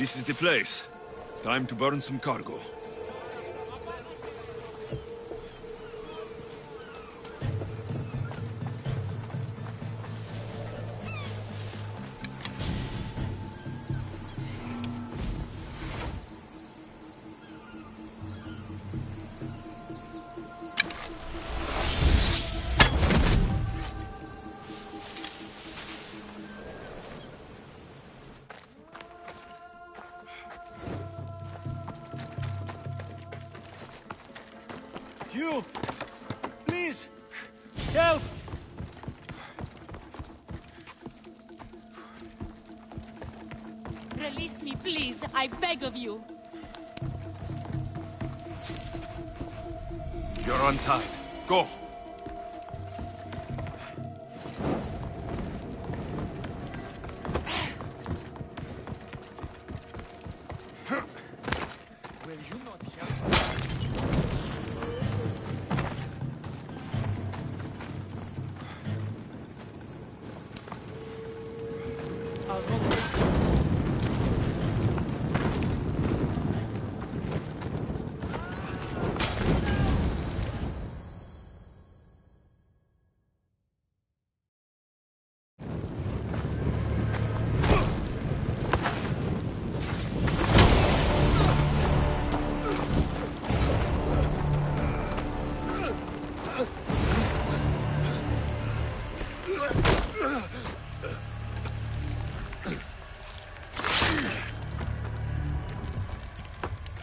This is the place. Time to burn some cargo. You! Please! Help! Release me, please. I beg of you. You're untied. Go! Will you not help? I'll run away.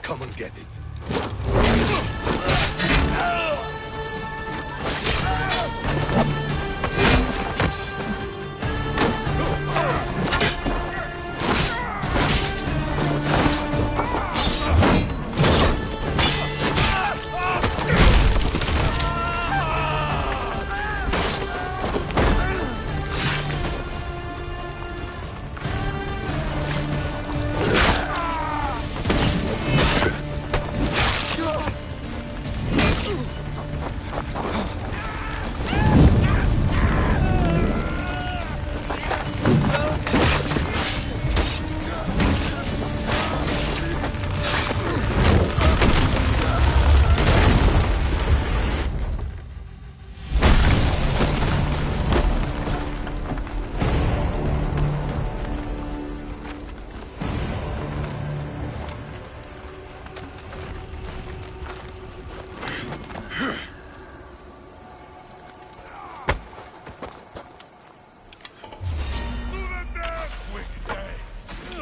Come and get it.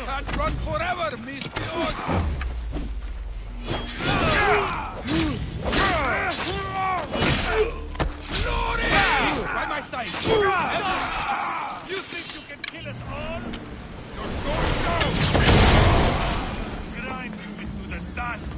Can't run forever, Mr. By my side! You think you can kill us all? You're going down! Grind you into the dust!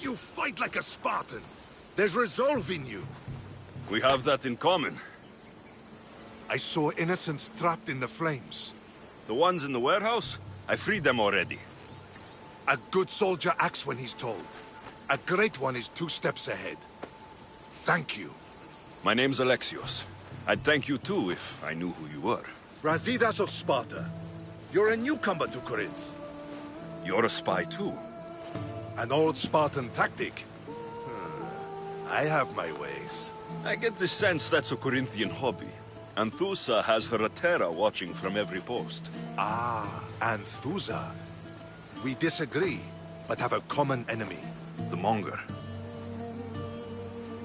You fight like a Spartan. There's resolve in you. We have that in common. I saw innocents trapped in the flames. The ones in the warehouse? I freed them already. A good soldier acts when he's told. A great one is 2 steps ahead. Thank you. My name's Alexios. I'd thank you too if I knew who you were. Brasidas of Sparta. You're a newcomer to Corinth. You're a spy too. An old Spartan tactic. I have my ways. I get the sense that's a Corinthian hobby. Anthusa has her Atera watching from every post. Ah, Anthusa. We disagree, but have a common enemy. The Monger.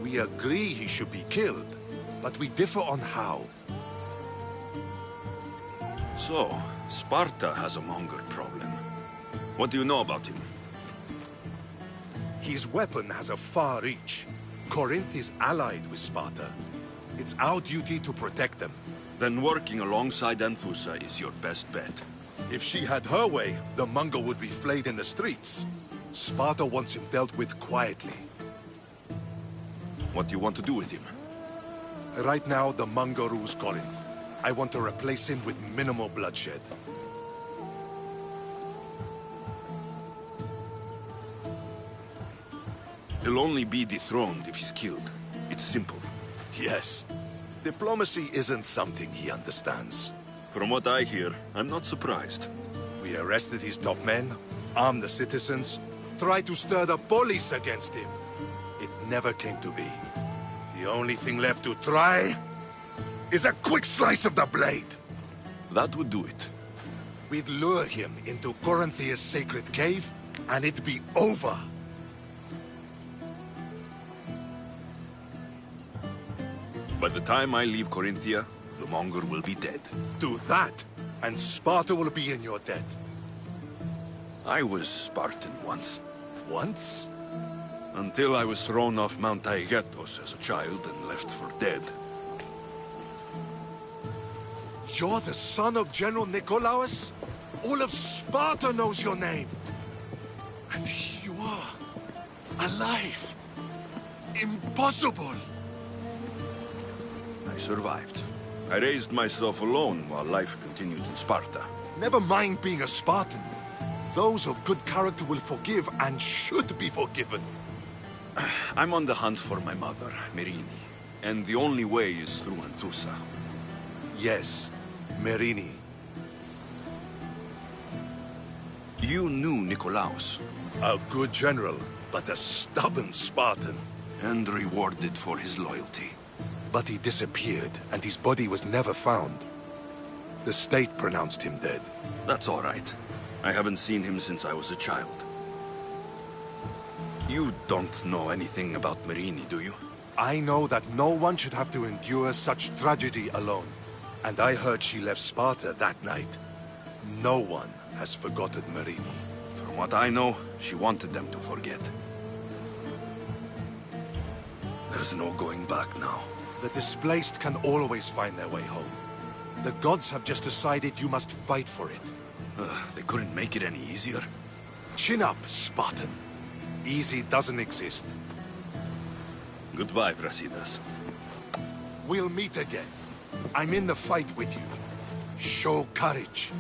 We agree he should be killed, but we differ on how. So, Sparta has a Monger problem. What do you know about him? His weapon has a far reach. Corinth is allied with Sparta. It's our duty to protect them. Then working alongside Anthusa is your best bet. If she had her way, the Monger would be flayed in the streets. Sparta wants him dealt with quietly. What do you want to do with him? Right now, the Manga rules Corinth. I want to replace him with minimal bloodshed. He'll only be dethroned if he's killed. It's simple. Yes. Diplomacy isn't something he understands. From what I hear, I'm not surprised. We arrested his top men, armed the citizens, tried to stir the police against him. It never came to be. The only thing left to try is a quick slice of the blade. That would do it. We'd lure him into Corinthia's sacred cave, and it'd be over. By the time I leave Corinthia, the Mongol will be dead. Do that, and Sparta will be in your debt. I was Spartan once, Once? until I was thrown off Mount Taygetos as a child and left for dead. You're the son of General Nikolaos? All of Sparta knows your name. And here you are, alive. Impossible. I survived. I raised myself alone while life continued in Sparta. Never mind being a Spartan. Those of good character will forgive and should be forgiven. I'm on the hunt for my mother, Myrrine, and the only way is through Anthusa. Yes, Myrrine. You knew Nikolaos, A good general, but a stubborn Spartan. and rewarded for his loyalty. But he disappeared, and his body was never found. The state pronounced him dead. That's all right. I haven't seen him since I was a child. You don't know anything about Myrrine, do you? I know that no one should have to endure such tragedy alone. And I heard she left Sparta that night. No one has forgotten Myrrine. From what I know, she wanted them to forget. There's no going back now. The displaced can always find their way home. The gods have just decided you must fight for it. They couldn't make it any easier. Chin up, Spartan. Easy doesn't exist. Goodbye, Brasidas. We'll meet again. I'm in the fight with you. Show courage.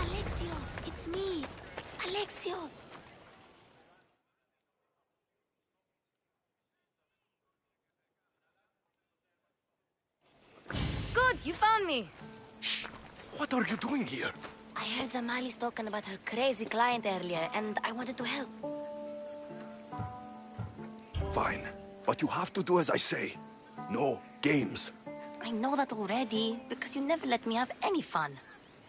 Alexios, it's me. Alexios. you found me. Shh! What are you doing here? I heard Damalis talking about her crazy client earlier, and I wanted to help. Fine. But you have to do as I say. No games. I know that already, because you never let me have any fun.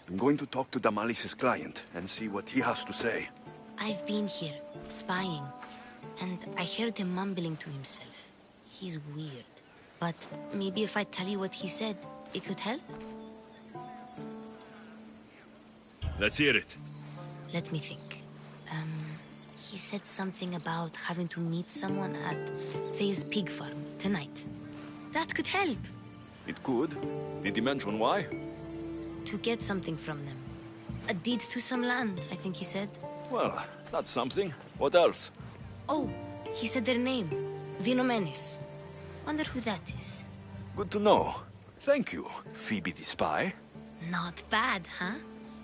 I'm going to talk to Damalis' client and see what he has to say. I've been here, spying, and I heard him mumbling to himself. He's weird. But maybe if I tell you what he said, it could help? Let's hear it. Let me think. He said something about having to meet someone at Faye's pig farm tonight. That could help. It could. Did he mention why? To get something from them. A deed to some land, I think he said. Well, that's something. What else? Oh, he said their name. Vinomenes. Wonder who that is. Good to know. Thank you, Phoebe the spy. Not bad, huh?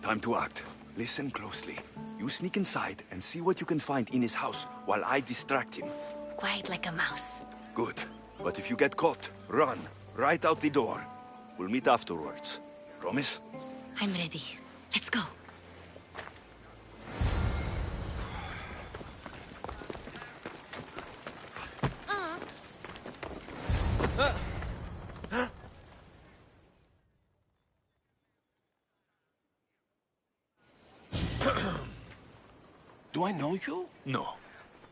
Time to act. Listen closely. You sneak inside and see what you can find in his house while I distract him. Quiet like a mouse. Good. But if you get caught, run. Right out the door. We'll meet afterwards. Promise? I'm ready. Let's go. Do I know you? No.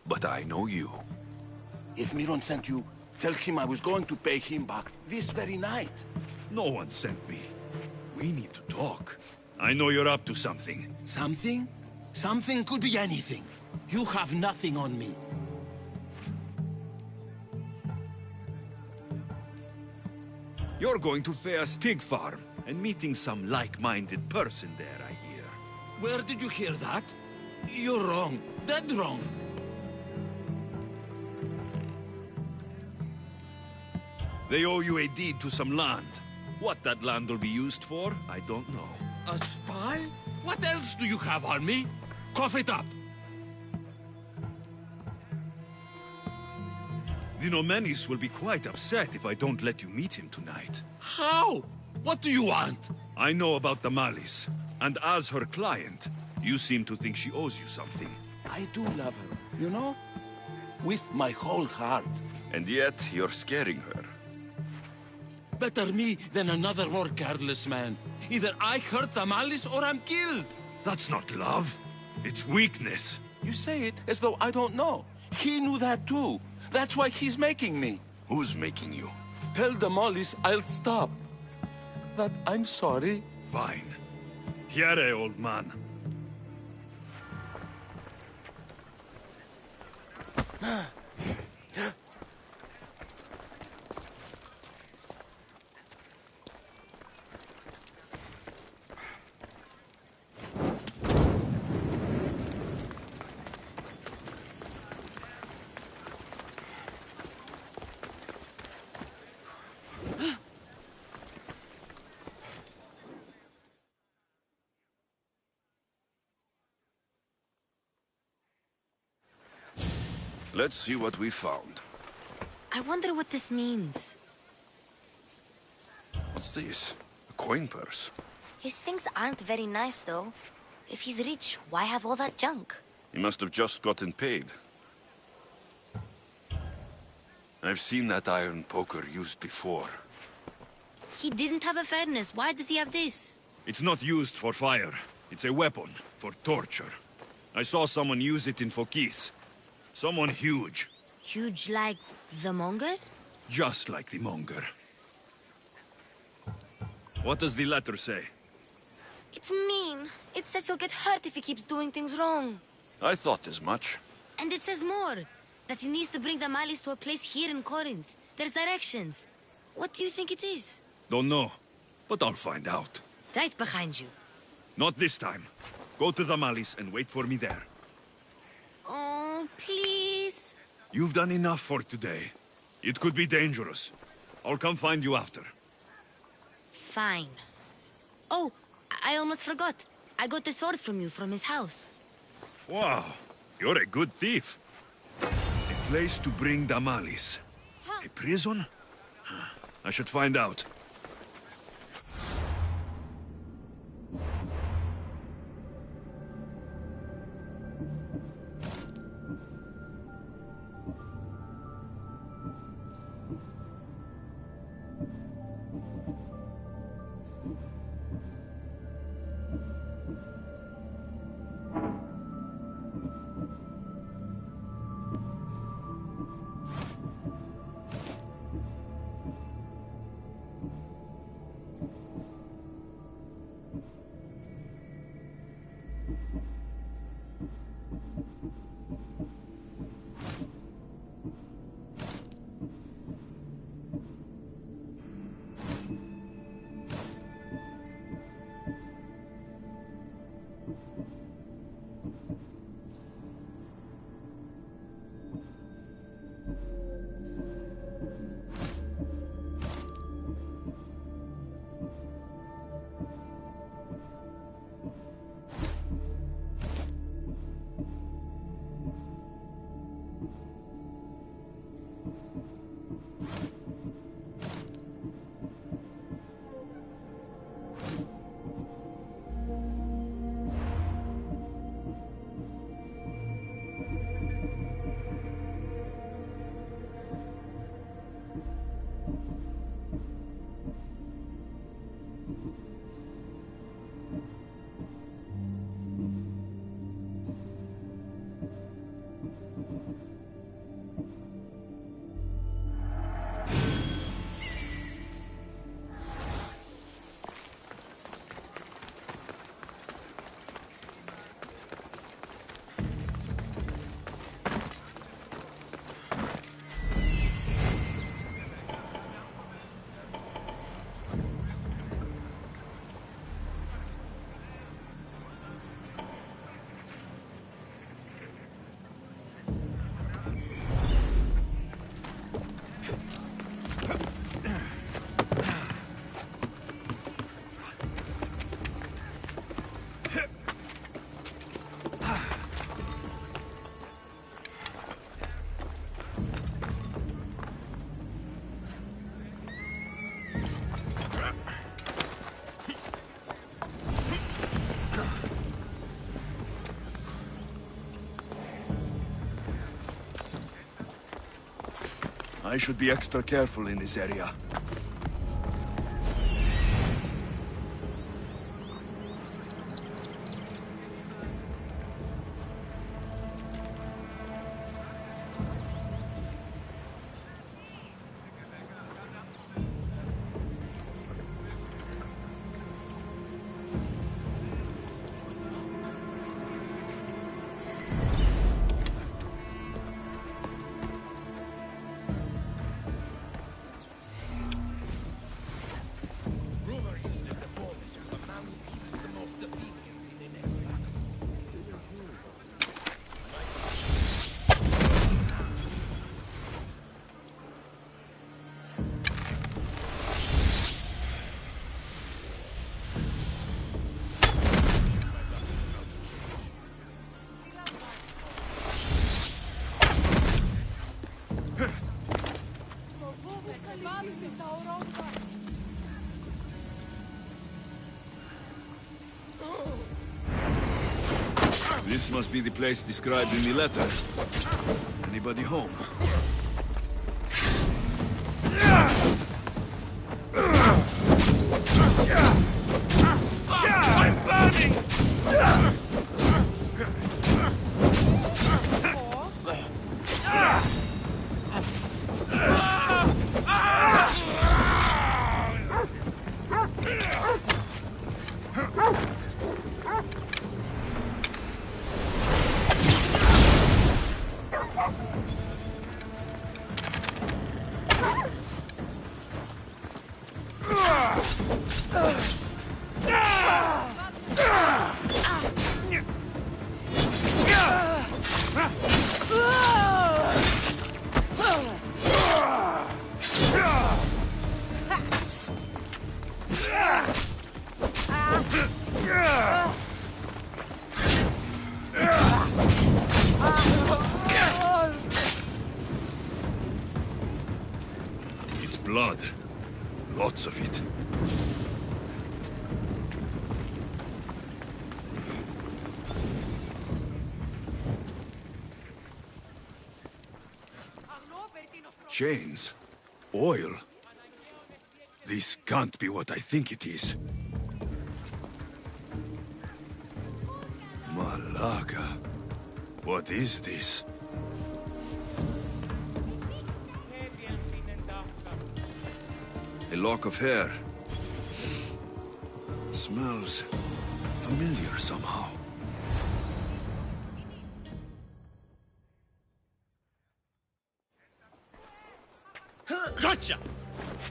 But I know you. If Miron sent you, tell him I was going to pay him back this very night. No one sent me. We need to talk. I know you're up to something. Something? Something could be anything. You have nothing on me. You're going to Thea's pig farm and meeting some like-minded person there, I hear. Where did you hear that? You're wrong. Dead wrong. They owe you a deed to some land. What that land will be used for, I don't know. A spy? What else do you have on me? Cough it up. Vinomenes will be quite upset if I don't let you meet him tonight. How? What do you want? I know about Damalis, and as her client, you seem to think she owes you something. I do love her, you know? With my whole heart. And yet, you're scaring her. Better me than another more careless man. Either I hurt Damalis or I'm killed. That's not love. It's weakness. You say it as though I don't know. He knew that too. That's why he's making me. Who's making you? Tell Damalis I'll stop. That I'm sorry. Fine. Here, old man. Let's see what we found. I wonder what this means. What's this? A coin purse? His things aren't very nice, though. If he's rich, why have all that junk? He must have just gotten paid. I've seen that iron poker used before. He didn't have a furnace. Why does he have this? It's not used for fire. It's a weapon for torture. I saw someone use it in Phokis. Someone huge. Huge like the Monger? Just like the Monger. What does the letter say? It's mean. It says he'll get hurt if he keeps doing things wrong. I thought as much. And it says more. That he needs to bring Damalis to a place here in Corinth. There's directions. What do you think it is? Don't know, but I'll find out. Right behind you. Not this time. Go to Damalis and wait for me there. Oh, please. You've done enough for today. It could be dangerous. I'll come find you after. Fine. Oh, I almost forgot. I got the sword from you from his house. Wow, you're a good thief. A place to bring Damalis. A prison? I should find out. I should be extra careful in this area. This must be the place described in the letter. Anybody home? I'm burning! It's blood. Lots of it. chains. Oil. This can't be what I think it is. Malaga. What is this? A lock of hair. Smells familiar somehow. Gotcha!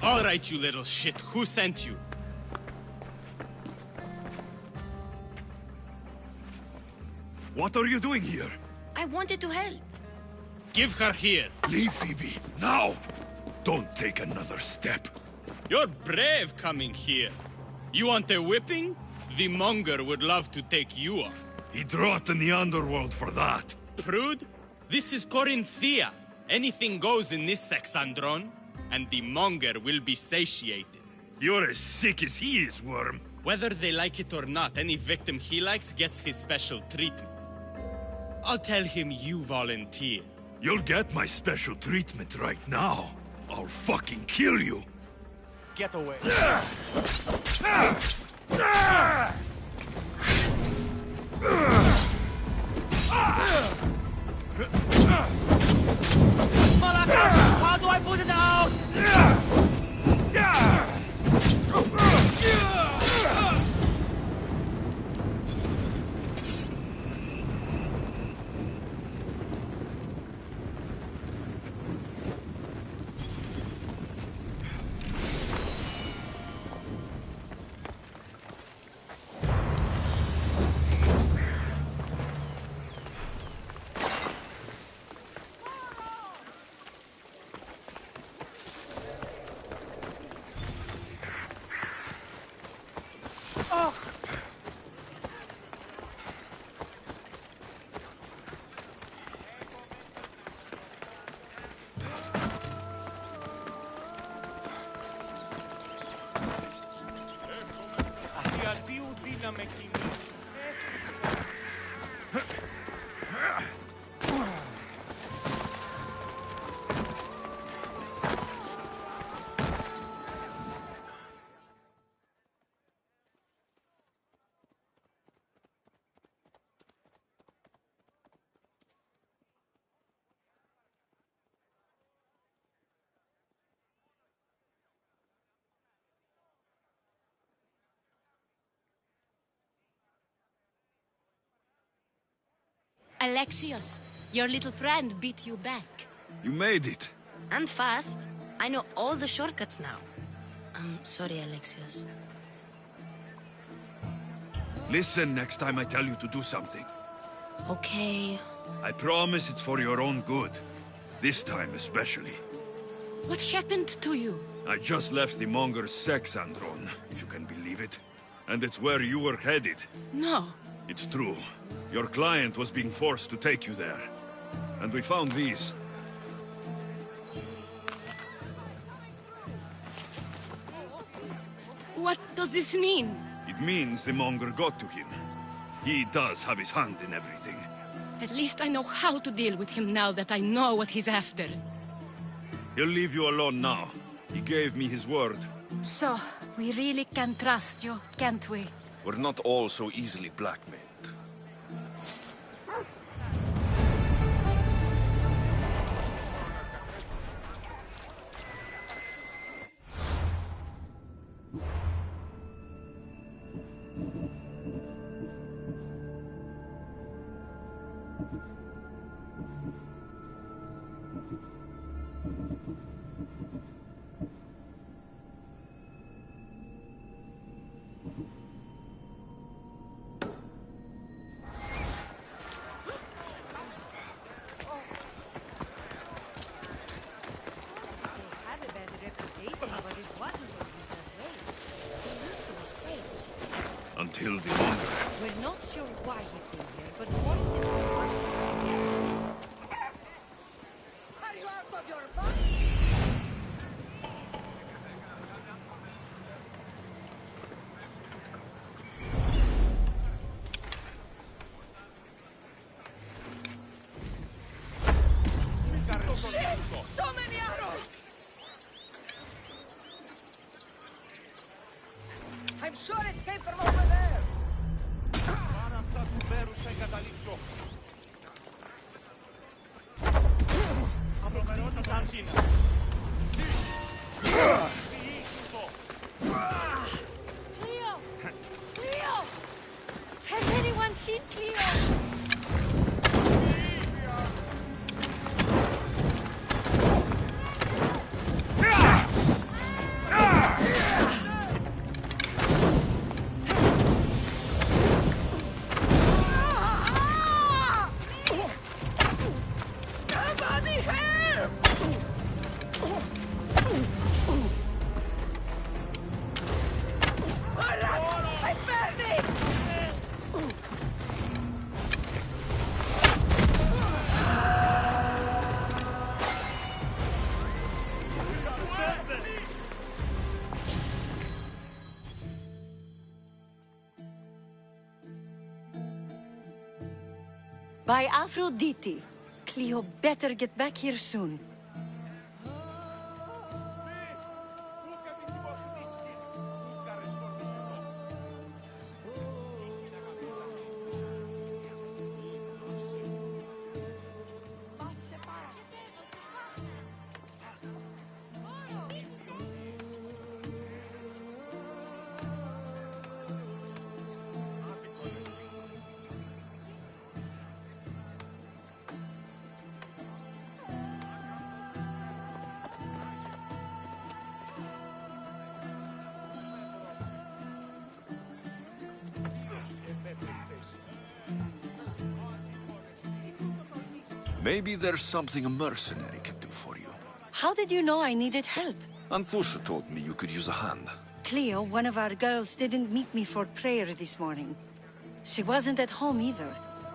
All right, you little shit. Who sent you? What are you doing here? I wanted to help. Give her here. Leave, Phoebe, now! Don't take another step. You're brave coming here. You want a whipping? The monger would love to take you on. He'd rot in the underworld for that. Prude, this is Corinthia. Anything goes in this Sexandron, and the monger will be satiated. You're as sick as he is, Worm. Whether they like it or not, any victim he likes gets his special treatment. I'll tell him you volunteer. You'll get my special treatment right now. I'll fucking kill you. Get away. How do I put it out? Alexios, your little friend beat you back. You made it. And fast. I know all the shortcuts now. I'm sorry, Alexios. Listen next time I tell you to do something. Okay. I promise it's for your own good. This time especially. What happened to you? I just left the monger's Sexandron, if you can believe it. And it's where you were headed. No. It's true. Your client was being forced to take you there. And we found these. What does this mean? It means the monger got to him. He does have his hand in everything. At least I know how to deal with him now that I know what he's after. He'll leave you alone now. He gave me his word. So, we really can trust you, can't we? We're not all so easily blackmailed. Until the monger. We're not sure why he came here, but what is worse than this? Are you out of your mind? Shit! So many arrows! By Aphrodite. Cleo better get back here soon. Maybe there's something a mercenary can do for you. How did you know I needed help? Anthusa told me you could use a hand. Cleo, one of our girls, didn't meet me for prayer this morning. She wasn't at home either.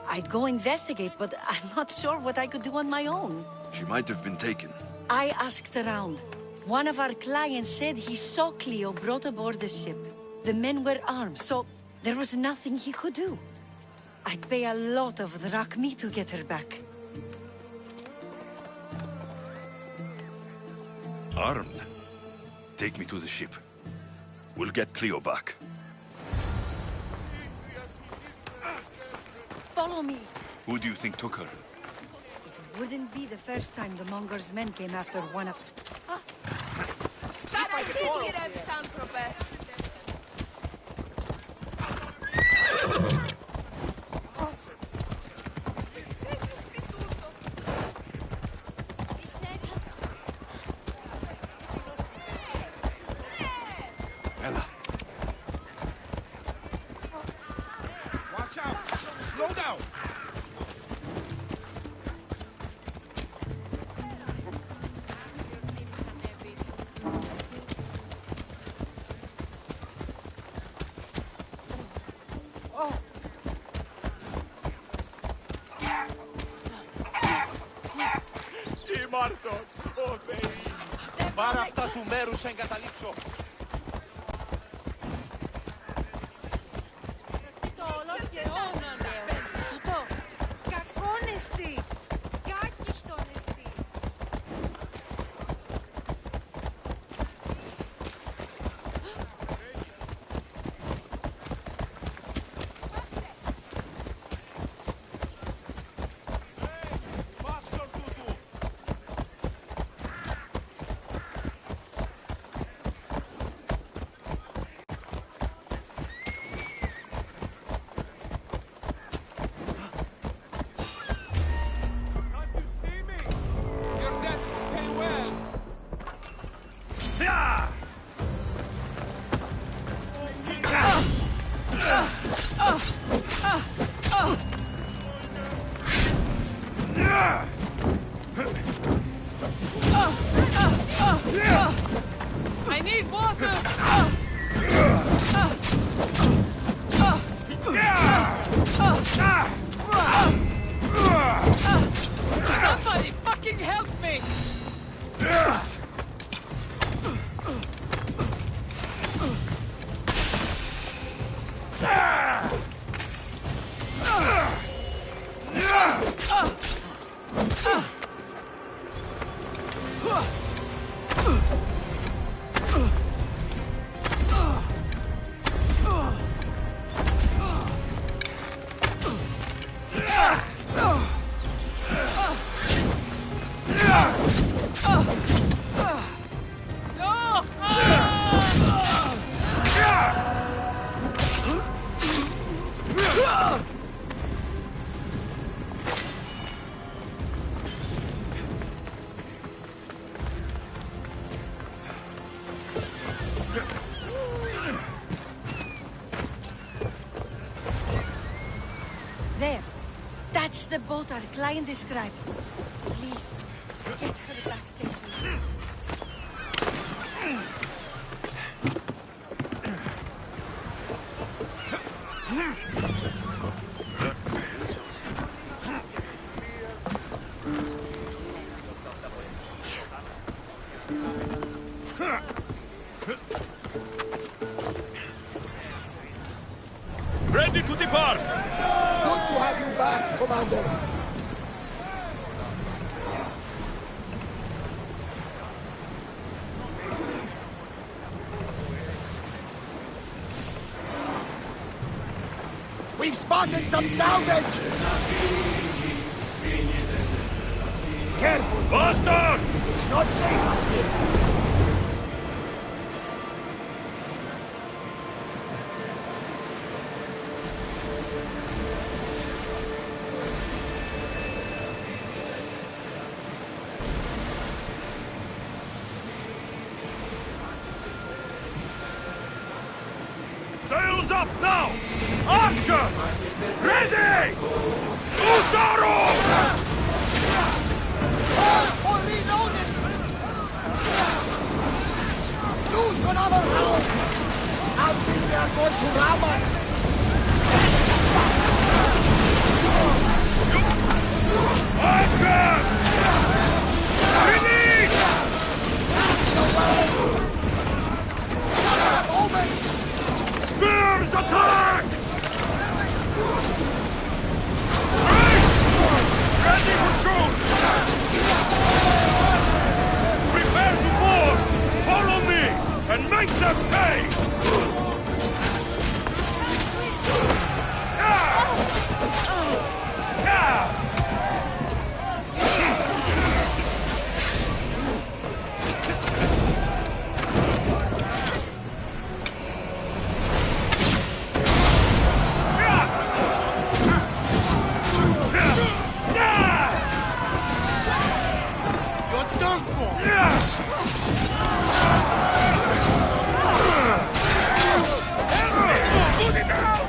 I'd go investigate, but I'm not sure what I could do on my own. She might have been taken. I asked around. One of our clients said he saw Cleo brought aboard the ship. The men were armed, so there was nothing he could do. I'd pay a lot of drachmi to get her back. Armed? Take me to the ship. We'll get Cleo back. Follow me. Who do you think took her? It wouldn't be the first time the Monger's men came after one of... Ella. Watch out! Slow down! Ήμαρτον! Ω Θεοί! Πάρε αυτά του μέρους σε εγκαταλείψω! I need water! Somebody fucking help me! There. That's the boat our client described. Please, get her back safely. Ready to depart! Good to have you back, Commander. We've spotted some salvage! Careful! Bastard! It's not safe up here! Sails up now! Archers! Ready! Usaru! For reloading! Lose another round! I think they are going to ram us! Archers! Ready! Spears attack! Right! Ready to shoot! Prepare to board! Follow me, and make them pay! You're done for! Put it out!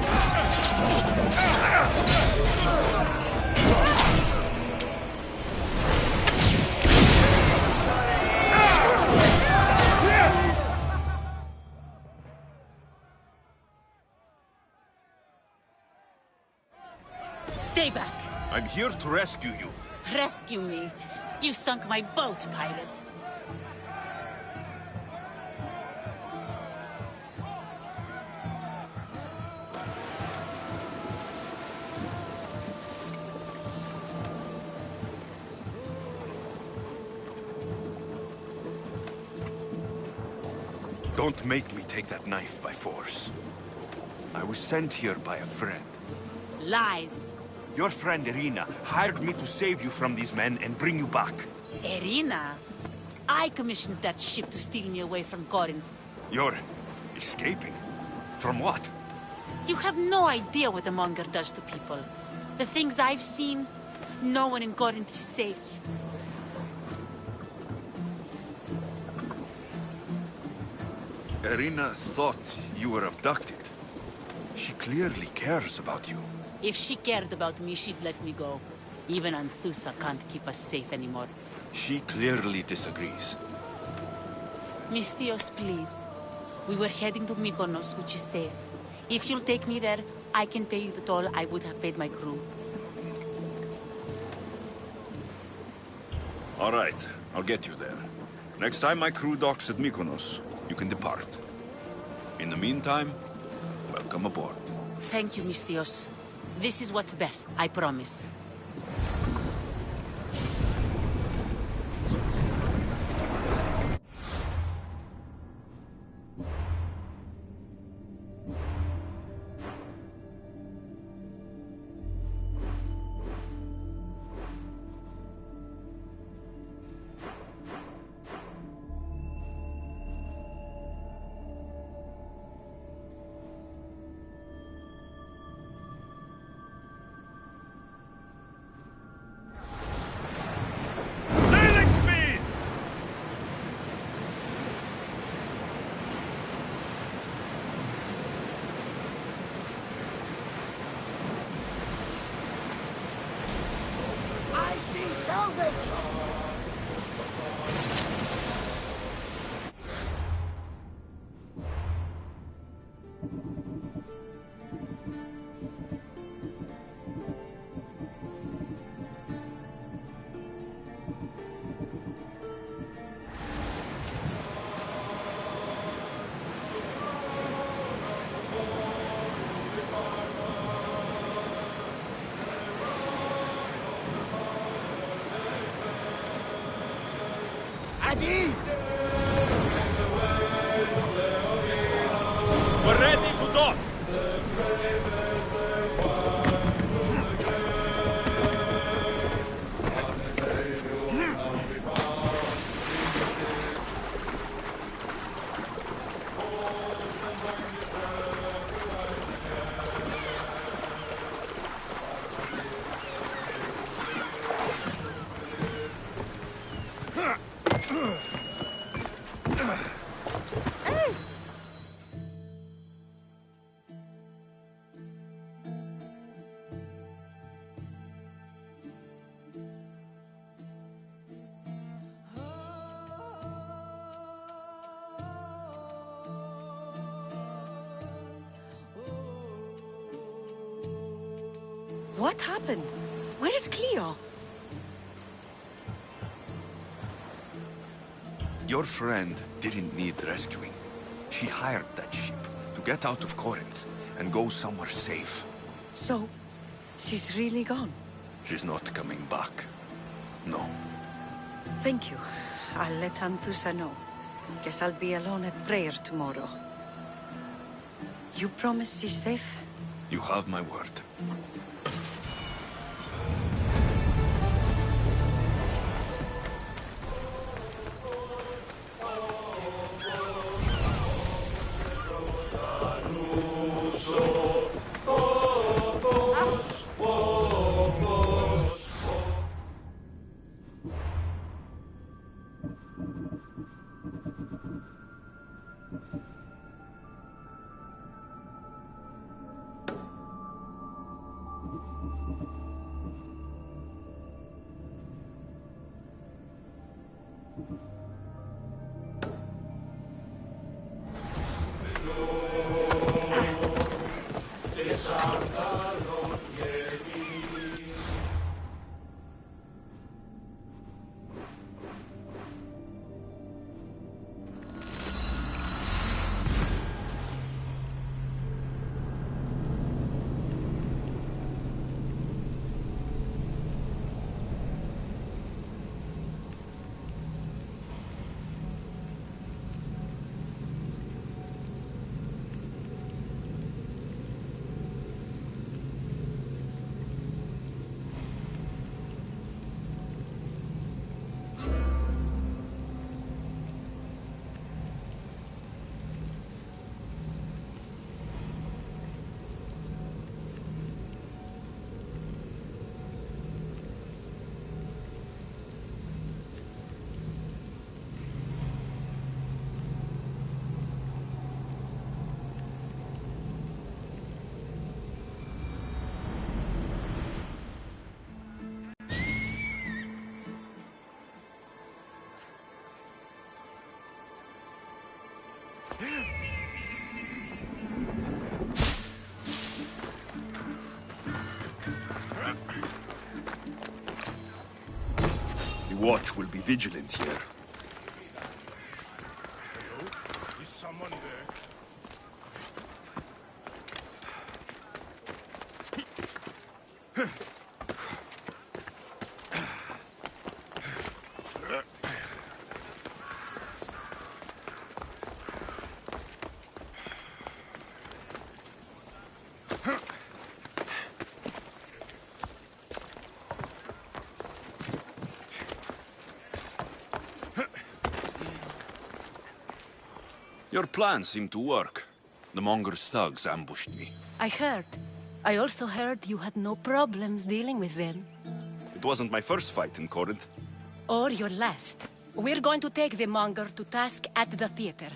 Stay back. I'm here to rescue you. Rescue me. You sunk my boat, pirate. Don't make me take that knife by force. I was sent here by a friend. Lies. Your friend Irina hired me to save you from these men and bring you back. Irina? I commissioned that ship to steal me away from Corinth. You're escaping? From what? You have no idea what the Monger does to people. The things I've seen, no one in Corinth is safe. Irina thought you were abducted. She clearly cares about you. If she cared about me, she'd let me go. Even Anthusa can't keep us safe anymore. She clearly disagrees. Misthios, please. We were heading to Mykonos, which is safe. If you'll take me there, I can pay you the toll I would have paid my crew. All right, I'll get you there. Next time my crew docks at Mykonos, you can depart. In the meantime, welcome aboard. Thank you, Misthios. This is what's best, I promise. At ease! We're ready to dock! What happened? Where is Cleo? Your friend didn't need rescuing. She hired that ship to get out of Corinth and go somewhere safe. So, she's really gone? She's not coming back. No. Thank you. I'll let Anthusa know. Guess I'll be alone at prayer tomorrow. You promise she's safe? You have my word. The watch will be vigilant here. Is someone there? Your plan seemed to work. The Monger's thugs ambushed me. I heard. I also heard you had no problems dealing with them. It wasn't my first fight in Corinth. Or your last. We're going to take the Monger to task at the theater.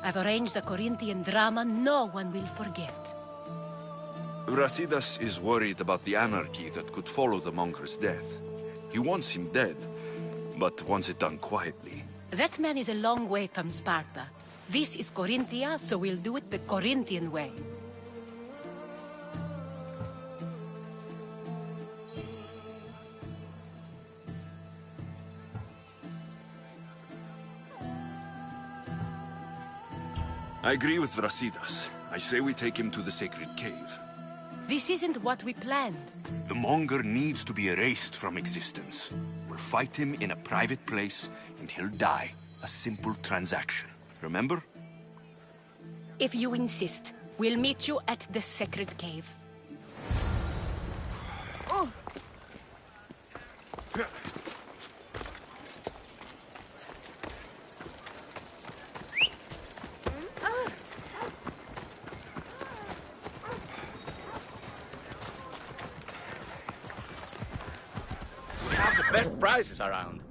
I've arranged a Corinthian drama no one will forget. Brasidas is worried about the anarchy that could follow the Monger's death. He wants him dead, but wants it done quietly. That man is a long way from Sparta. This is Corinthia, so we'll do it the Corinthian way. I agree with Brasidas. I say we take him to the sacred cave. This isn't what we planned. The Monger needs to be erased from existence. We'll fight him in a private place, and he'll die. A simple transaction. Remember? If you insist, we'll meet you at the Sacred Cave. Oh. We have the best prizes around.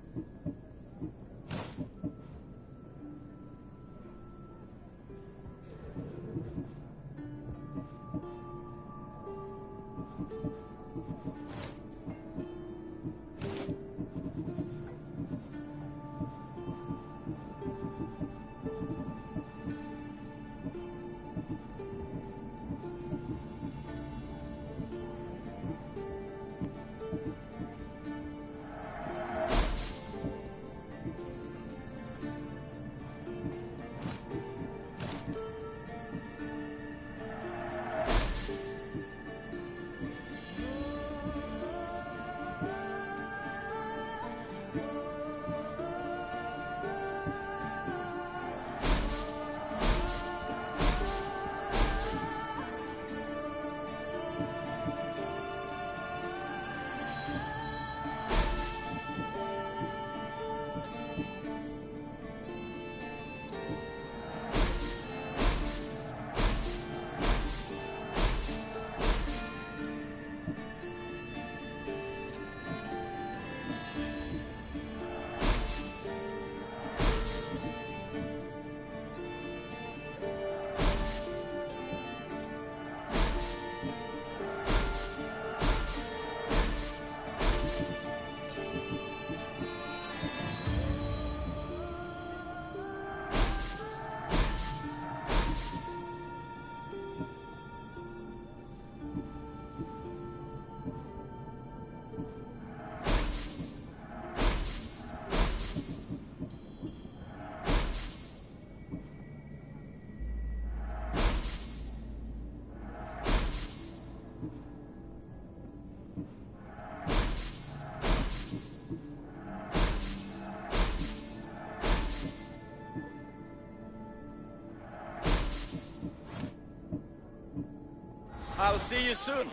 I'll see you soon.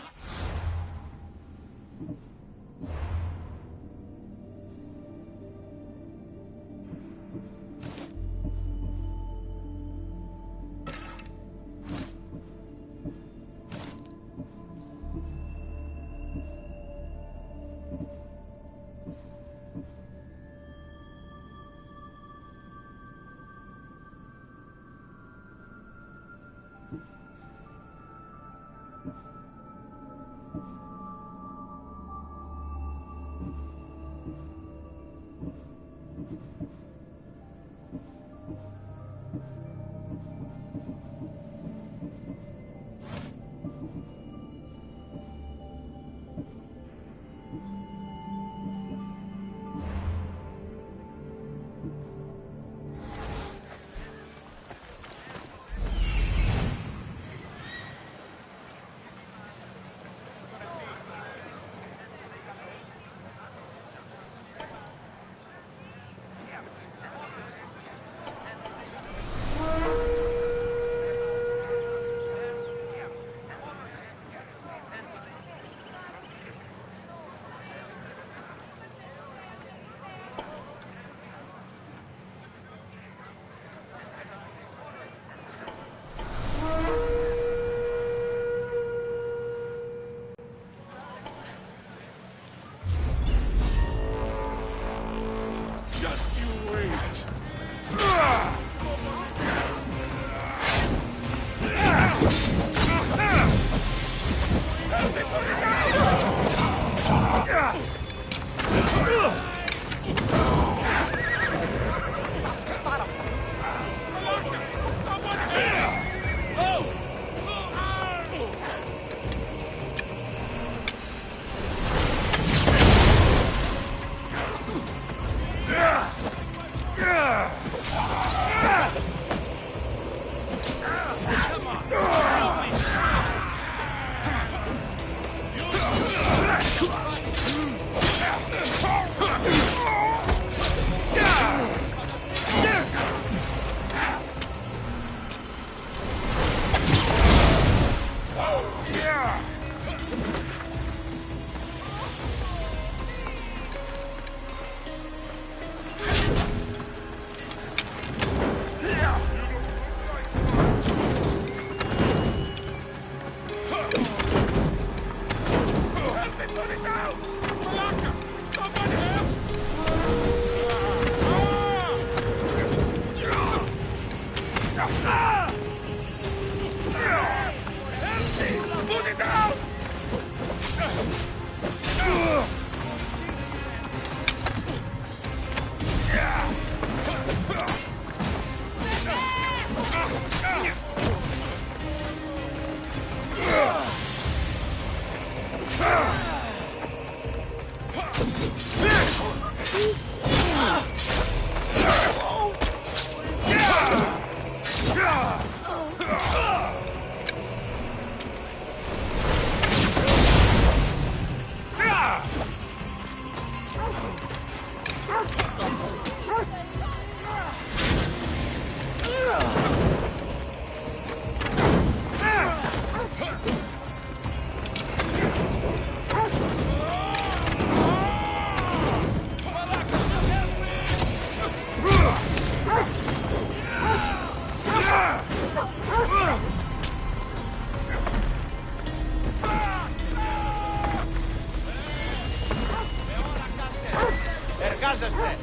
Εργάζεστε!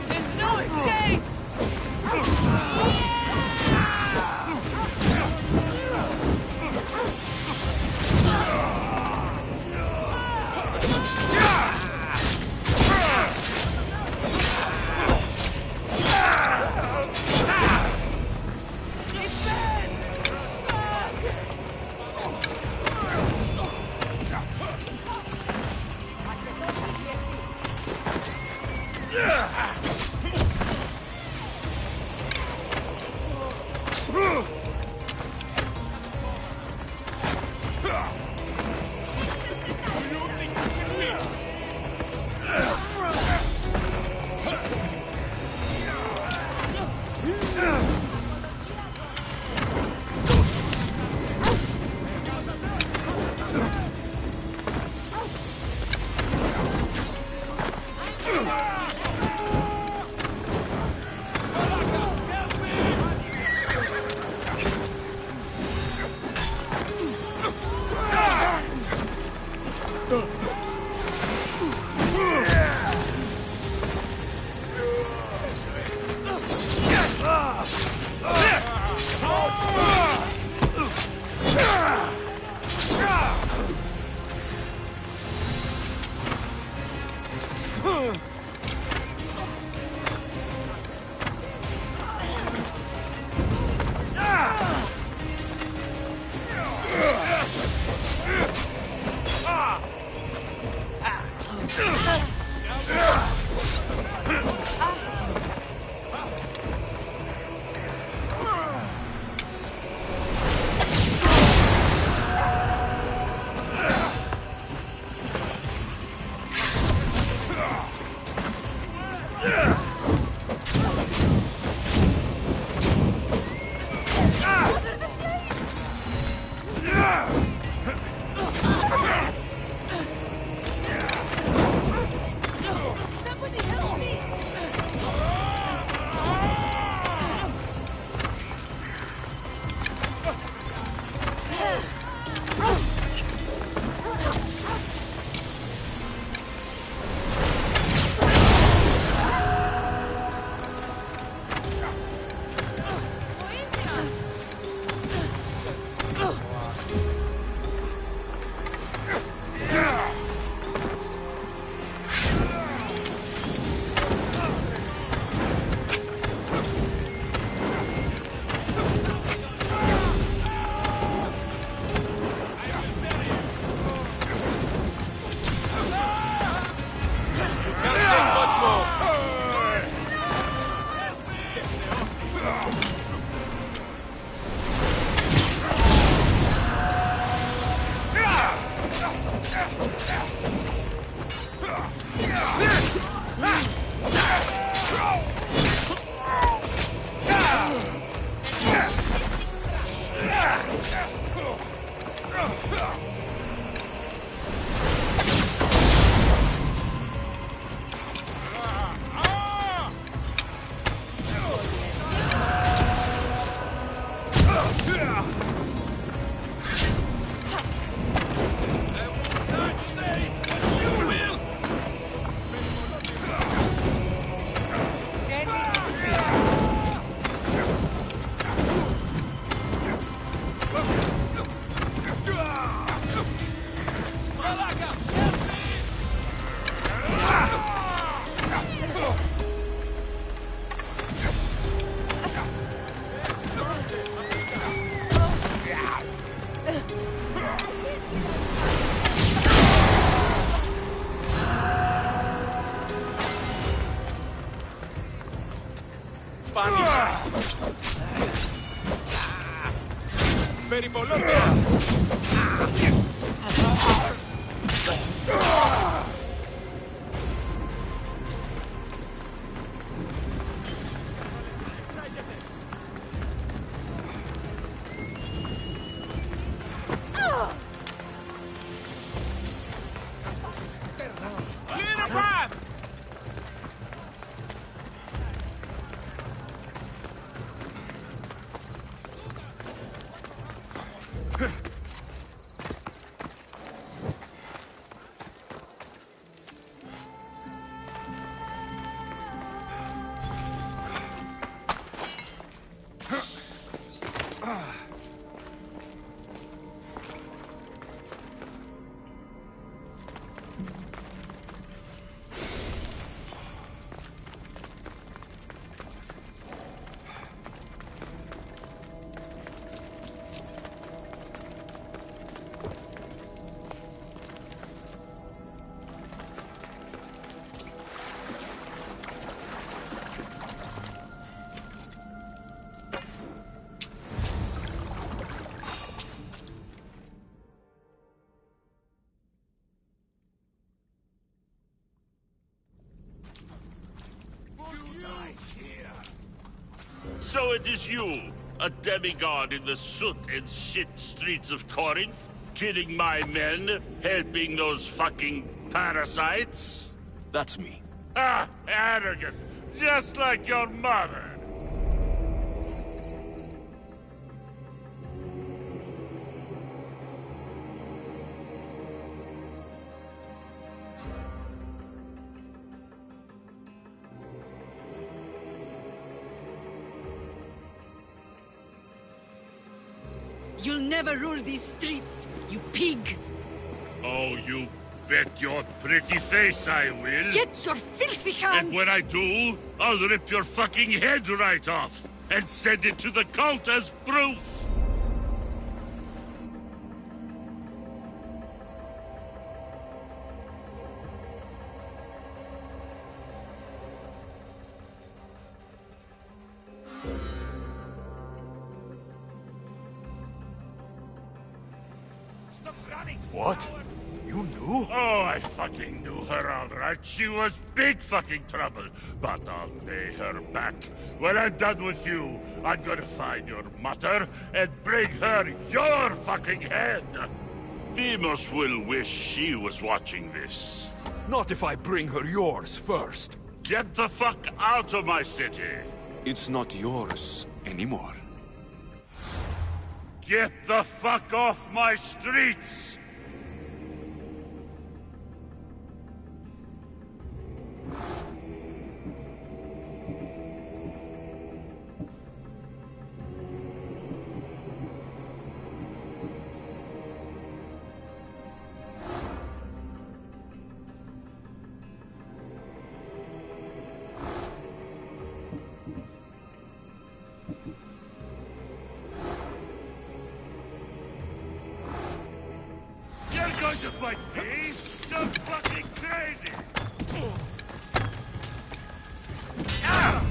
There's no escape! So it is you, a demigod in the soot and shit streets of Corinth, killing my men, helping those fucking parasites? That's me. Ah, arrogant, just like your mother. You'll never rule these streets, you pig! Oh, you bet your pretty face I will. Get your filthy hands! And when I do, I'll rip your fucking head right off and send it to the cult as proof. What? You knew? Oh, I fucking knew her all right. She was big fucking trouble. But I'll pay her back. When I'm done with you, I'm gonna find your mother and bring her your fucking head. Demos will wish she was watching this. Not if I bring her yours first. Get the fuck out of my city. It's not yours anymore. Get the fuck off my streets! Going to fight me? You're fucking crazy! Ah!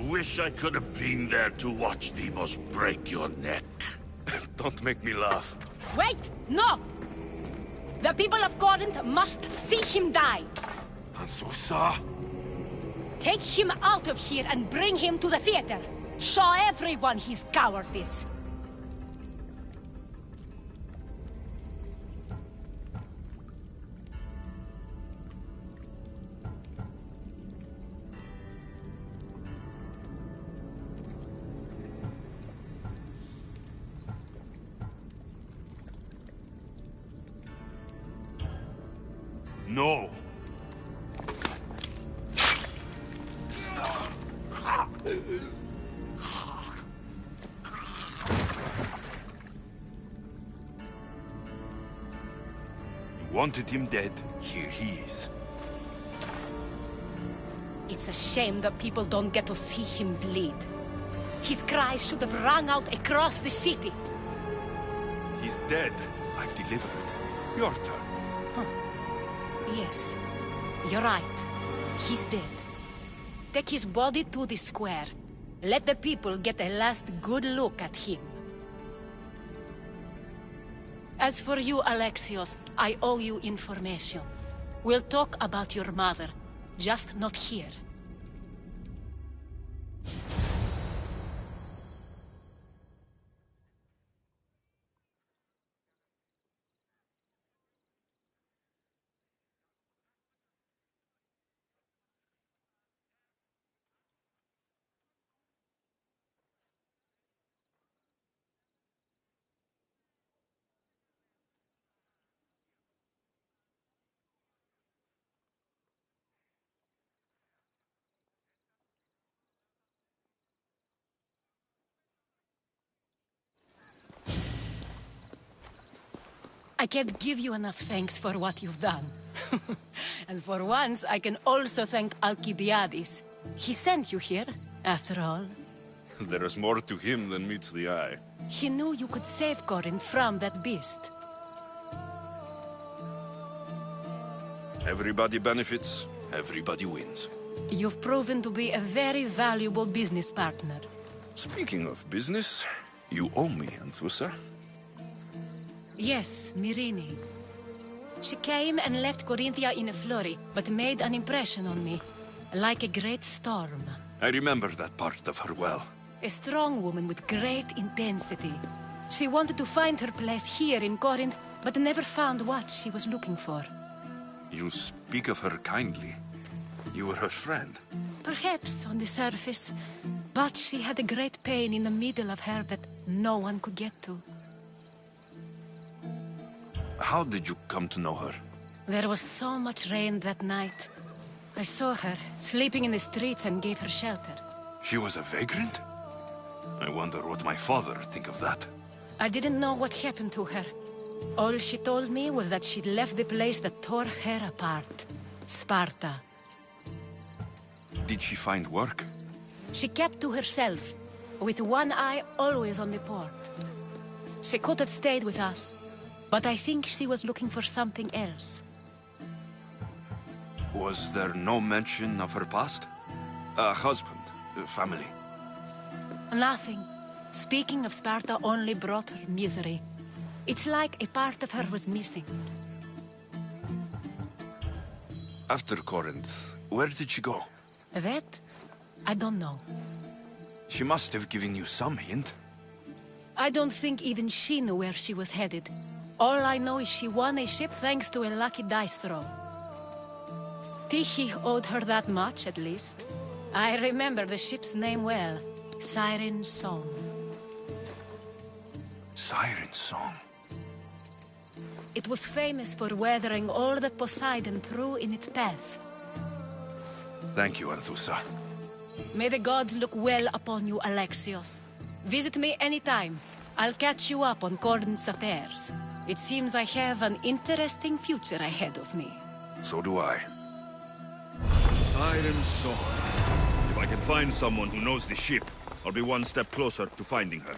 Wish I could have been there to watch Deimos break your neck. Don't make me laugh. Wait! No! The people of Corinth must see him die! Anthusa? Take him out of here and bring him to the theater! Show everyone his cowardice! No. You wanted him dead. Here he is. It's a shame that people don't get to see him bleed. His cries should have rung out across the city. He's dead. I've delivered. Your turn. Yes, you're right. He's dead. Take his body to the square. Let the people get a last good look at him. As for you, Alexios, I owe you information. We'll talk about your mother, just not here. I can't give you enough thanks for what you've done. And for once, I can also thank Alcibiades. He sent you here, after all. There is more to him than meets the eye. He knew you could save Corinth from that beast. Everybody benefits, everybody wins. You've proven to be a very valuable business partner. Speaking of business, you owe me, Anthusa. Yes, Myrine. She came and left Corinthia in a flurry, but made an impression on me, like a great storm. I remember that part of her well. A strong woman with great intensity. She wanted to find her place here in Corinth, but never found what she was looking for. You speak of her kindly. You were her friend. Perhaps on the surface, but she had a great pain in the middle of her that no one could get to. How did you come to know her? There was so much rain that night. I saw her, sleeping in the streets, and gave her shelter. She was a vagrant? I wonder what my father would think of that. I didn't know what happened to her. All she told me was that she'd left the place that tore her apart. Sparta. Did she find work? She kept to herself, with one eye always on the port. She could have stayed with us, but I think she was looking for something else. Was there no mention of her past? A husband, a family? Nothing. Speaking of Sparta only brought her misery. It's like a part of her was missing. After Corinth, where did she go? That? I don't know. She must have given you some hint. I don't think even she knew where she was headed. All I know is she won a ship thanks to a lucky dice throw. Tyche owed her that much, at least. I remember the ship's name well. Siren Song. Siren Song? It was famous for weathering all that Poseidon threw in its path. Thank you, Anthusa. May the gods look well upon you, Alexios. Visit me anytime. I'll catch you up on Corinth's affairs. It seems I have an interesting future ahead of me. So do I. Siren Song. If I find someone who knows the ship, I'll be one step closer to finding her.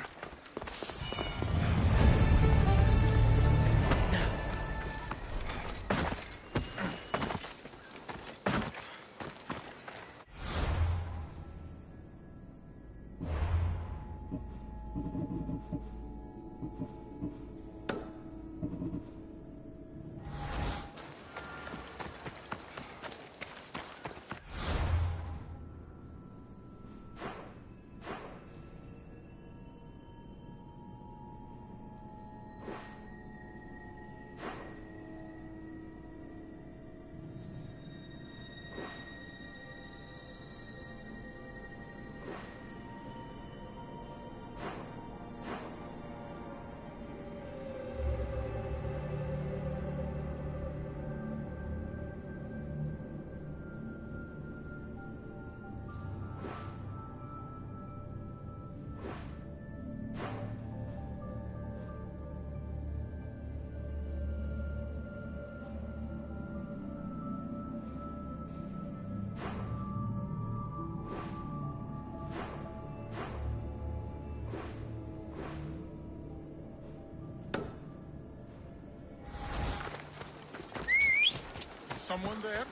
Someone there?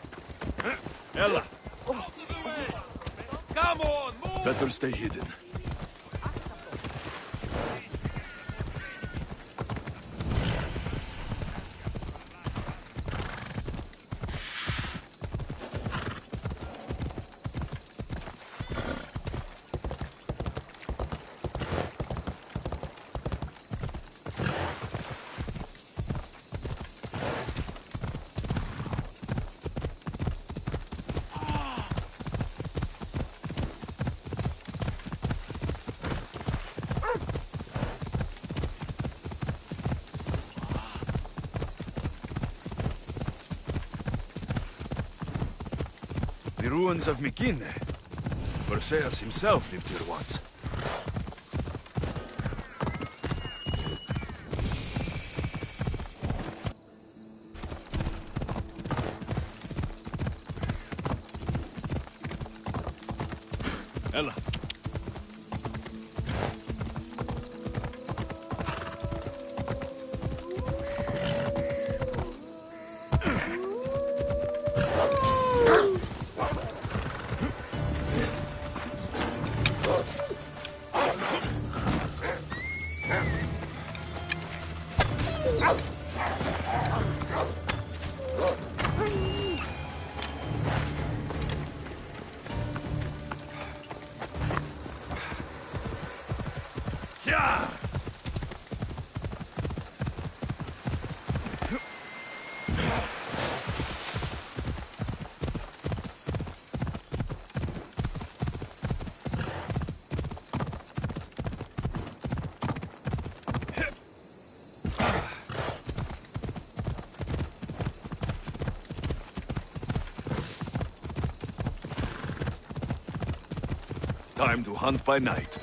Ella! Out of the way! Come on, move! Better stay hidden. The ruins of Mykine. Perseus himself lived here once. Ella. Time to hunt by night.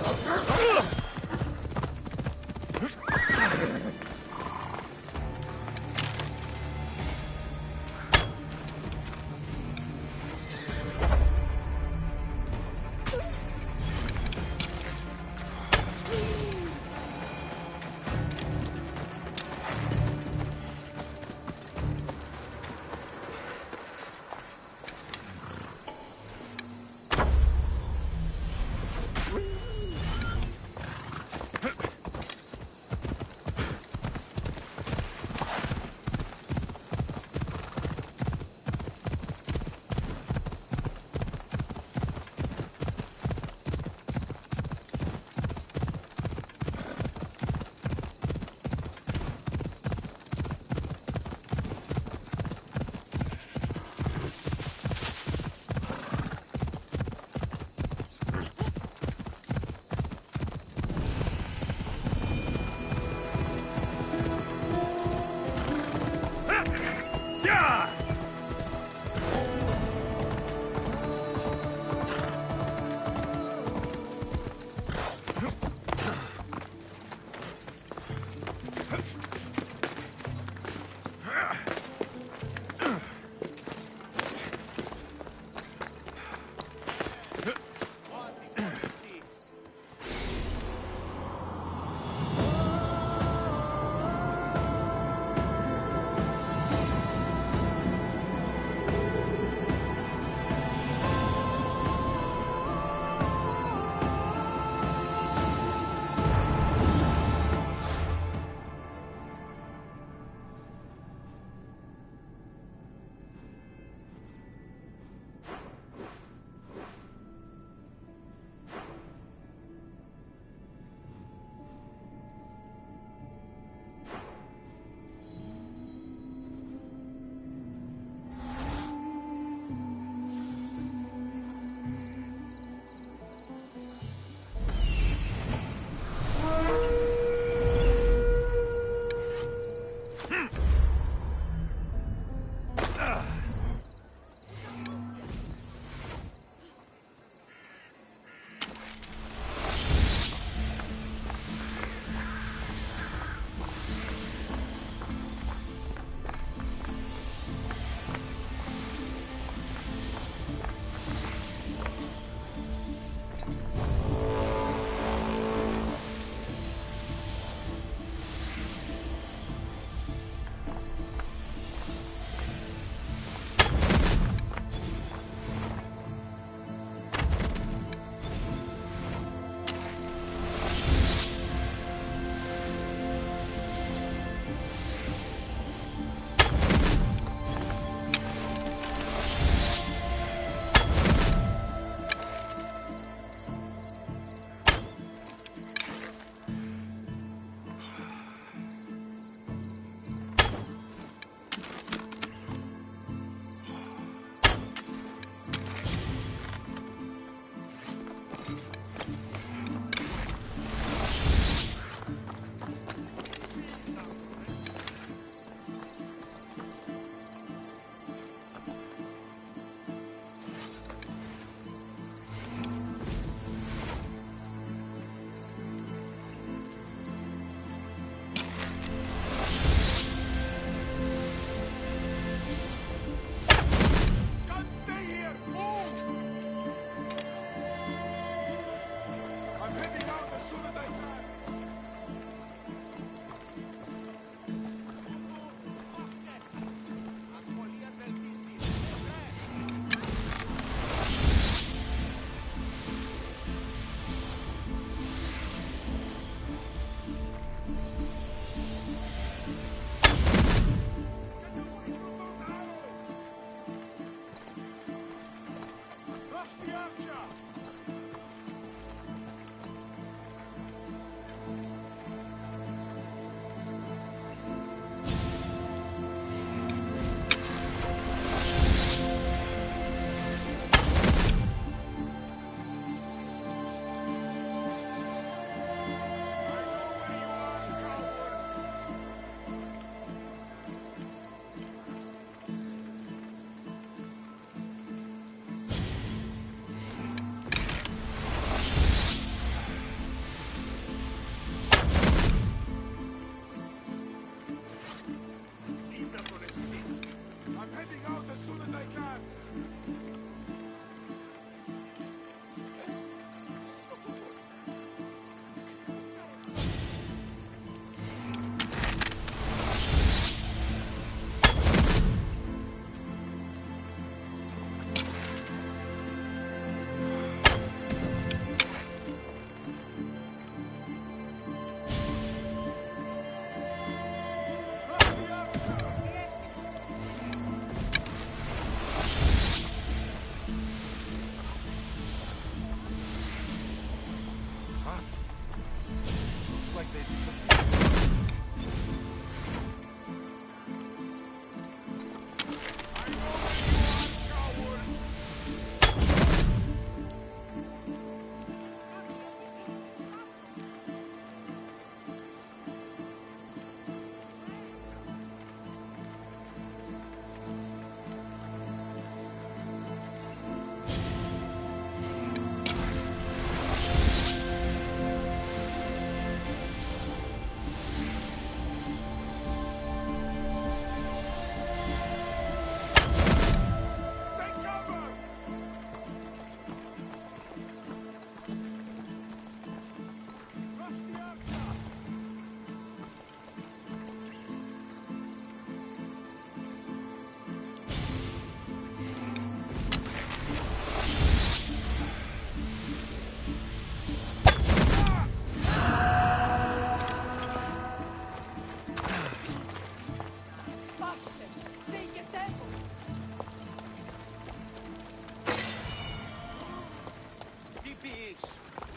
beings.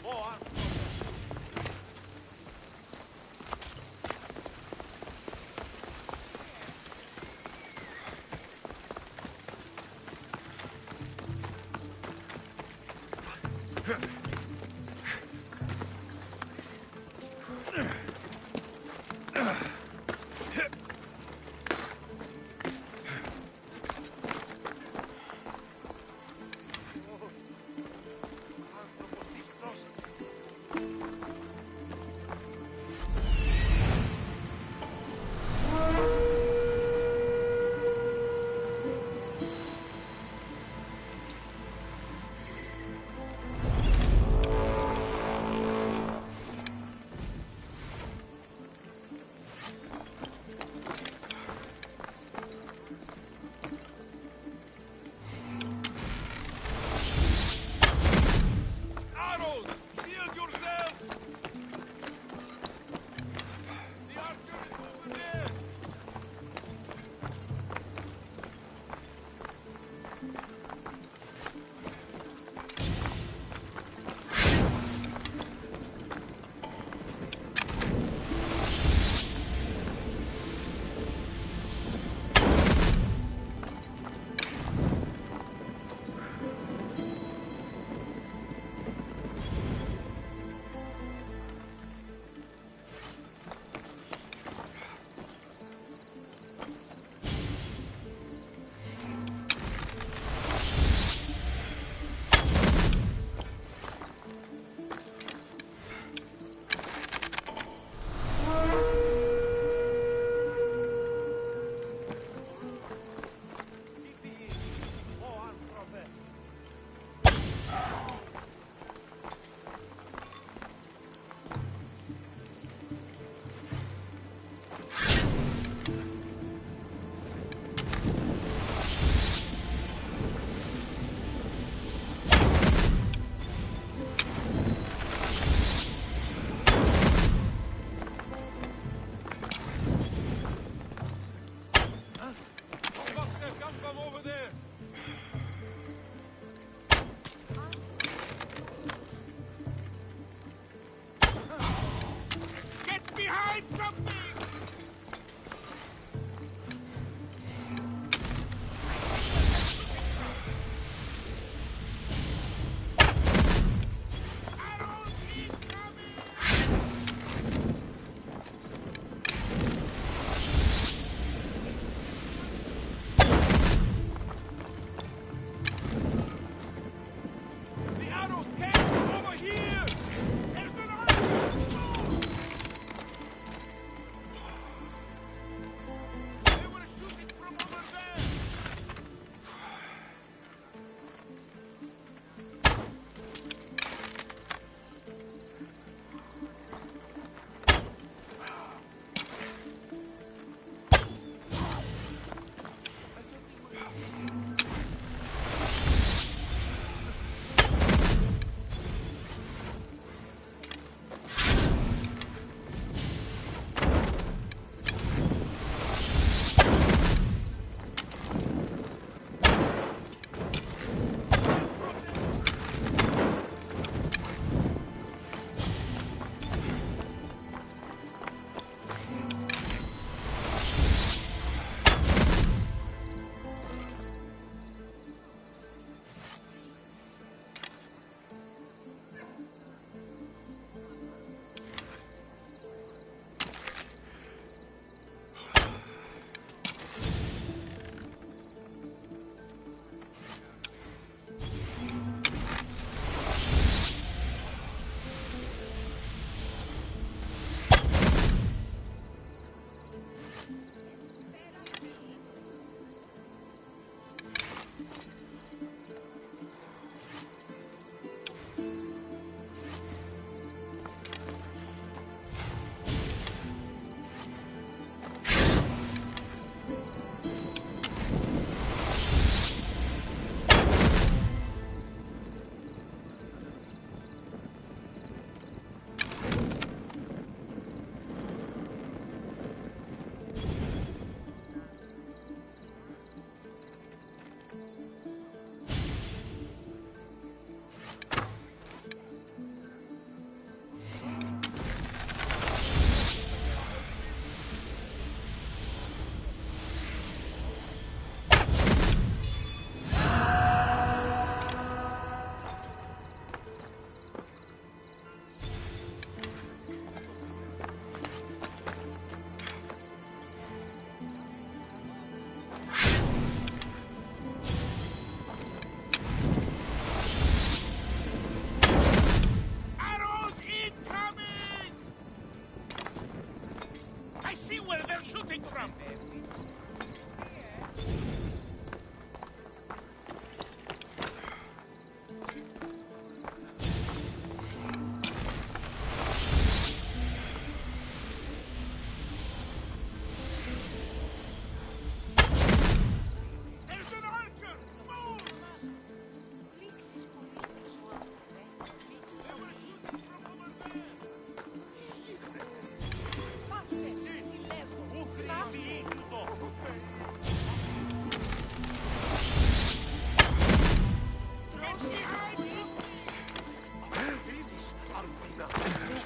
Or...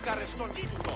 μπλόκαρες τον ύπνο.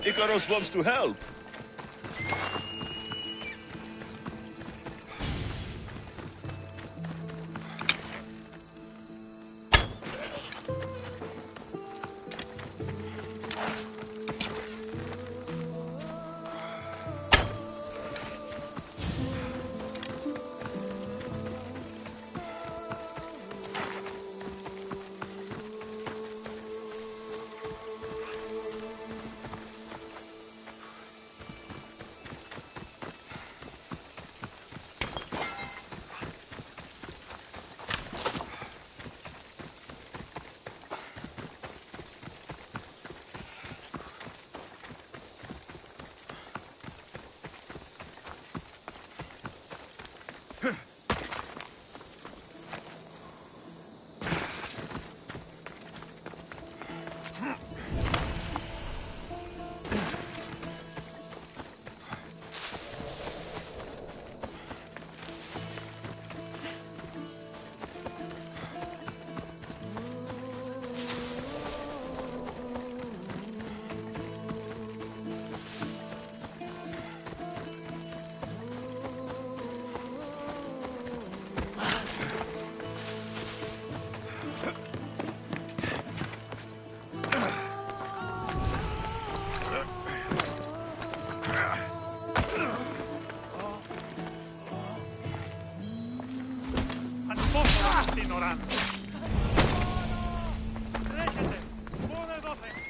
Icarus wants to help. run. Rettete! Buone Waffen!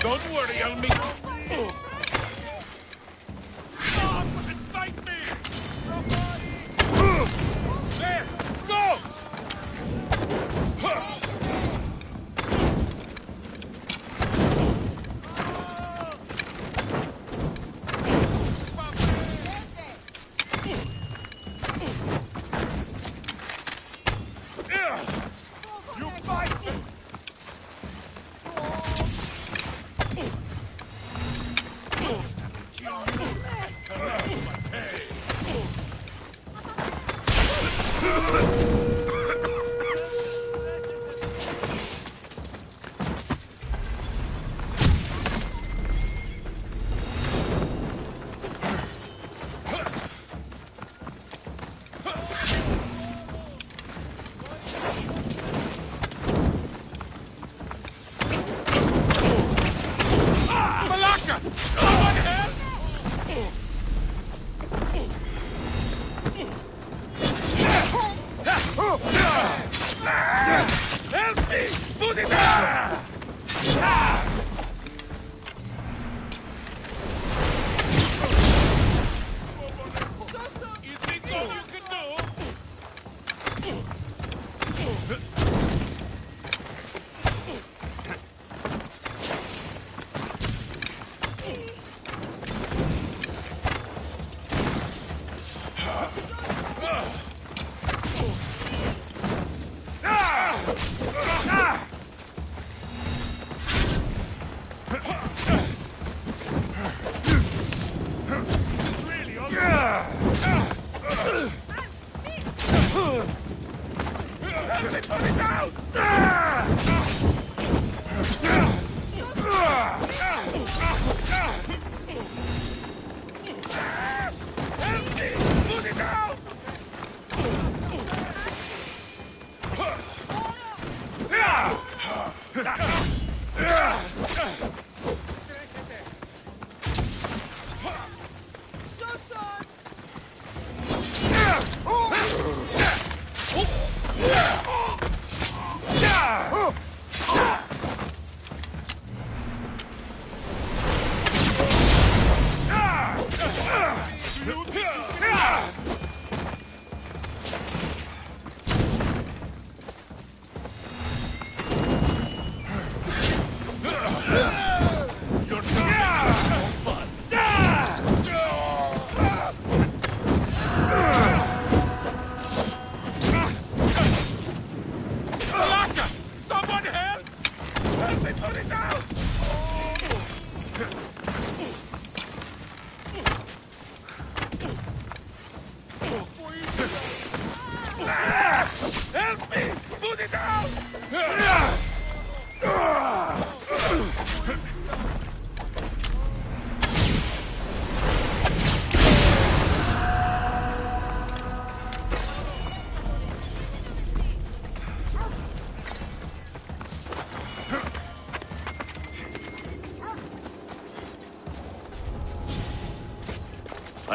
Don't worry, I'll make... There! Go!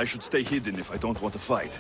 I should stay hidden if I don't want to fight.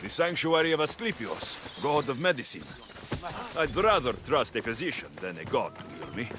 The sanctuary of Asclepios, god of medicine. I'd rather trust a physician than a god to heal me.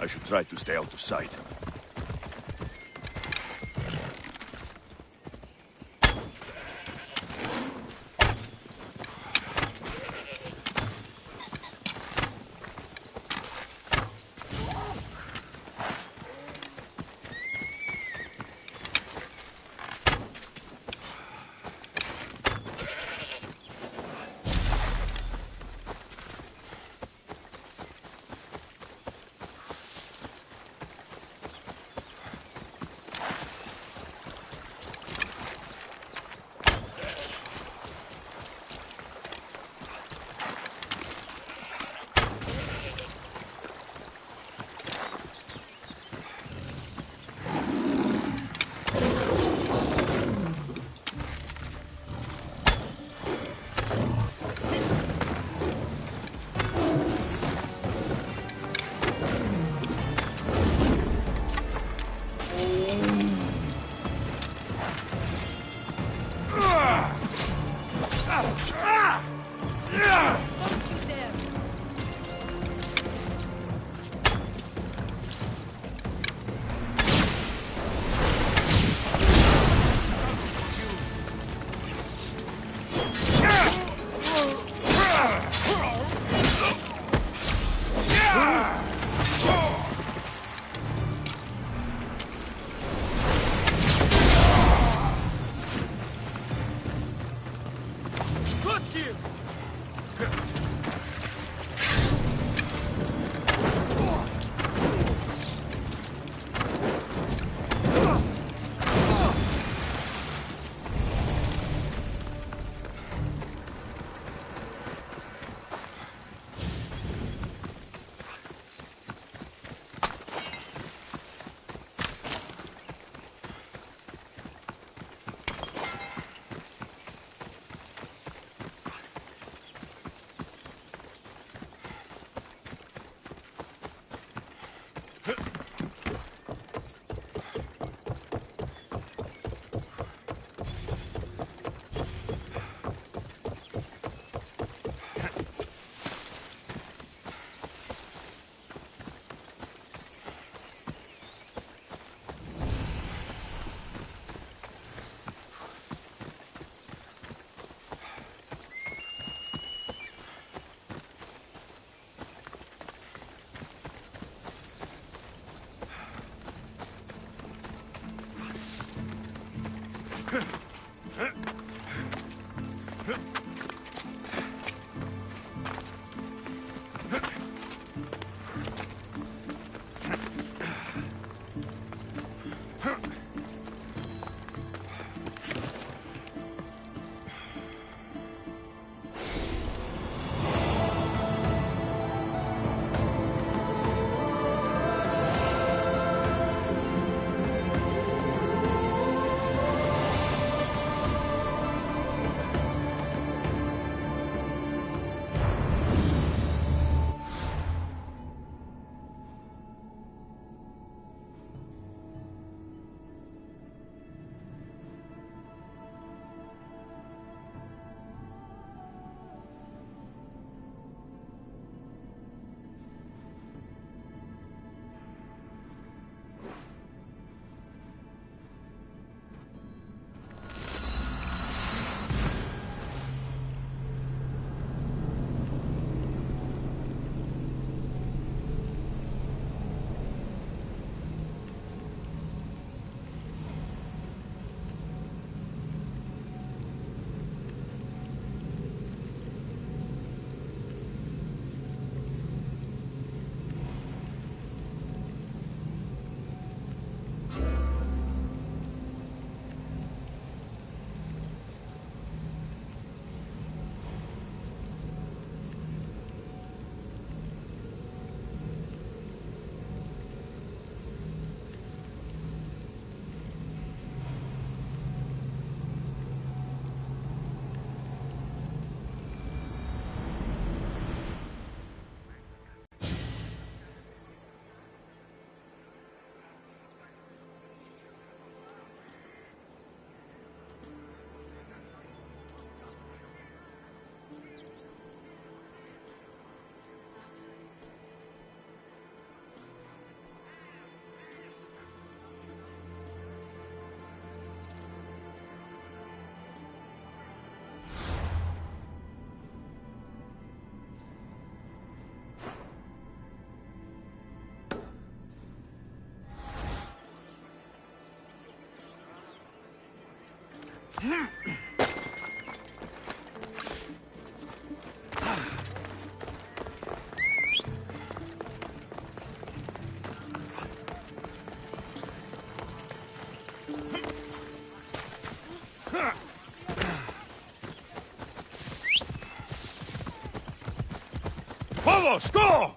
I should try to stay out of sight. Vamos, go!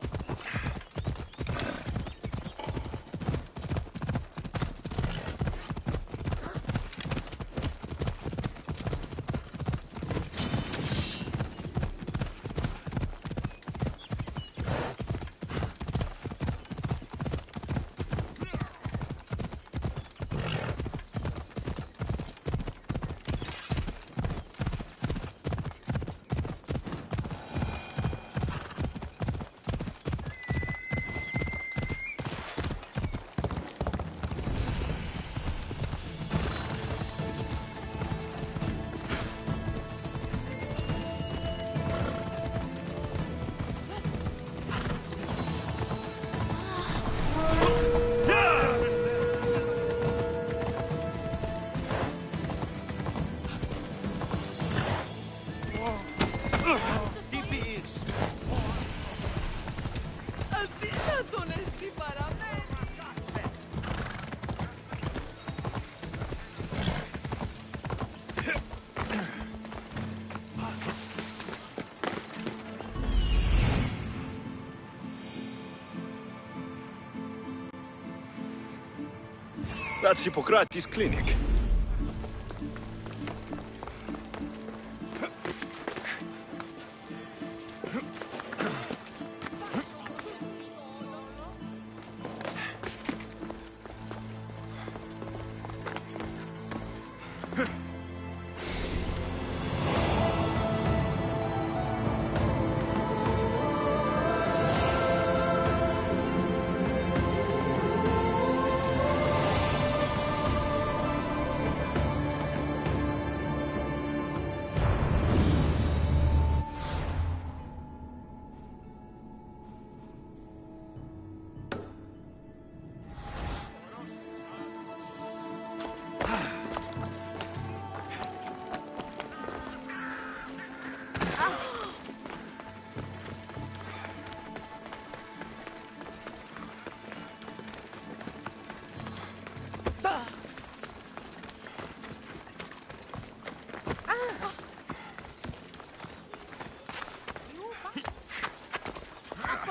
That's Hippocrates' clinic.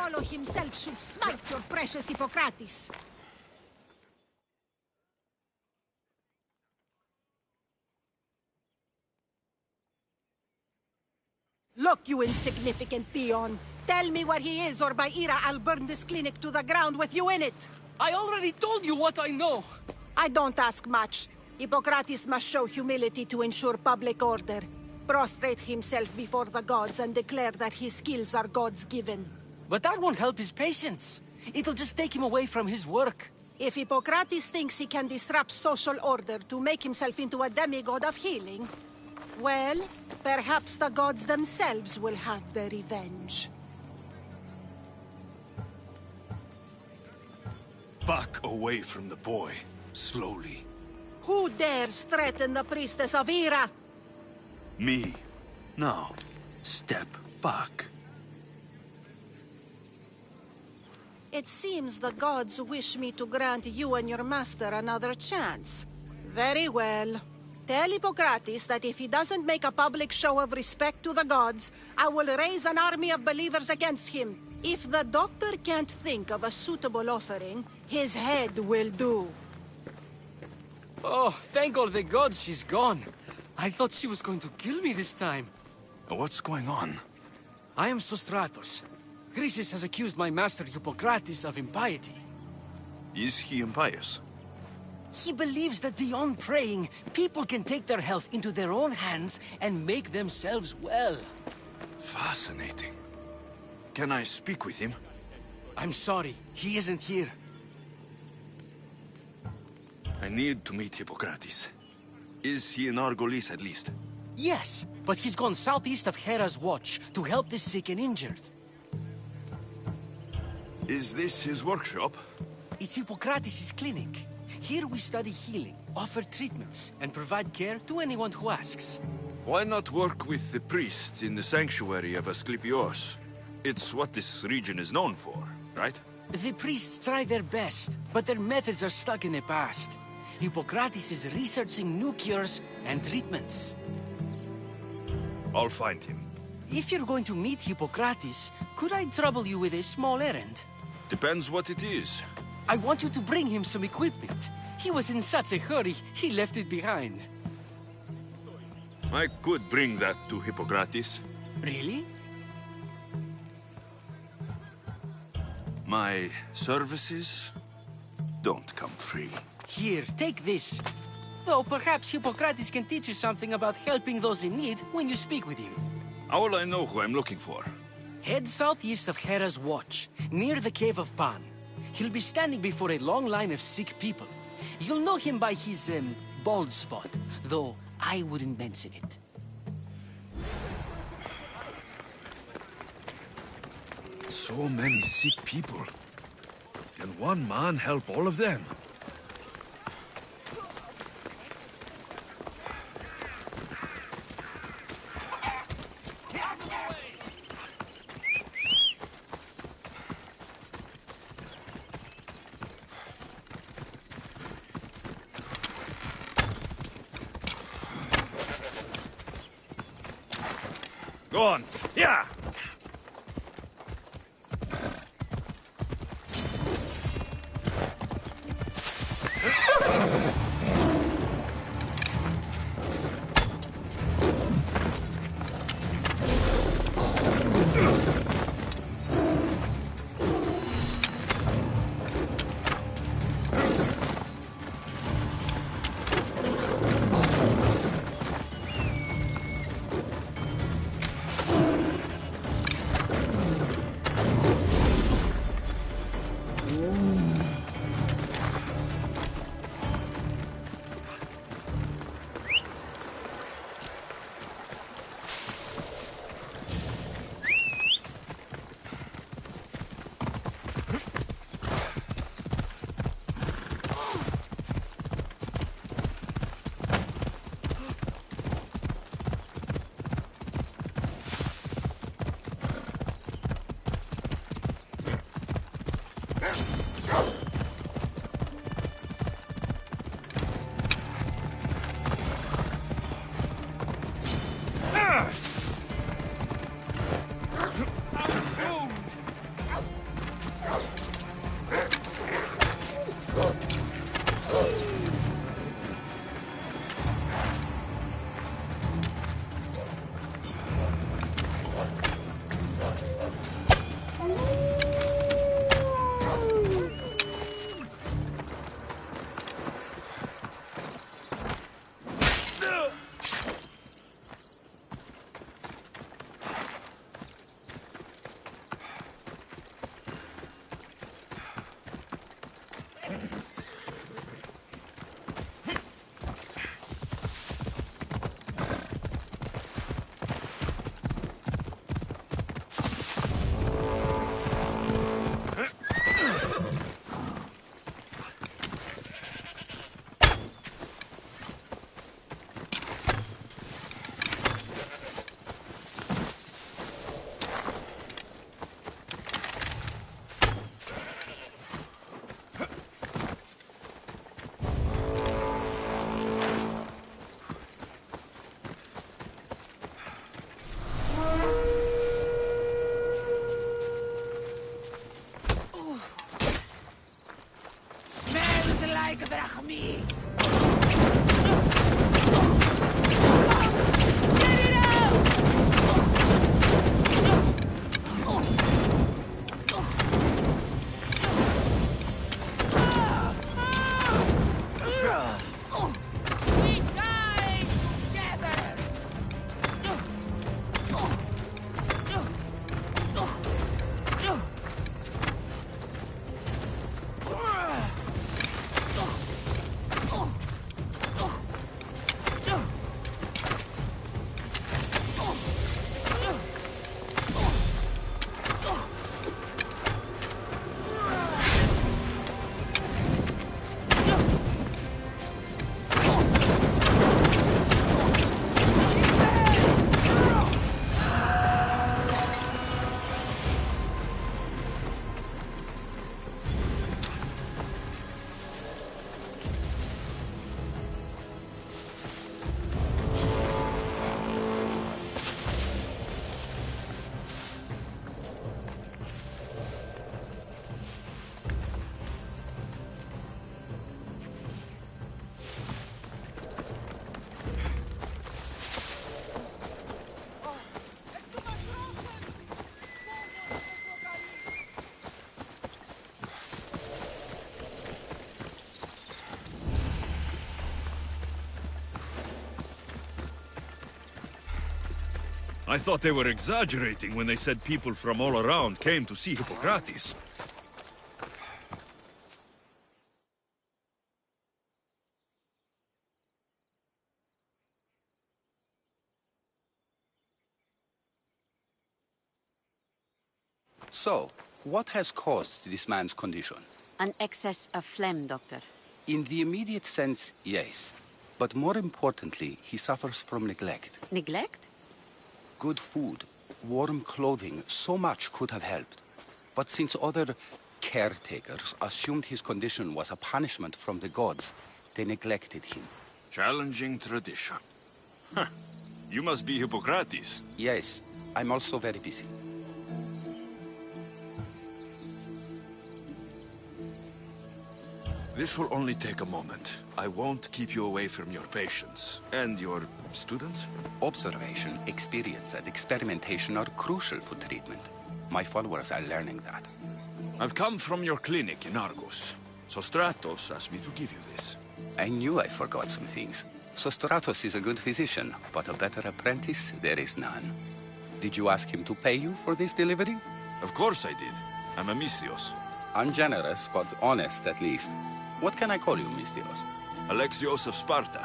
Apollo himself should smite your precious Hippocrates. Look, you insignificant peon. Tell me where he is, or by Ira, I'll burn this clinic to the ground with you in it. I already told you what I know. I don't ask much. Hippocrates must show humility to ensure public order. Prostrate himself before the gods and declare that his skills are gods given. But that won't help his patients. It'll just take him away from his work. If Hippocrates thinks he can disrupt social order to make himself into a demigod of healing, well, perhaps the gods themselves will have their revenge. Back away from the boy, slowly. Who dares threaten the priestess of Ira? Me. Now, step back. It seems the gods wish me to grant you and your master another chance. Very well. Tell Hippocrates that if he doesn't make a public show of respect to the gods, I will raise an army of believers against him. If the doctor can't think of a suitable offering, his head will do. Oh, thank all the gods she's gone. I thought she was going to kill me this time. What's going on? I am Sostratos. Chrysis has accused my master Hippocrates of impiety. Is he impious? He believes that beyond praying, people can take their health into their own hands and make themselves well. Fascinating. Can I speak with him? I'm sorry, he isn't here. I need to meet Hippocrates. Is he in Argolis at least? Yes, but he's gone southeast of Hera's Watch to help the sick and injured. Is this his workshop? It's Hippocrates' clinic. Here we study healing, offer treatments, and provide care to anyone who asks. Why not work with the priests in the sanctuary of Asclepios? It's what this region is known for, right? The priests try their best, but their methods are stuck in the past. Hippocrates is researching new cures and treatments. I'll find him. If you're going to meet Hippocrates, could I trouble you with a small errand? Depends what it is. I want you to bring him some equipment. He was in such a hurry, he left it behind. I could bring that to Hippocrates. Really? My services don't come free. Here, take this. Though perhaps Hippocrates can teach you something about helping those in need when you speak with him. How will I know who I'm looking for? Head southeast of Hera's Watch, near the Cave of Pan. He'll be standing before a long line of sick people. You'll know him by his, bald spot, though I wouldn't mention it. So many sick people. Can one man help all of them? Go on. Yeah! I thought they were exaggerating when they said people from all around came to see Hippocrates. So, what has caused this man's condition? An excess of phlegm, Doctor. In the immediate sense, yes. But more importantly, he suffers from neglect. Neglect? Good food, warm clothing, so much could have helped. But since other caretakers assumed his condition was a punishment from the gods, they neglected him. Challenging tradition. Huh. You must be Hippocrates. Yes, I'm also very busy. This will only take a moment. I won't keep you away from your patients. And your students? Observation, experience, and experimentation are crucial for treatment. My followers are learning that. I've come from your clinic in Argos. Sostratos asked me to give you this. I knew I forgot some things. Sostratos is a good physician, but a better apprentice there is none. Did you ask him to pay you for this delivery? Of course I did. I'm a Misthios. Ungenerous, but honest at least. What can I call you, Misthios? Alexios of Sparta.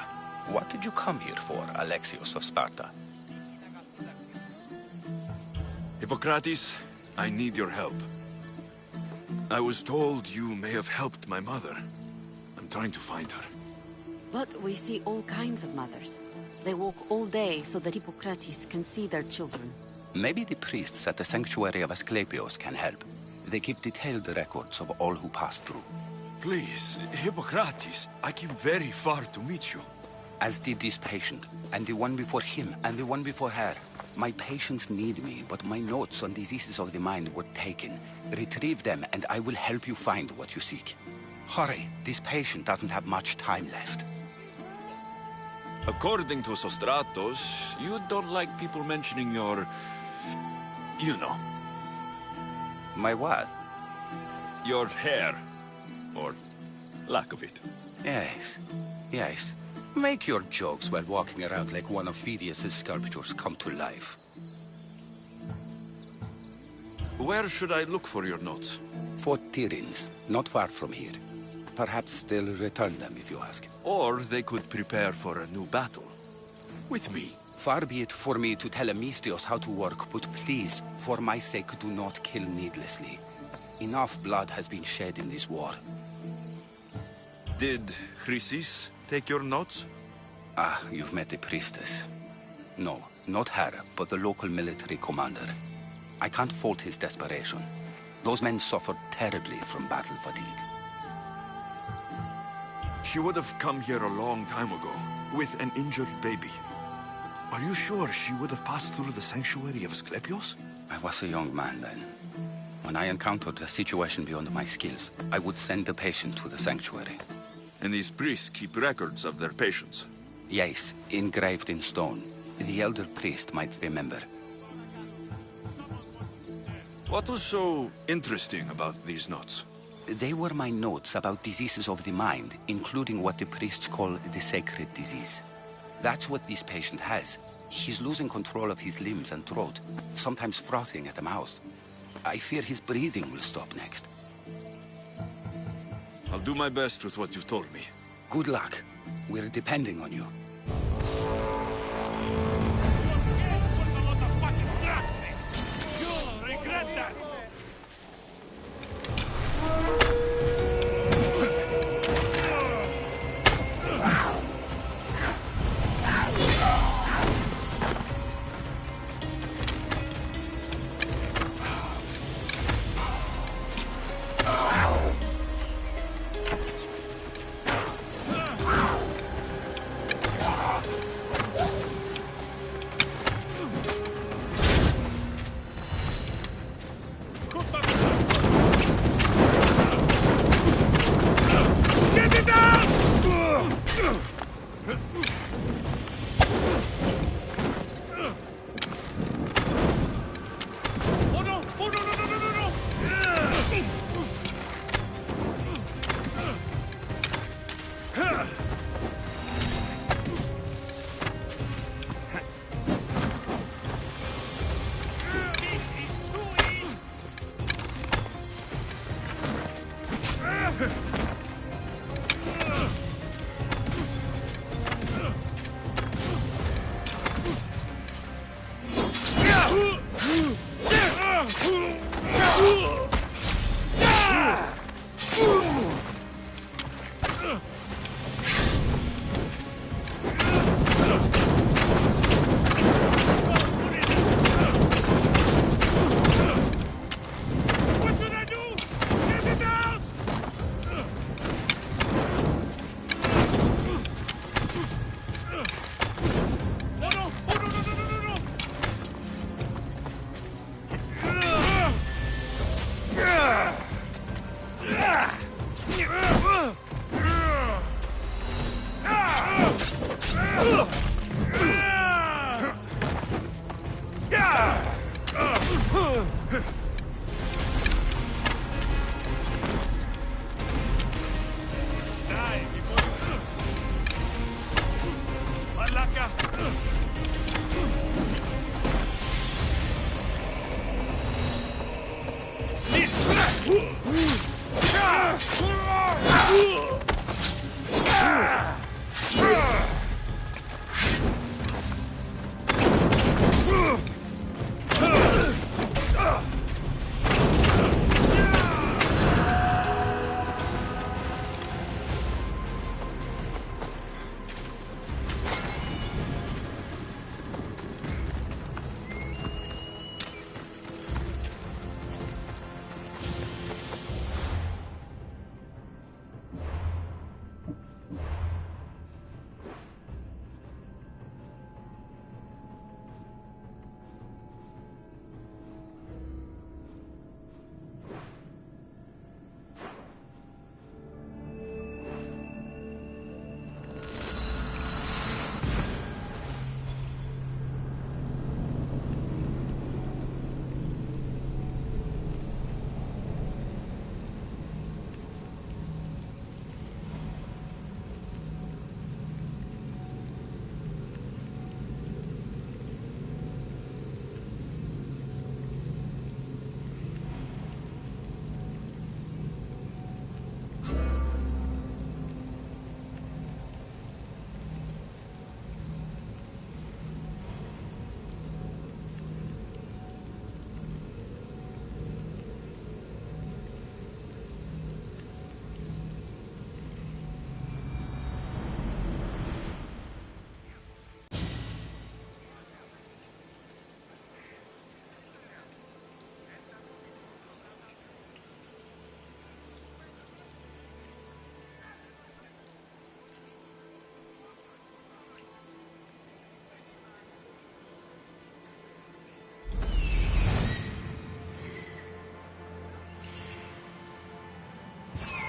What did you come here for, Alexios of Sparta? Hippocrates, I need your help. I was told you may have helped my mother. I'm trying to find her. But we see all kinds of mothers. They walk all day so that Hippocrates can see their children. Maybe the priests at the sanctuary of Asclepios can help. They keep detailed records of all who pass through. Please, Hippocrates, I came very far to meet you. As did this patient, and the one before him, and the one before her. My patients need me, but my notes on diseases of the mind were taken. Retrieve them, and I will help you find what you seek. Hurry, this patient doesn't have much time left. According to Sostratos, you don't like people mentioning your... you know. My what? Your hair. Or lack of it. Yes, yes. Make your jokes while walking around like one of Phidias' sculptures come to life. Where should I look for your notes? Fort Tyrins, not far from here. Perhaps they'll return them if you ask. Or they could prepare for a new battle. With me. Far be it for me to tell a Misthios how to work, but please, for my sake, do not kill needlessly. Enough blood has been shed in this war. Did Chrysis take your notes? Ah, you've met the priestess. No, not her, but the local military commander. I can't fault his desperation. Those men suffered terribly from battle fatigue. She would have come here a long time ago, with an injured baby. Are you sure she would have passed through the sanctuary of Asclepios? I was a young man then. When I encountered a situation beyond my skills, I would send the patient to the sanctuary. And these priests keep records of their patients? Yes, engraved in stone. The elder priest might remember. What was so interesting about these notes? They were my notes about diseases of the mind, including what the priests call the sacred disease. That's what this patient has. He's losing control of his limbs and throat, sometimes frothing at the mouth. I fear his breathing will stop next. I'll do my best with what you've told me. Good luck. We're depending on you. You'll regret that! Die before you... Malaka!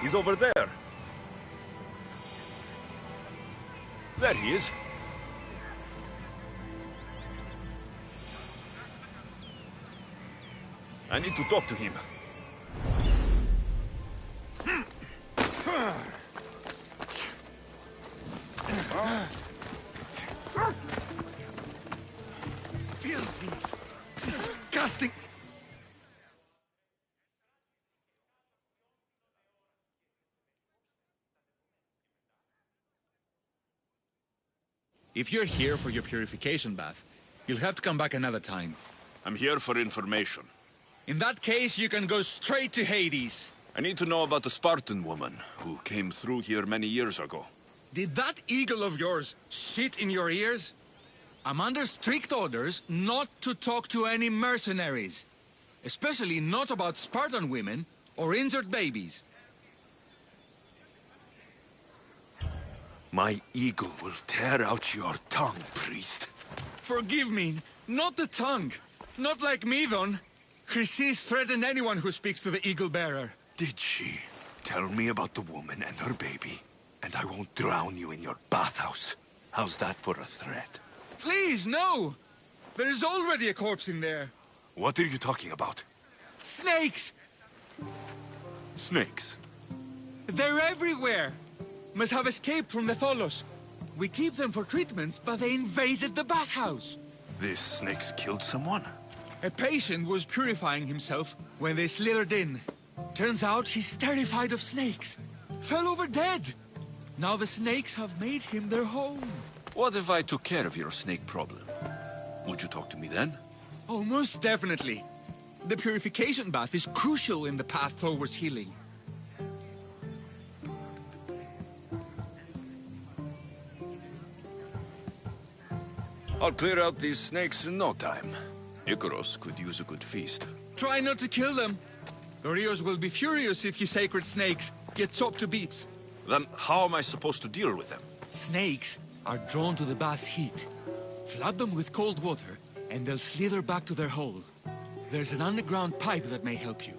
He's over there. There he is. I need to talk to him. Filthy, disgusting. If you're here for your purification bath, you'll have to come back another time. I'm here for information. In that case, you can go straight to Hades. I need to know about the Spartan woman who came through here many years ago. Did that eagle of yours shit in your ears? I'm under strict orders not to talk to any mercenaries. Especially not about Spartan women or injured babies. My eagle will tear out your tongue, priest. Forgive me, not the tongue. Not like Medon. Chrysis threatened anyone who speaks to the eagle bearer. Did she? Tell me about the woman and her baby, and I won't drown you in your bathhouse. How's that for a threat? Please, no! There is already a corpse in there. What are you talking about? Snakes! Snakes? They're everywhere! Must have escaped from the Tholos. We keep them for treatments, but they invaded the bathhouse. These snakes killed someone? A patient was purifying himself when they slithered in. Turns out he's terrified of snakes. Fell over dead. Now the snakes have made him their home. What if I took care of your snake problem? Would you talk to me then? Oh, most definitely. The purification bath is crucial in the path towards healing. I'll clear out these snakes in no time. Icaros could use a good feast. Try not to kill them. The Rios will be furious if you sacred snakes get chopped to bits. Then how am I supposed to deal with them? Snakes are drawn to the bath's heat. Flood them with cold water, and they'll slither back to their hole. There's an underground pipe that may help you.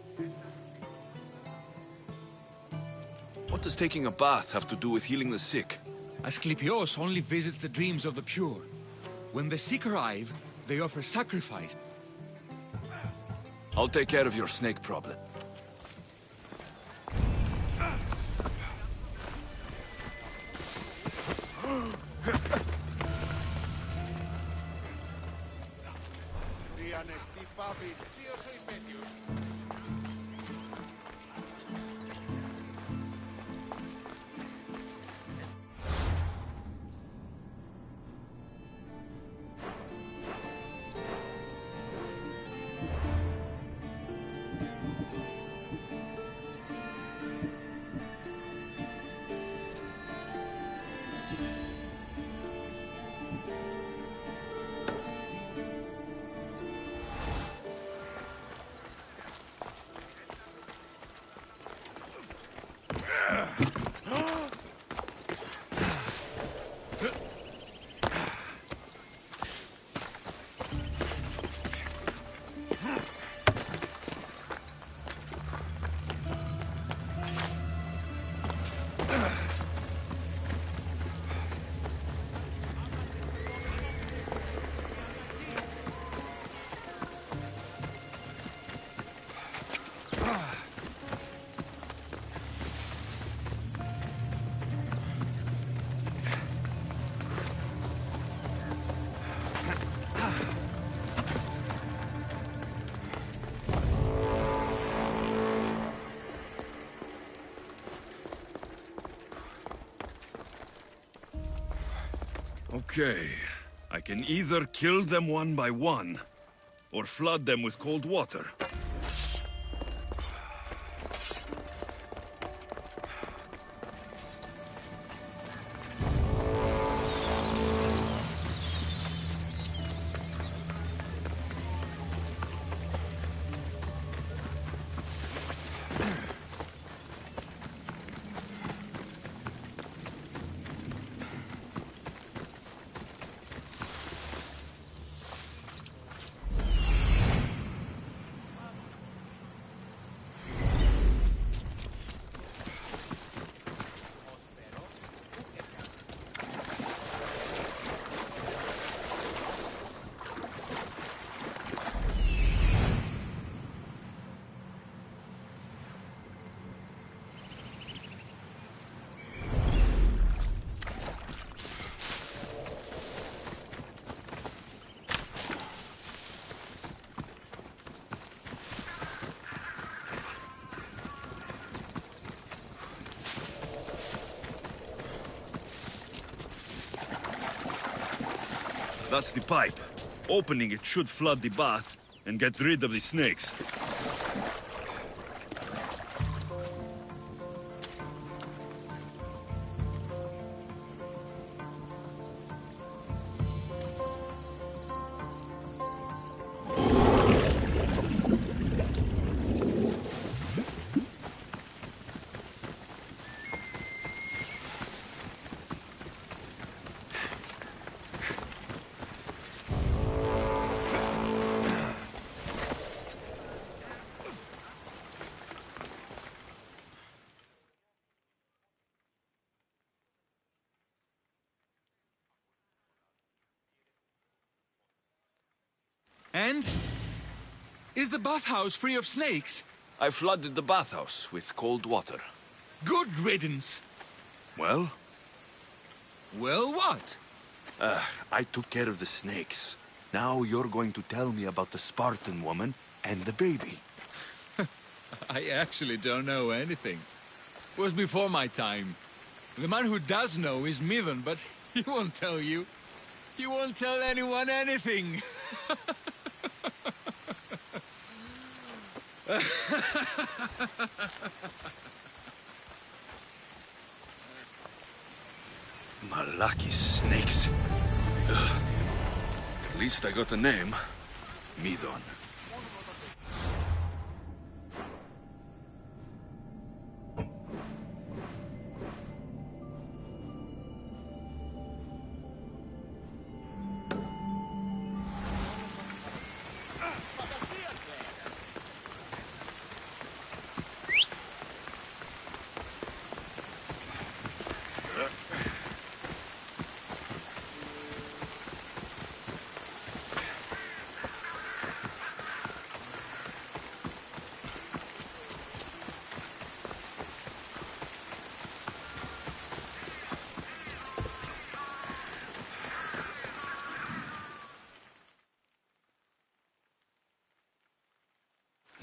What does taking a bath have to do with healing the sick? Asclepios only visits the dreams of the pure. When the sick arrive, they offer sacrifice. I'll take care of your snake problem. Okay. I can either kill them one by one, or flood them with cold water. That's the pipe. Opening it should flood the bath and get rid of the snakes. And? Is the bathhouse free of snakes? I flooded the bathhouse with cold water. Good riddance. Well? Well, what? I took care of the snakes. Now you're going to tell me about the Spartan woman and the baby. I actually don't know anything. It was before my time. The man who does know is Midon, but he won't tell you. He won't tell anyone anything. Malaki snakes. Ugh. At least I got a name. Midon.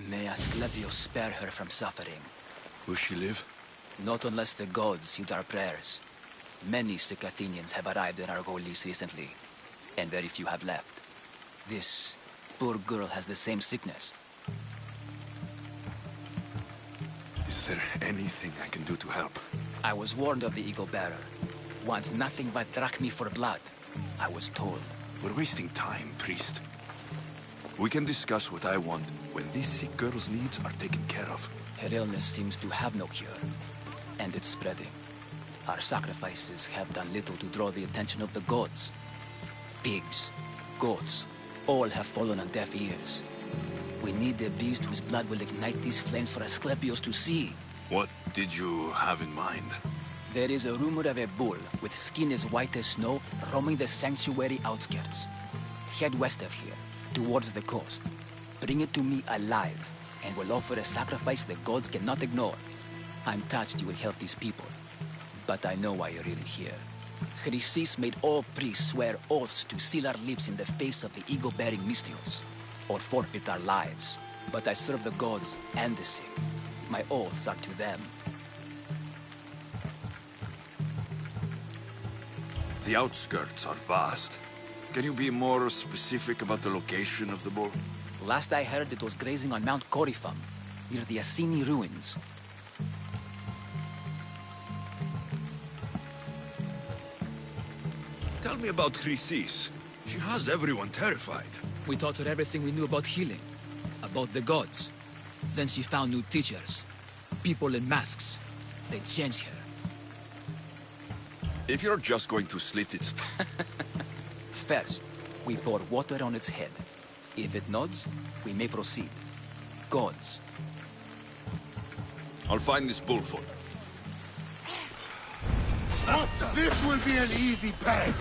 May Asclepius spare her from suffering. Will she live? Not unless the gods heed our prayers. Many sick Athenians have arrived in Argolis recently, and very few have left. This poor girl has the same sickness. Is there anything I can do to help? I was warned of the Eagle Bearer. Wants nothing but drachmi for blood. I was told. We're wasting time, priest. We can discuss what I want when this sick girl's needs are taken care of. Her illness seems to have no cure, and it's spreading. Our sacrifices have done little to draw the attention of the gods. Pigs, goats, all have fallen on deaf ears. We need a beast whose blood will ignite these flames for Asclepius to see. What did you have in mind? There is a rumor of a bull with skin as white as snow roaming the sanctuary outskirts. Head west of here, towards the coast. Bring it to me alive, and we'll offer a sacrifice the gods cannot ignore. I'm touched you will help these people, but I know why you're really here. Chrysis made all priests swear oaths to seal our lips in the face of the eagle-bearing Mystios, or forfeit our lives. But I serve the gods and the sick. My oaths are to them. The outskirts are vast. Can you be more specific about the location of the bull? Last I heard, it was grazing on Mount Corifum, near the Assini ruins. Tell me about Chrysis. She has everyone terrified. We taught her everything we knew about healing, about the gods. Then she found new teachers, people in masks. They changed her. If you're just going to slit its... First, we pour water on its head. If it nods, we may proceed. Gods. I'll find this bullfoot. This will be an easy peg.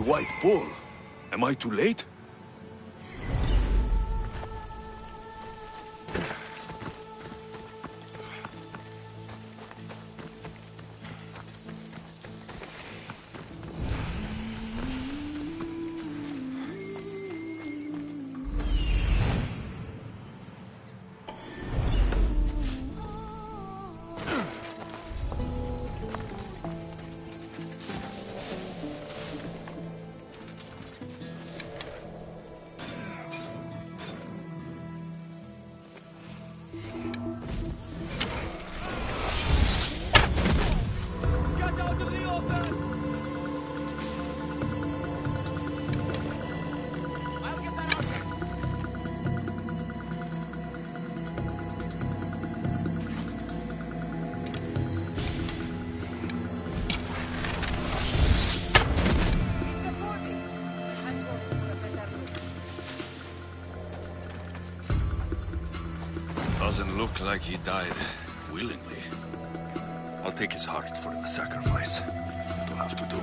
The White Bull. Am I too late? Doesn't look like he died willingly. I'll take his heart for the sacrifice. It'll have to do.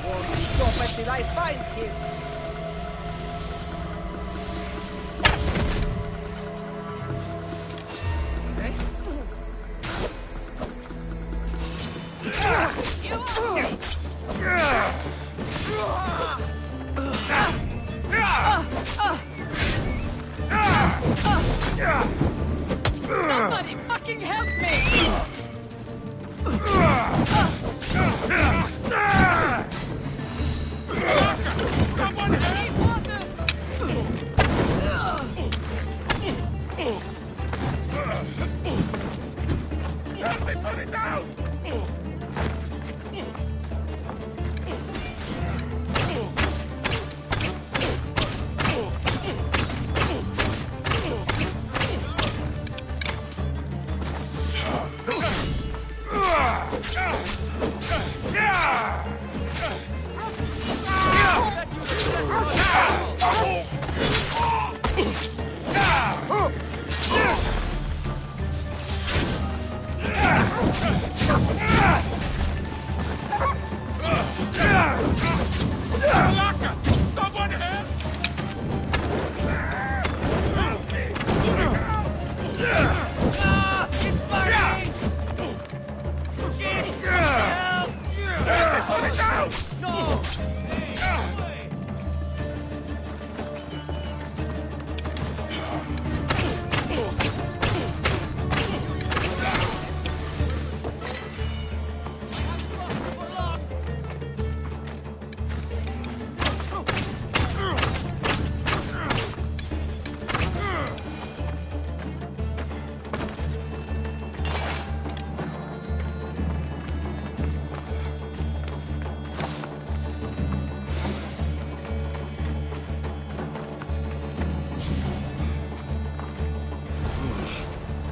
Won't stop until I find him. Somebody fucking help me! Someone I need water! Help me put it down!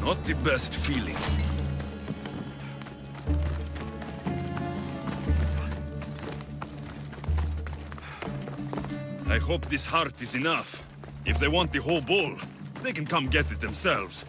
Not the best feeling. I hope this heart is enough. If they want the whole bull, they can come get it themselves.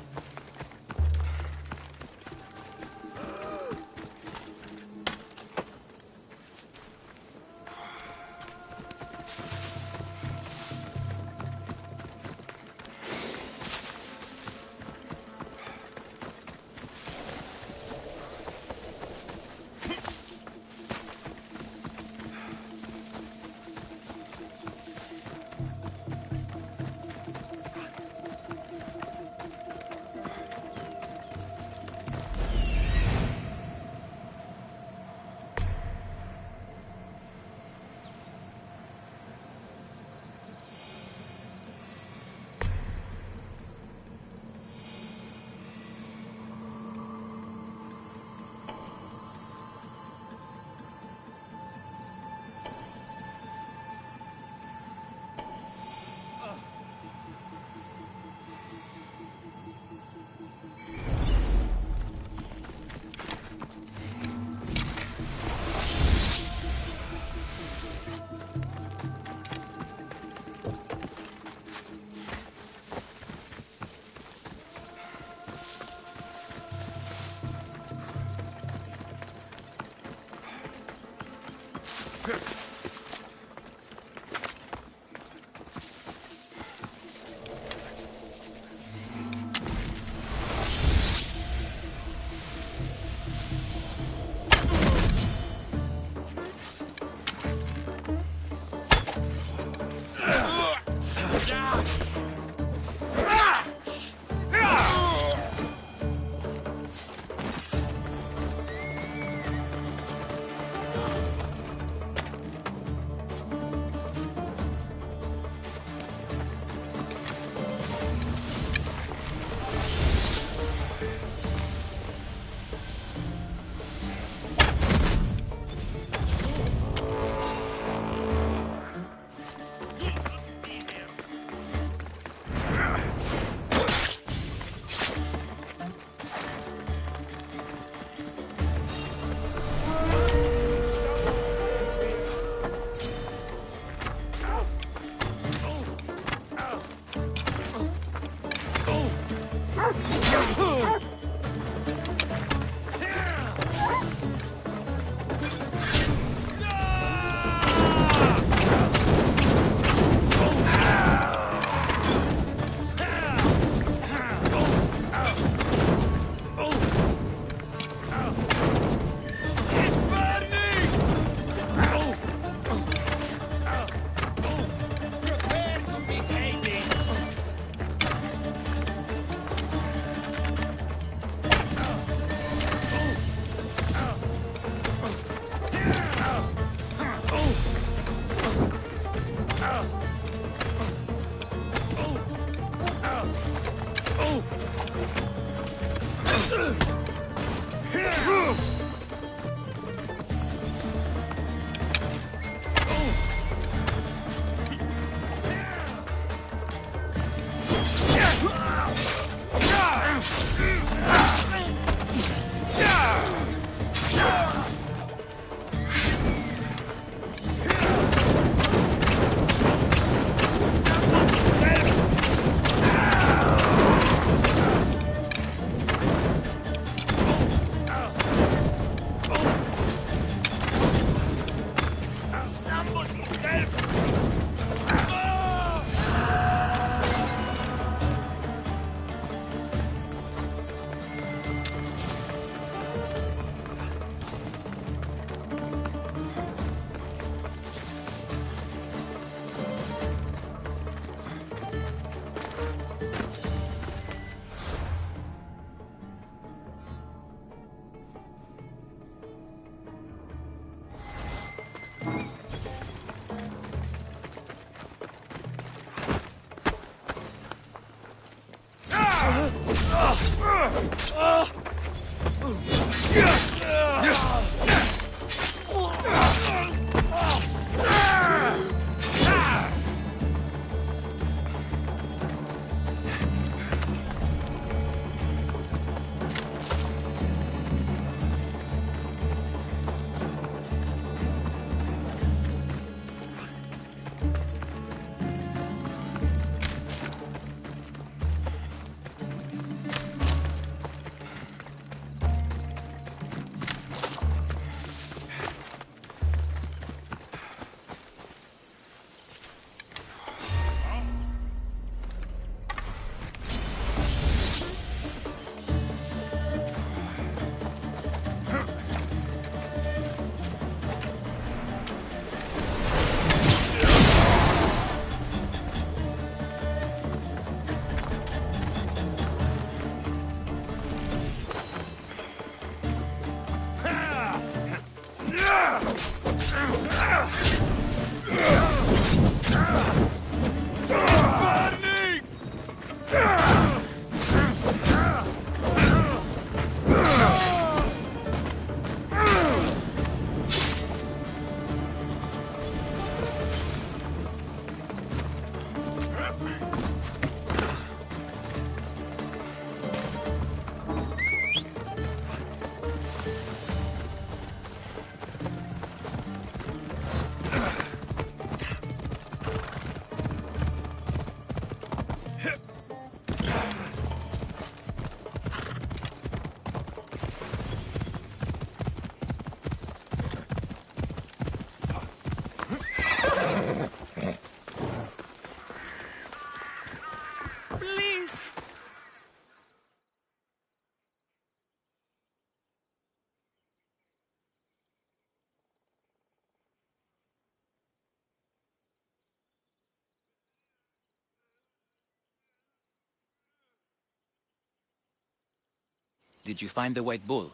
Did you find the White Bull?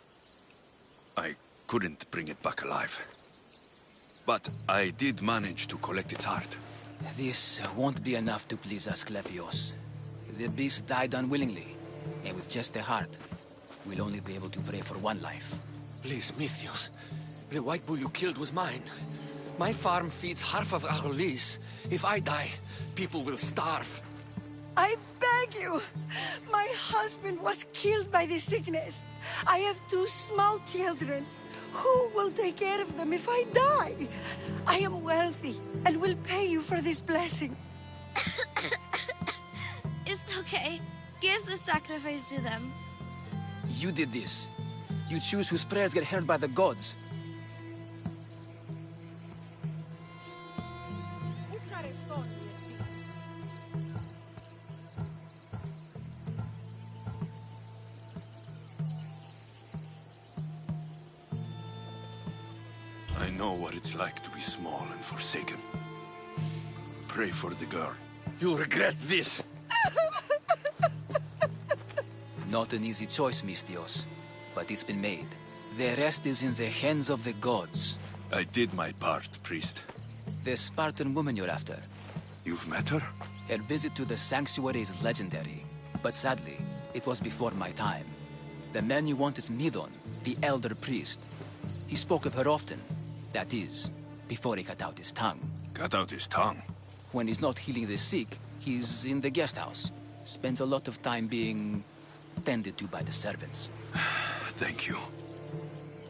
I couldn't bring it back alive. But I did manage to collect its heart. This won't be enough to please Asclepios. The beast died unwillingly, and with just the heart, we'll only be able to pray for one life. Please, Misthios. The White Bull you killed was mine. My farm feeds half of Argolis. If I die, people will starve. I beg you! My husband was killed by the sickness. I have 2 small children. Who will take care of them if I die? I am wealthy and will pay you for this blessing. It's okay. Give the sacrifice to them. You did this. You choose whose prayers get heard by the gods. I know what it's like to be small and forsaken. Pray for the girl. You'll regret this. Not an easy choice, Misthios, but it's been made. The rest is in the hands of the gods. I did my part, priest. The Spartan woman you're after. You've met her? Her visit to the sanctuary is legendary, but sadly, it was before my time. The man you want is Midon, the elder priest. He spoke of her often. That is, before he cut out his tongue. Cut out his tongue? When he's not healing the sick, he's in the guest house. Spends a lot of time being tended to by the servants. Thank you.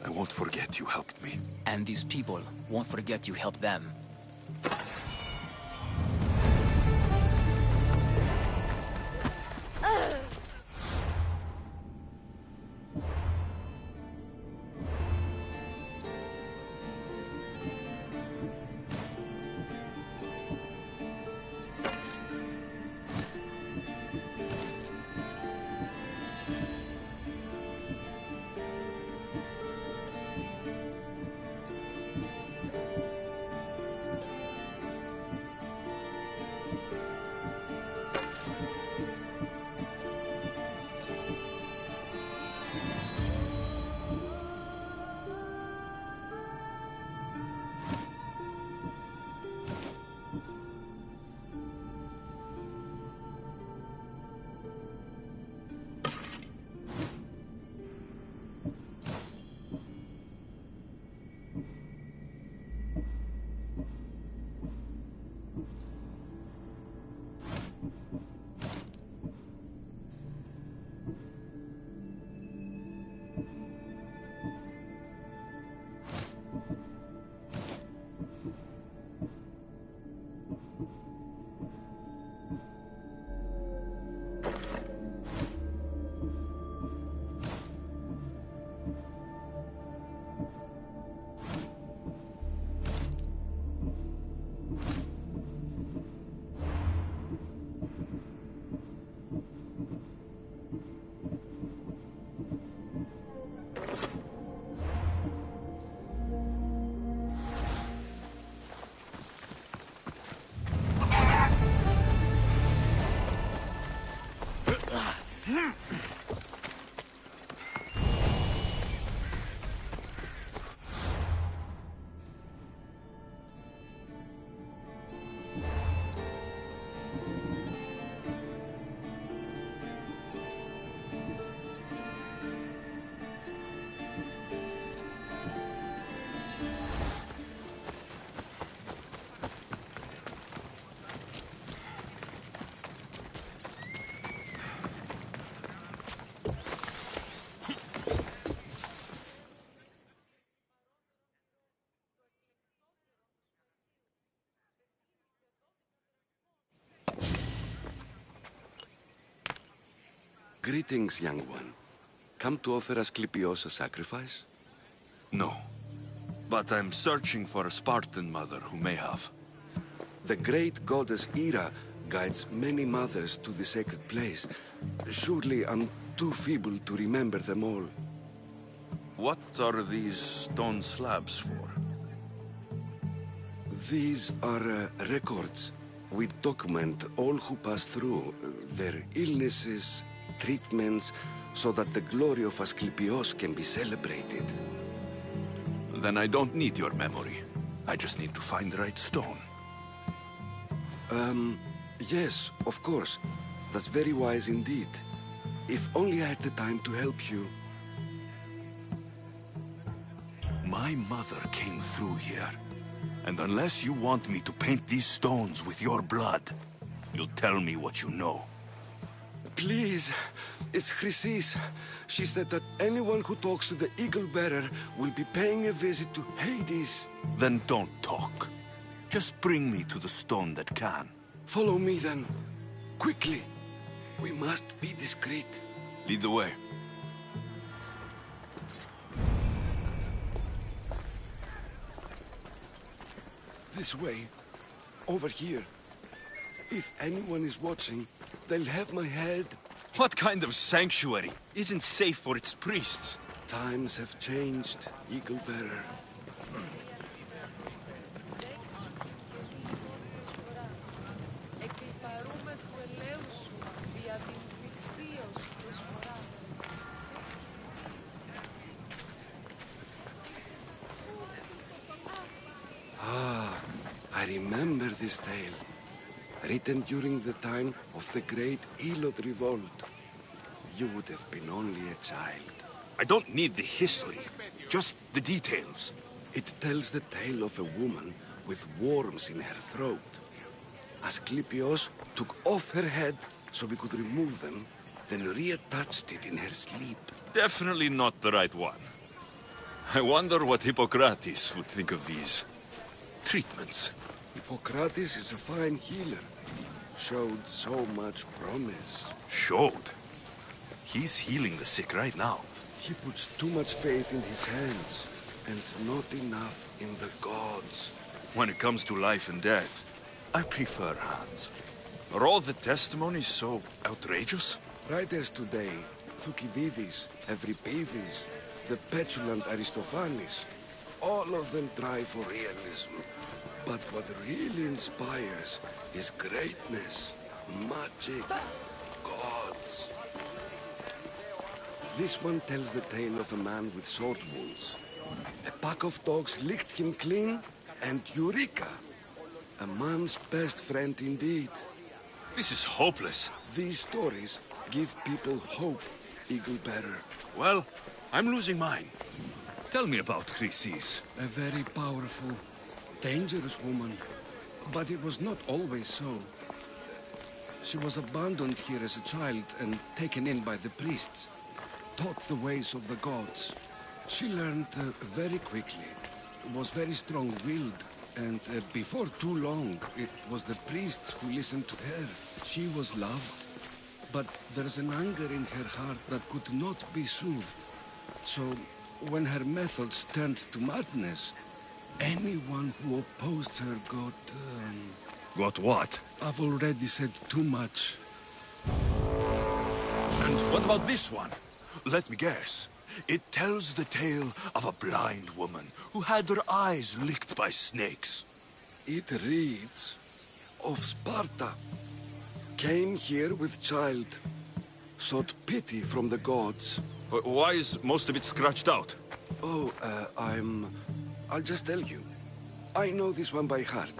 I won't forget you helped me. And these people won't forget you helped them. Greetings, young one. Come to offer Asclepios a sacrifice? No. But I'm searching for a Spartan mother who may have. The great goddess Hera guides many mothers to the sacred place. Surely I'm too feeble to remember them all. What are these stone slabs for? These are records. We document all who pass through, their illnesses, treatments, so that the glory of Asclepios can be celebrated. Then I don't need your memory. I just need to find the right stone. Yes, of course. That's very wise indeed. If only I had the time to help you. My mother came through here. And unless you want me to paint these stones with your blood, you'll tell me what you know. Please, it's Chrysis. She said that anyone who talks to the Eagle Bearer will be paying a visit to Hades. Then don't talk. Just bring me to the stone that can. Follow me then. Quickly. We must be discreet. Lead the way. This way. Over here. If anyone is watching, they'll have my head. What kind of sanctuary isn't safe for its priests? Times have changed, Eagle Bearer. I remember this tale. Written during the time of the great Elod Revolt. You would have been only a child. I don't need the history, just the details. It tells the tale of a woman with worms in her throat. Asclepios took off her head so we could remove them, then reattached it in her sleep. Definitely not the right one. I wonder what Hippocrates would think of these treatments. Hippocrates is a fine healer. Showed so much promise. Showed? He's healing the sick right now. He puts too much faith in his hands, and not enough in the gods. When it comes to life and death, I prefer hands. Are all the testimonies so outrageous? Writers today, Thucydides, Euripides, the petulant Aristophanes, all of them try for realism. But what really inspires is greatness, magic, gods. This one tells the tale of a man with sword wounds. A pack of dogs licked him clean, and Eureka! A man's best friend indeed. This is hopeless. These stories give people hope, Eagle Bearer. Well, I'm losing mine. Tell me about Chrysis. A very powerful, dangerous woman. But it was not always so. She was abandoned here as a child and taken in by the priests. Taught the ways of the gods. She learned very quickly. Was very strong-willed. And before too long, it was the priests who listened to her. She was loved. But there's an anger in her heart that could not be soothed. So, when her methods turned to madness, anyone who opposed her got... Got what? I've already said too much. And what about this one? Let me guess. It tells the tale of a blind woman who had her eyes licked by snakes. It reads of Sparta. Came here with child. Sought pity from the gods. Why is most of it scratched out? Oh, I'll just tell you. I know this one by heart.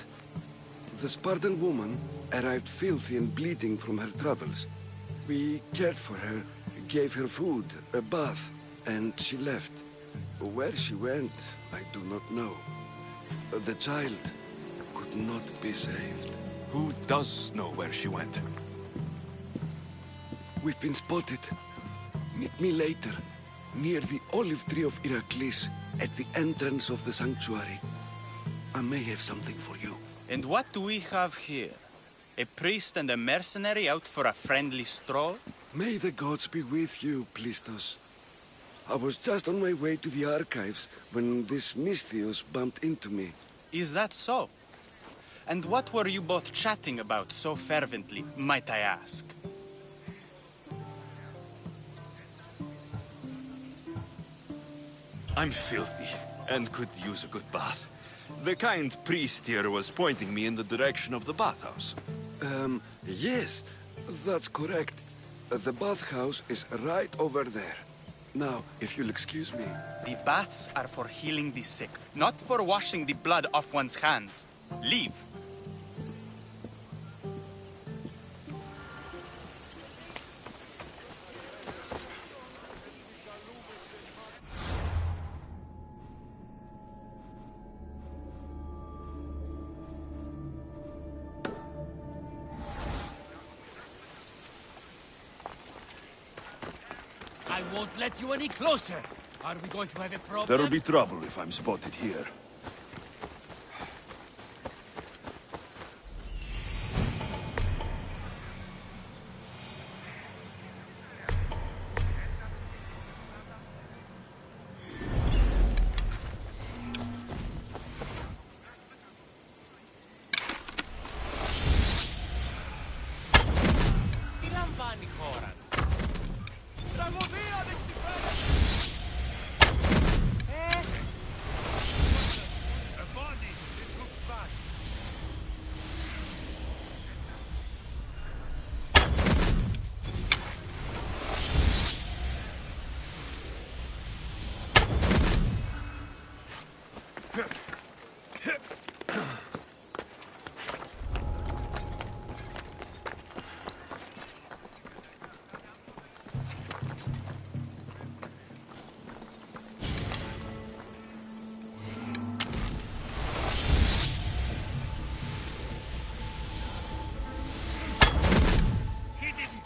The Spartan woman arrived filthy and bleeding from her travels. We cared for her, gave her food, a bath, and she left. Where she went, I do not know. The child could not be saved. Who does know where she went? We've been spotted. Meet me later, near the olive tree of Heracles, at the entrance of the sanctuary. I may have something for you. And what do we have here? A priest and a mercenary out for a friendly stroll? May the gods be with you, Plistos. I was just on my way to the archives when this Misthios bumped into me. Is that so? And what were you both chatting about so fervently, might I ask? I'm filthy, and could use a good bath. The kind priest here was pointing me in the direction of the bathhouse. Yes, that's correct. The bathhouse is right over there. Now, if you'll excuse me. The baths are for healing the sick, not for washing the blood off one's hands. Leave. I won't let you any closer. Are we going to have a problem? There'll be trouble if I'm spotted here.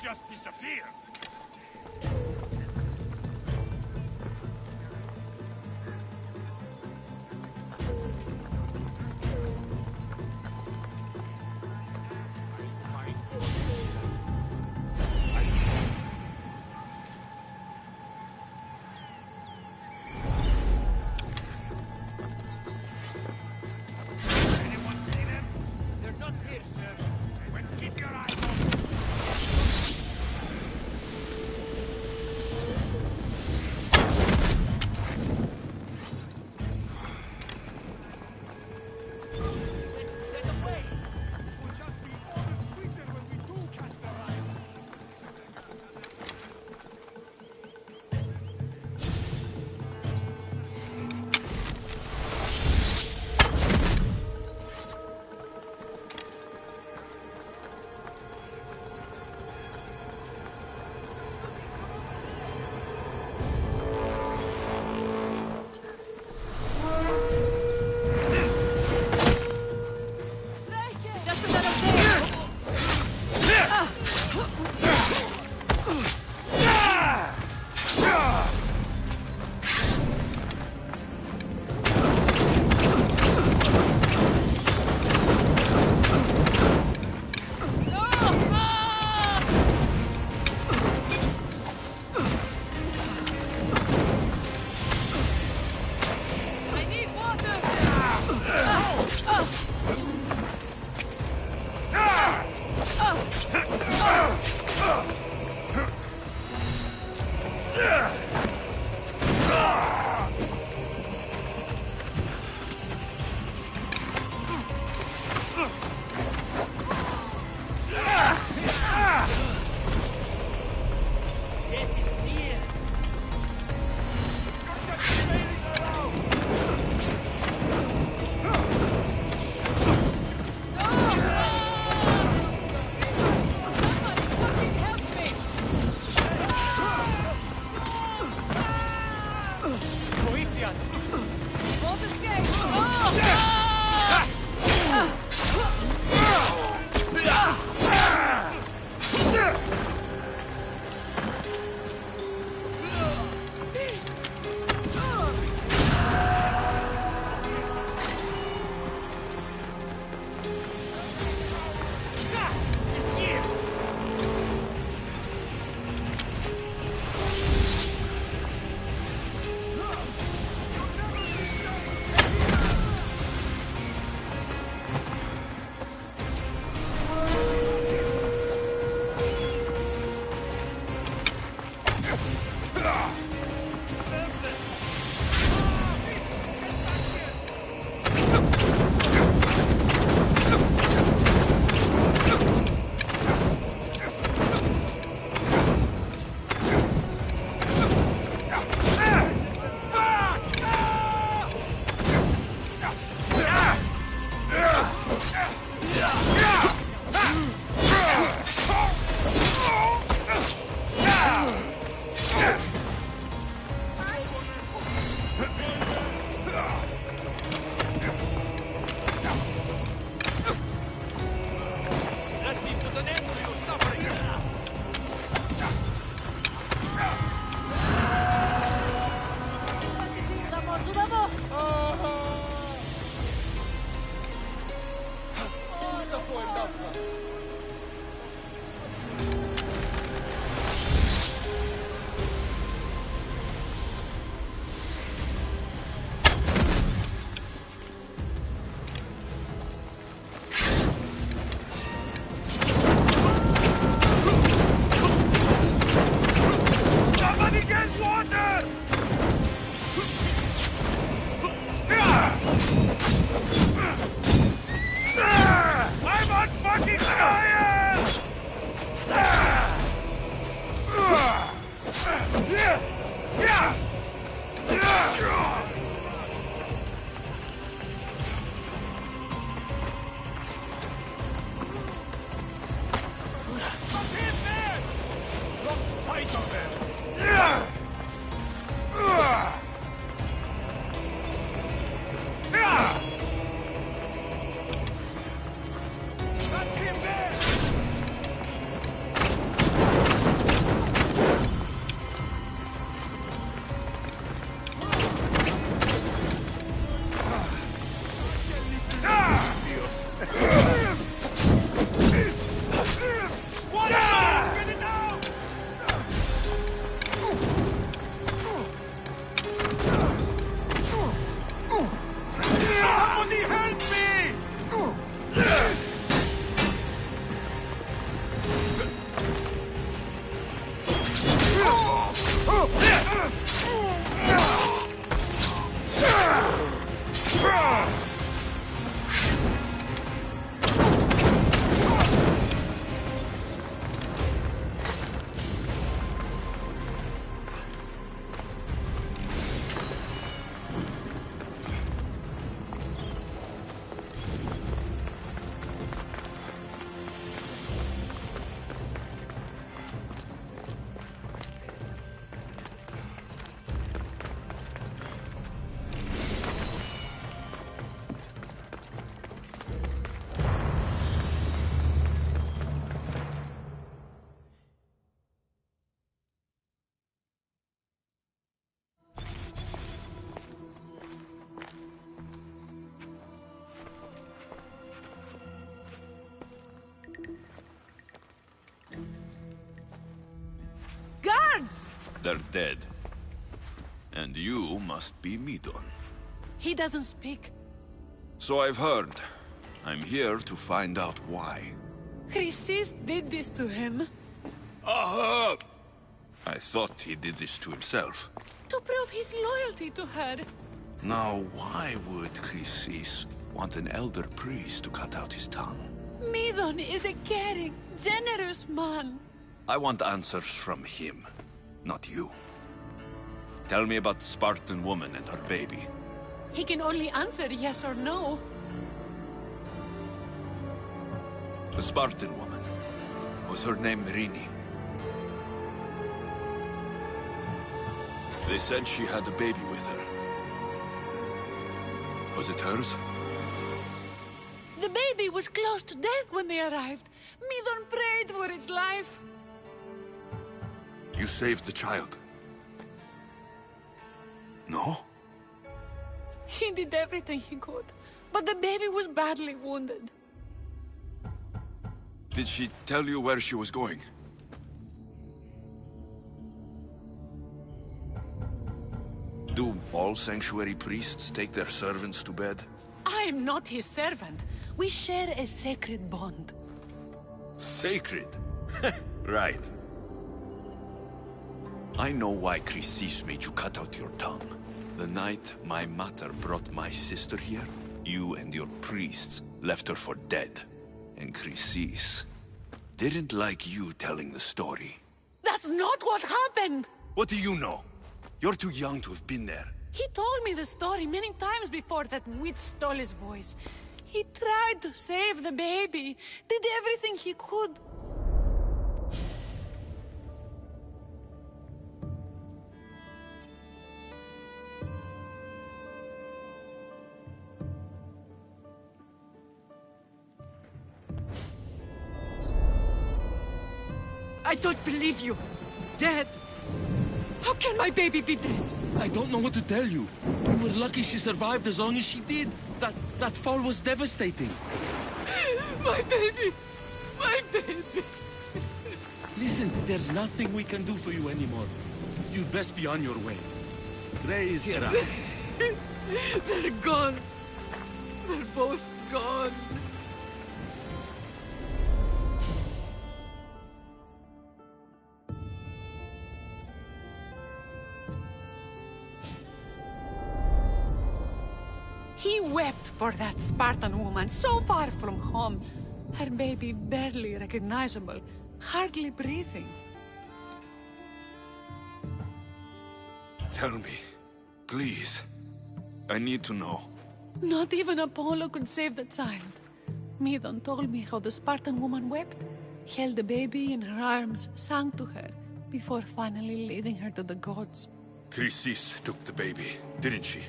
Just disappear. Anyone see them? They're not here, sir. Well, keep your eyes open. sight of them! That's him there! Somebody help me! Guards! They're dead. And you must be Midon. He doesn't speak. So I've heard. I'm here to find out why. Chrysis did this to him. Ahab! I thought he did this to himself. To prove his loyalty to her. Now, why would Chrysis want an elder priest to cut out his tongue? Midon is a caring, generous man. I want answers from him, not you. Tell me about the Spartan woman and her baby. He can only answer yes or no. The Spartan woman. Was her name Rini? They said she had a baby with her. Was it hers? The baby was close to death when they arrived. Midon prayed for its life. You saved the child. No? He did everything he could, but the baby was badly wounded. Did she tell you where she was going? Do all sanctuary priests take their servants to bed? I am not his servant. We share a sacred bond. Sacred? Right. I know why Chrysis made you cut out your tongue. The night my mother brought my sister here, you and your priests left her for dead. And Chrysis didn't like you telling the story. That's not what happened! What do you know? You're too young to have been there. He told me the story many times before that witch stole his voice. He tried to save the baby, did everything he could. I don't believe you. Dead. How can my baby be dead? I don't know what to tell you. You were lucky she survived as long as she did. That fall was devastating. My baby! My baby! Listen, there's nothing we can do for you anymore. You'd best be on your way. Ray is here. They're gone. They're both gone. He wept for that Spartan woman so far from home. Her baby barely recognizable, hardly breathing. Tell me, please. I need to know. Not even Apollo could save the child. Midon told me how the Spartan woman wept, held the baby in her arms, sang to her, before finally leading her to the gods. Chrysis took the baby, didn't she?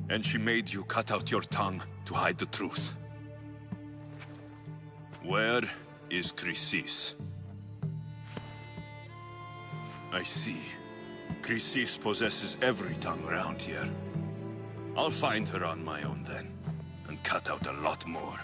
And she made you cut out your tongue to hide the truth. Where is Chrysis? I see. Chrysis possesses every tongue around here. I'll find her on my own then, and cut out a lot more.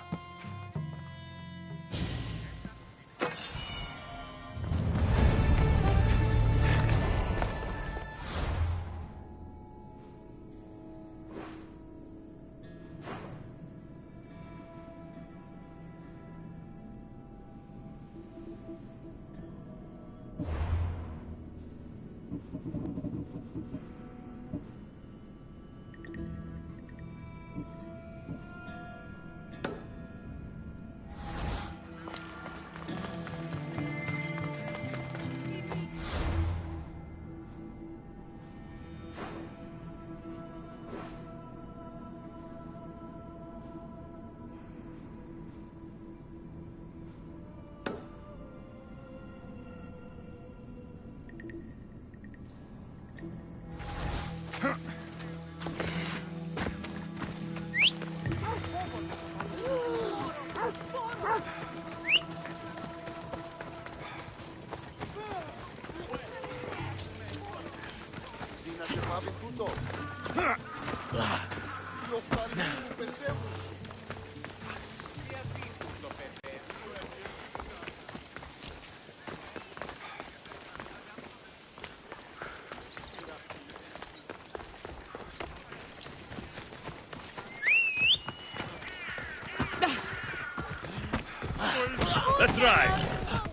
Let's ride.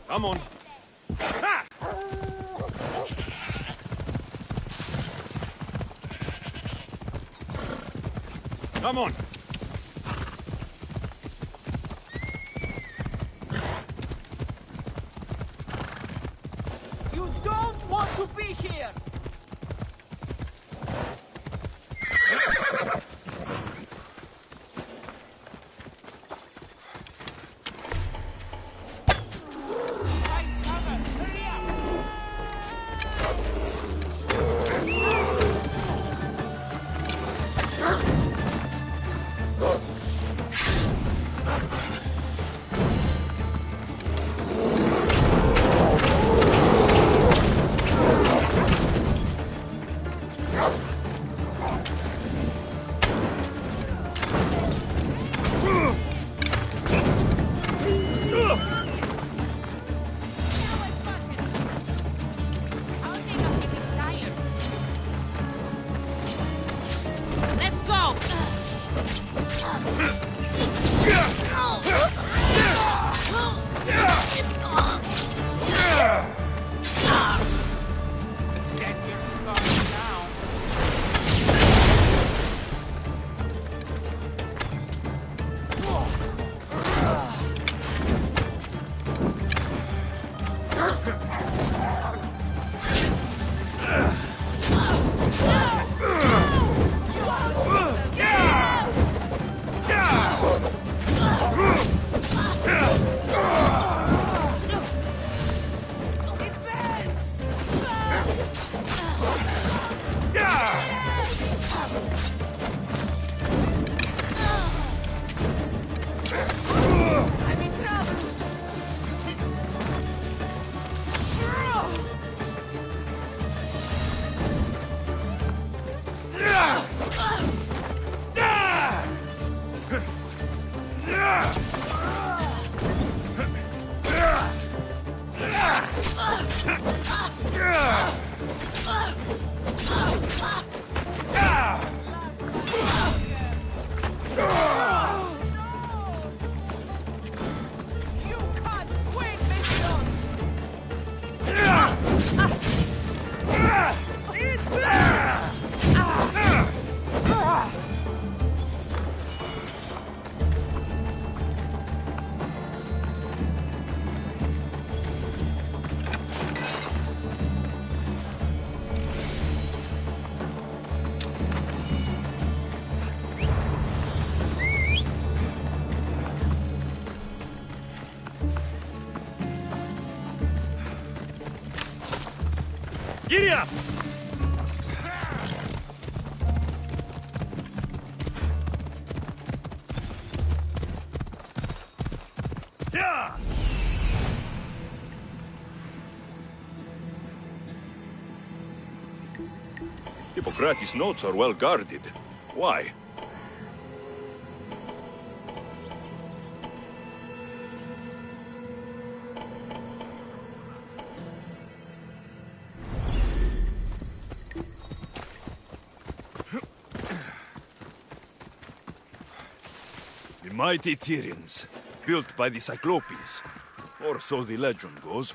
Come on. Ha! Come on. You don't want to be here! Giddy up! Yeah! Hippocrates' notes are well guarded. Why? The mighty Tyrians, built by the Cyclopes, or so the legend goes.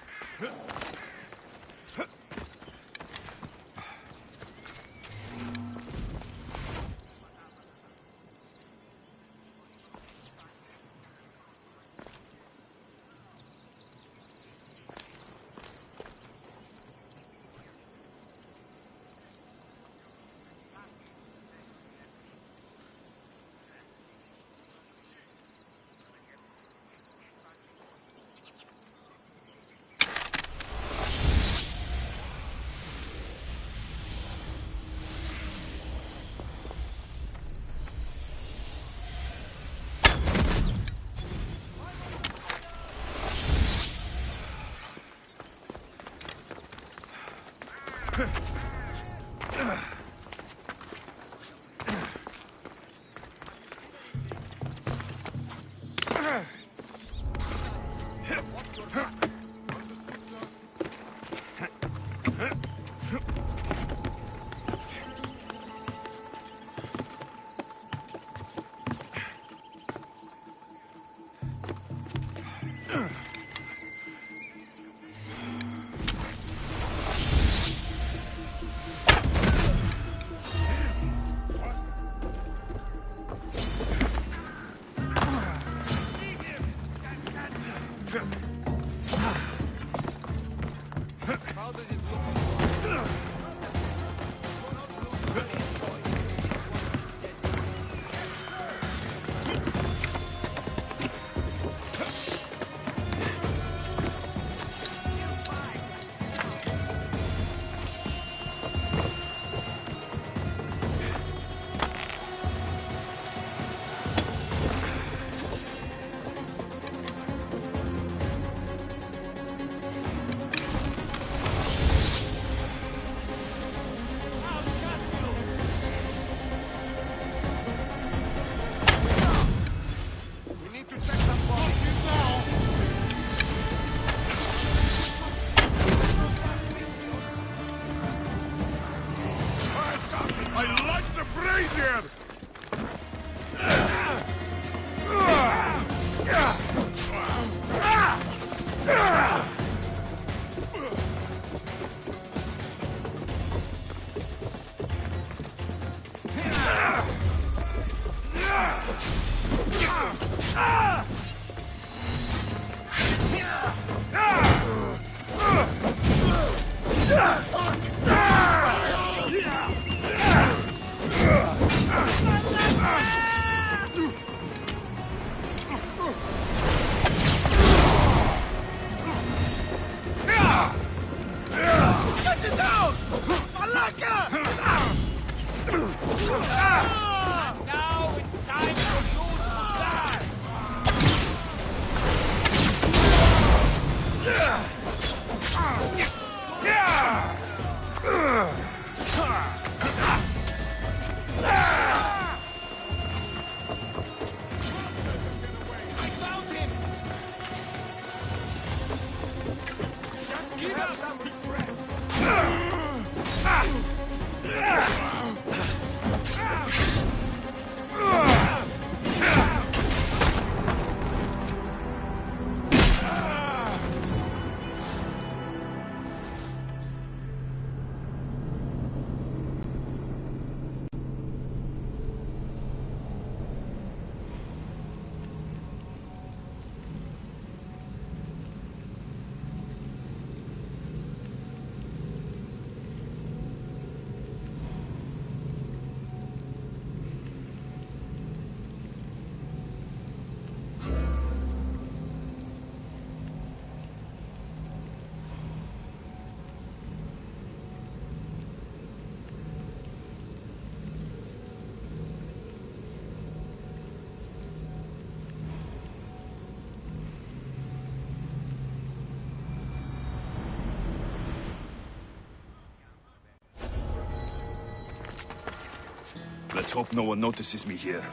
Let's hope no one notices me here.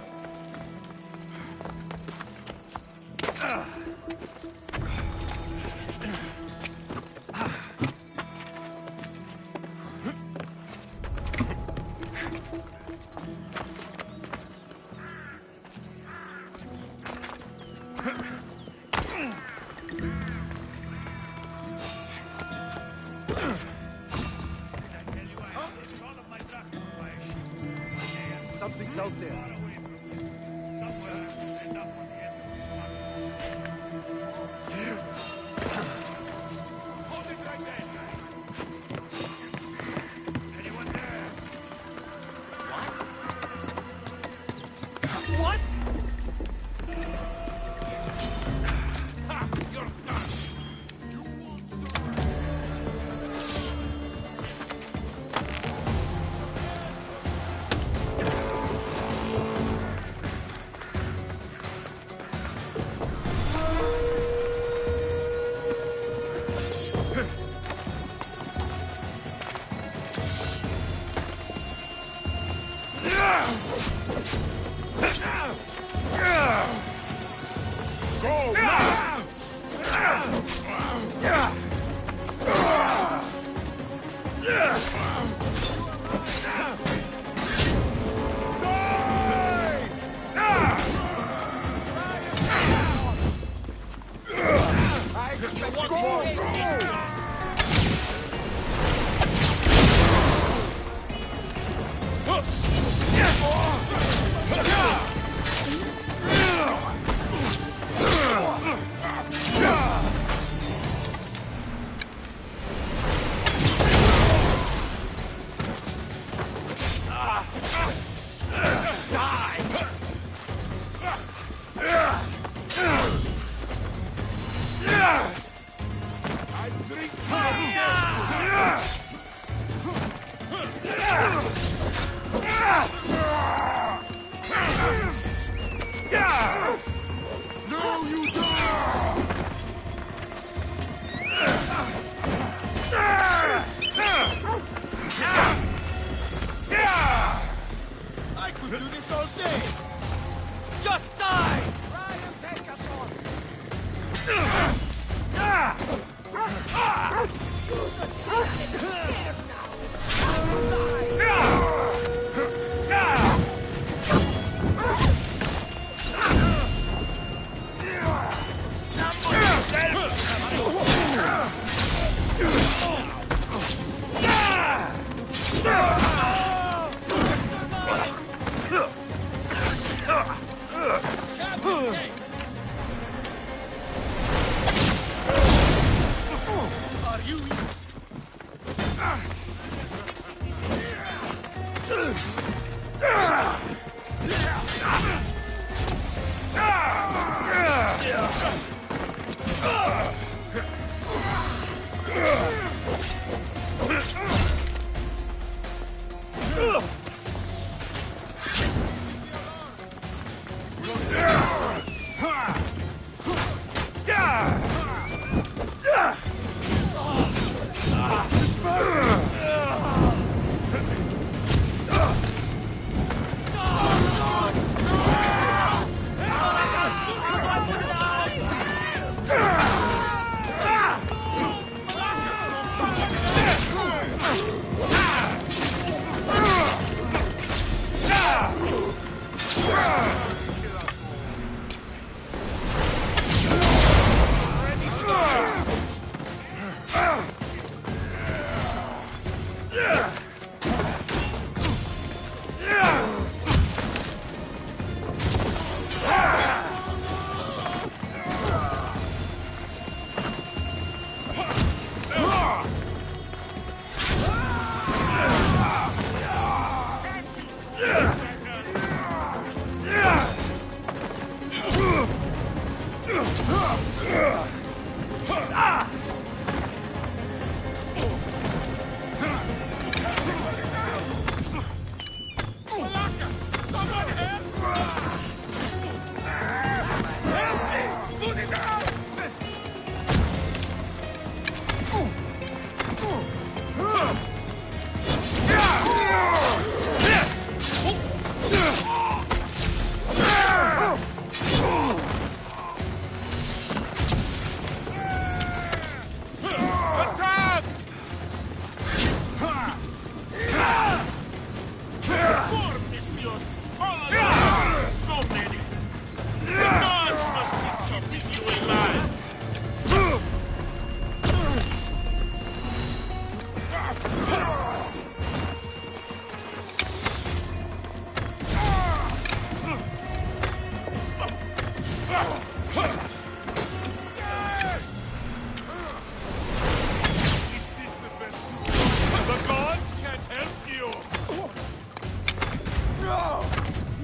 Something's out there. What? I could do this all day. Just die! Try and take us on.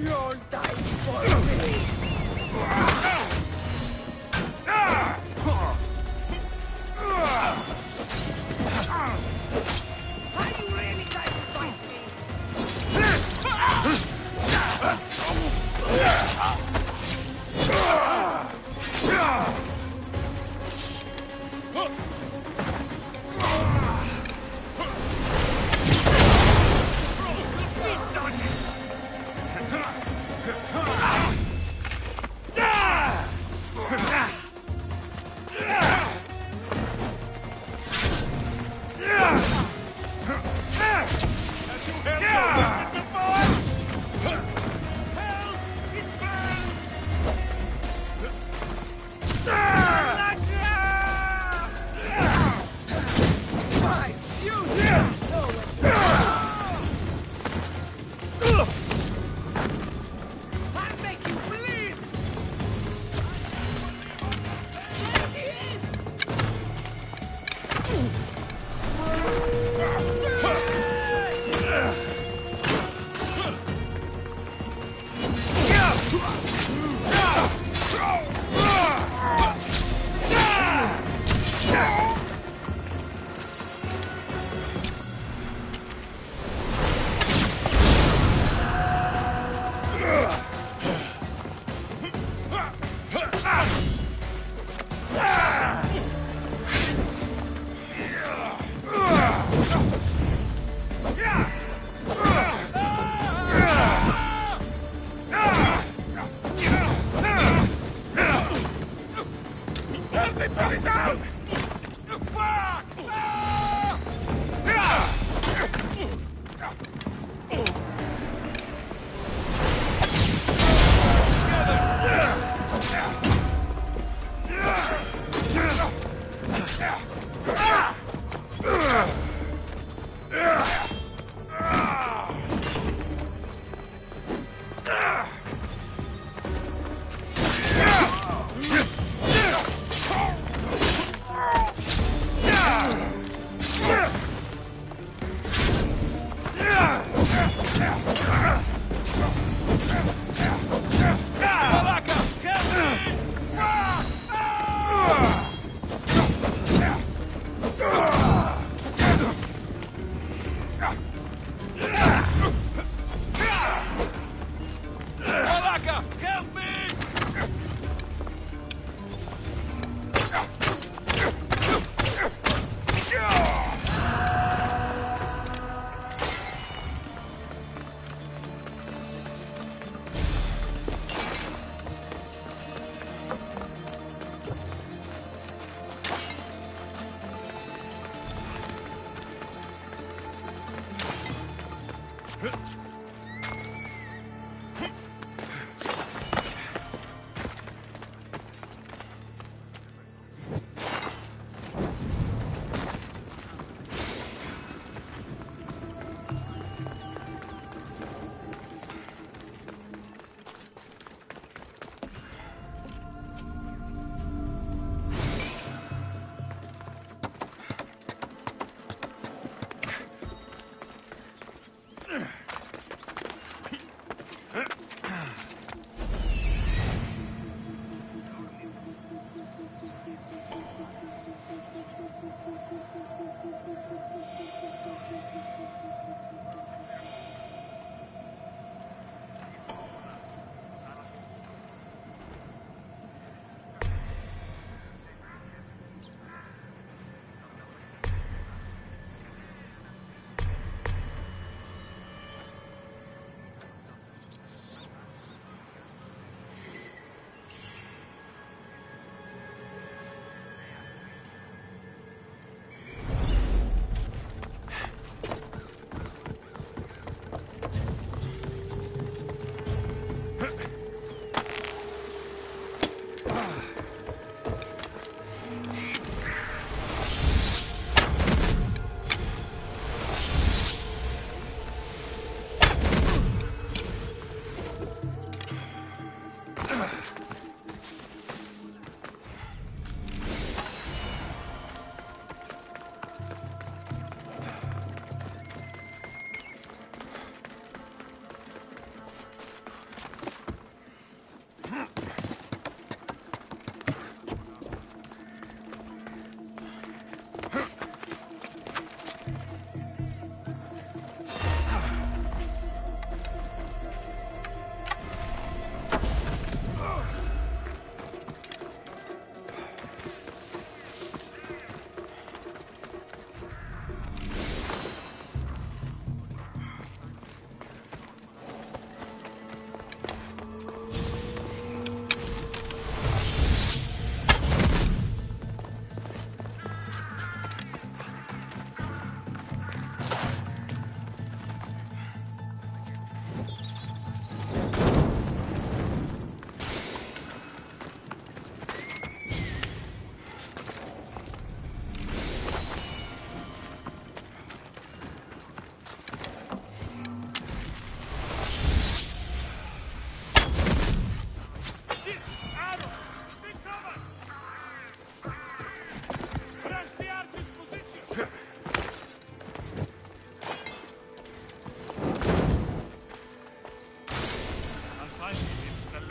You'll die for me!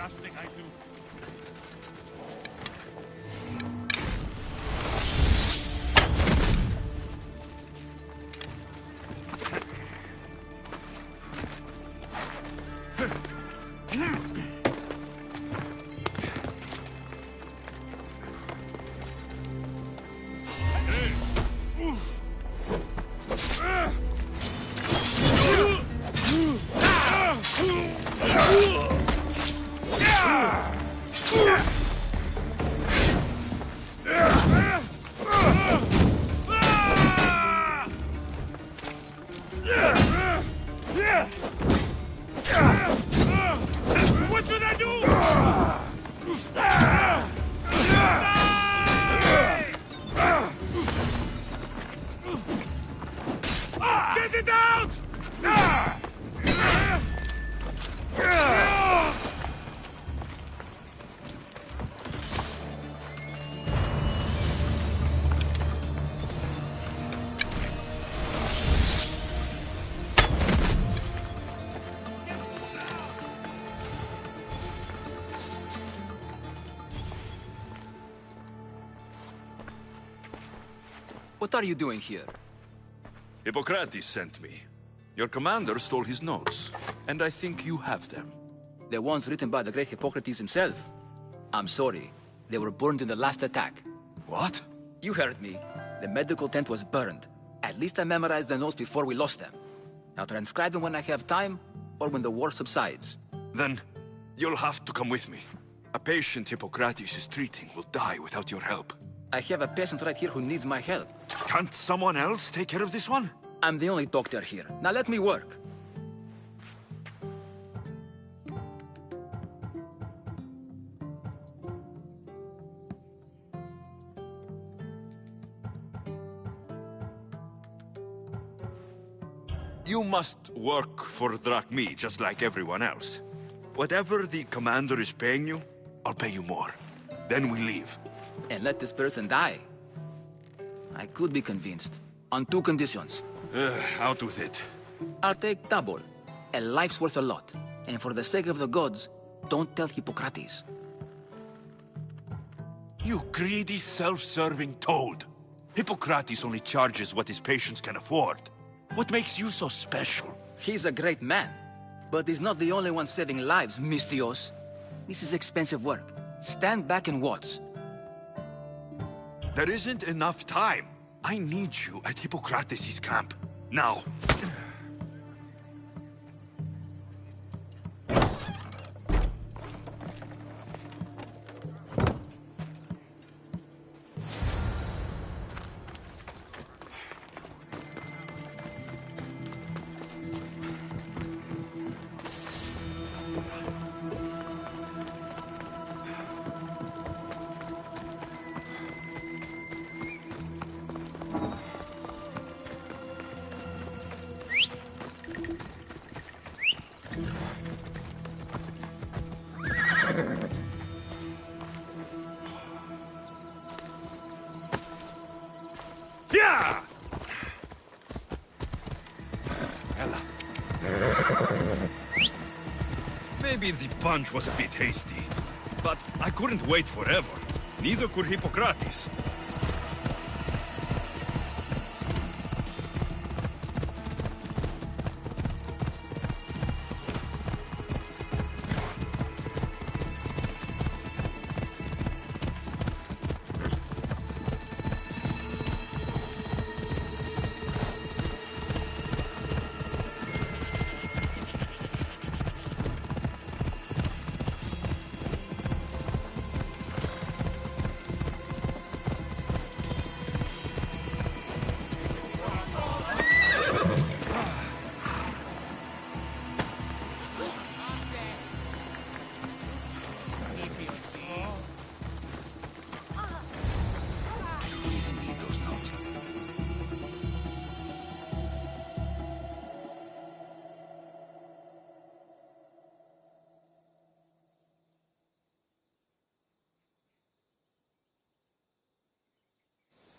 Last thing I do. What should I do? Get it out! What are you doing here? Hippocrates sent me. Your commander stole his notes, and I think you have them. The ones written by the great Hippocrates himself. I'm sorry. They were burned in the last attack. What? You heard me. The medical tent was burned. At least I memorized the notes before we lost them. I'll transcribe them when I have time, or when the war subsides. Then, you'll have to come with me. A patient Hippocrates is treating will die without your help. I have a patient right here who needs my help. Can't someone else take care of this one? I'm the only doctor here. Now let me work. You must work for Drachmi, just like everyone else. Whatever the commander is paying you, I'll pay you more. Then we leave. And let this person die. I could be convinced. On two conditions. Out with it. I'll take double. A life's worth a lot. And for the sake of the gods, don't tell Hippocrates. You greedy, self-serving toad. Hippocrates only charges what his patients can afford. What makes you so special? He's a great man. But he's not the only one saving lives, Misthios. This is expensive work. Stand back and watch. There isn't enough time. I need you at Hippocrates' camp. Now. Yeah! Ella. Maybe the punch was a bit hasty, but I couldn't wait forever. Neither could Hippocrates.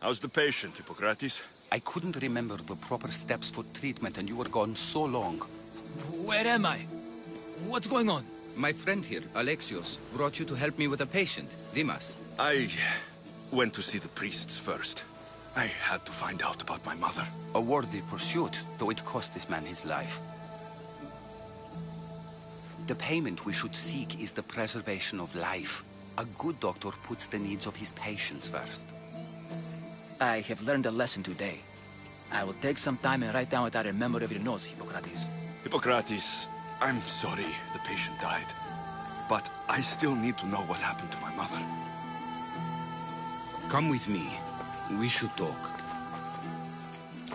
How's the patient, Hippocrates? I couldn't remember the proper steps for treatment, and you were gone so long. Where am I? What's going on? My friend here, Alexios, brought you to help me with a patient, Dimas. I went to see the priests first. I had to find out about my mother. A worthy pursuit, though it cost this man his life. The payment we should seek is the preservation of life. A good doctor puts the needs of his patients first. I have learned a lesson today. I will take some time and write down what I remember of your notes, Hippocrates. Hippocrates, I'm sorry the patient died. But I still need to know what happened to my mother. Come with me. We should talk.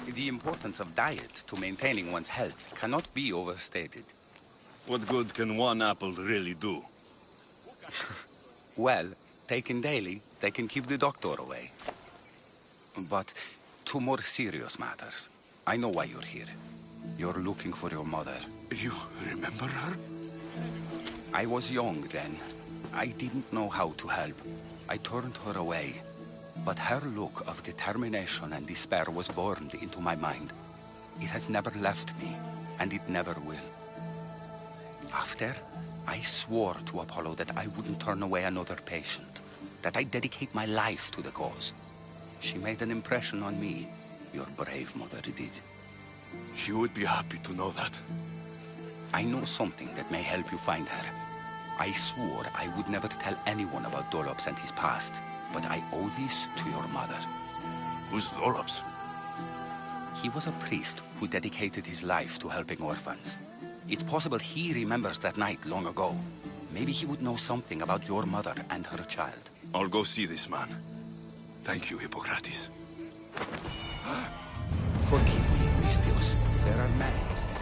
The importance of diet to maintaining one's health cannot be overstated. What good can one apple really do? Well, taken daily, they can keep the doctor away. But to more serious matters. I know why you're here. You're looking for your mother. You remember her? I was young then. I didn't know how to help. I turned her away. But her look of determination and despair was burned into my mind. It has never left me, and it never will. After, I swore to Apollo that I wouldn't turn away another patient, that I'd dedicate my life to the cause. She made an impression on me. Your brave mother did. She would be happy to know that. I know something that may help you find her. I swore I would never tell anyone about Dolops and his past, but I owe this to your mother. Who's Dolops? He was a priest who dedicated his life to helping orphans. It's possible he remembers that night long ago. Maybe he would know something about your mother and her child. I'll go see this man. Thank you, Hippocrates. Forgive me, Mistios. There are many mistakes.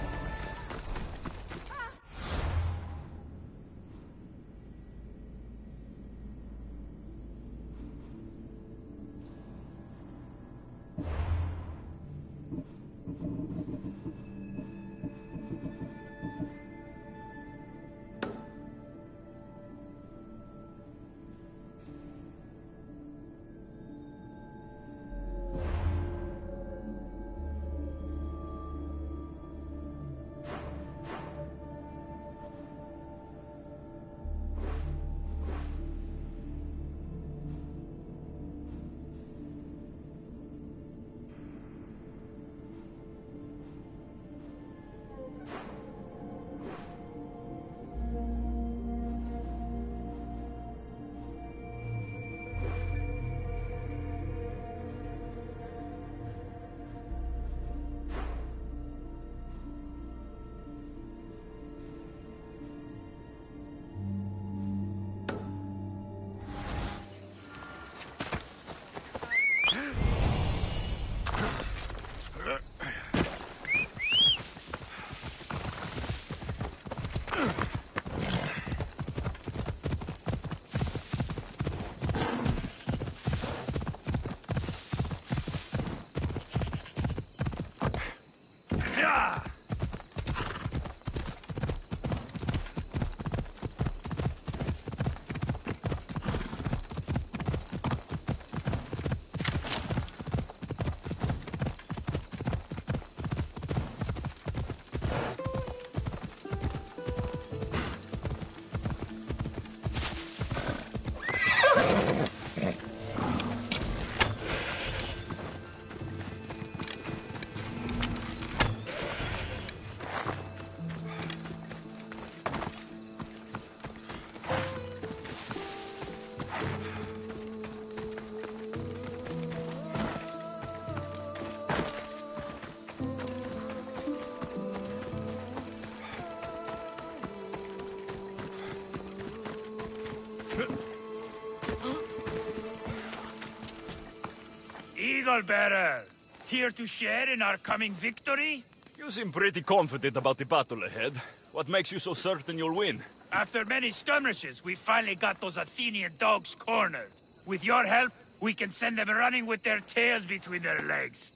Eagle Bearer, here to share in our coming victory? You seem pretty confident about the battle ahead. What makes you so certain you'll win? After many skirmishes, we finally got those Athenian dogs cornered. With your help, we can send them running with their tails between their legs.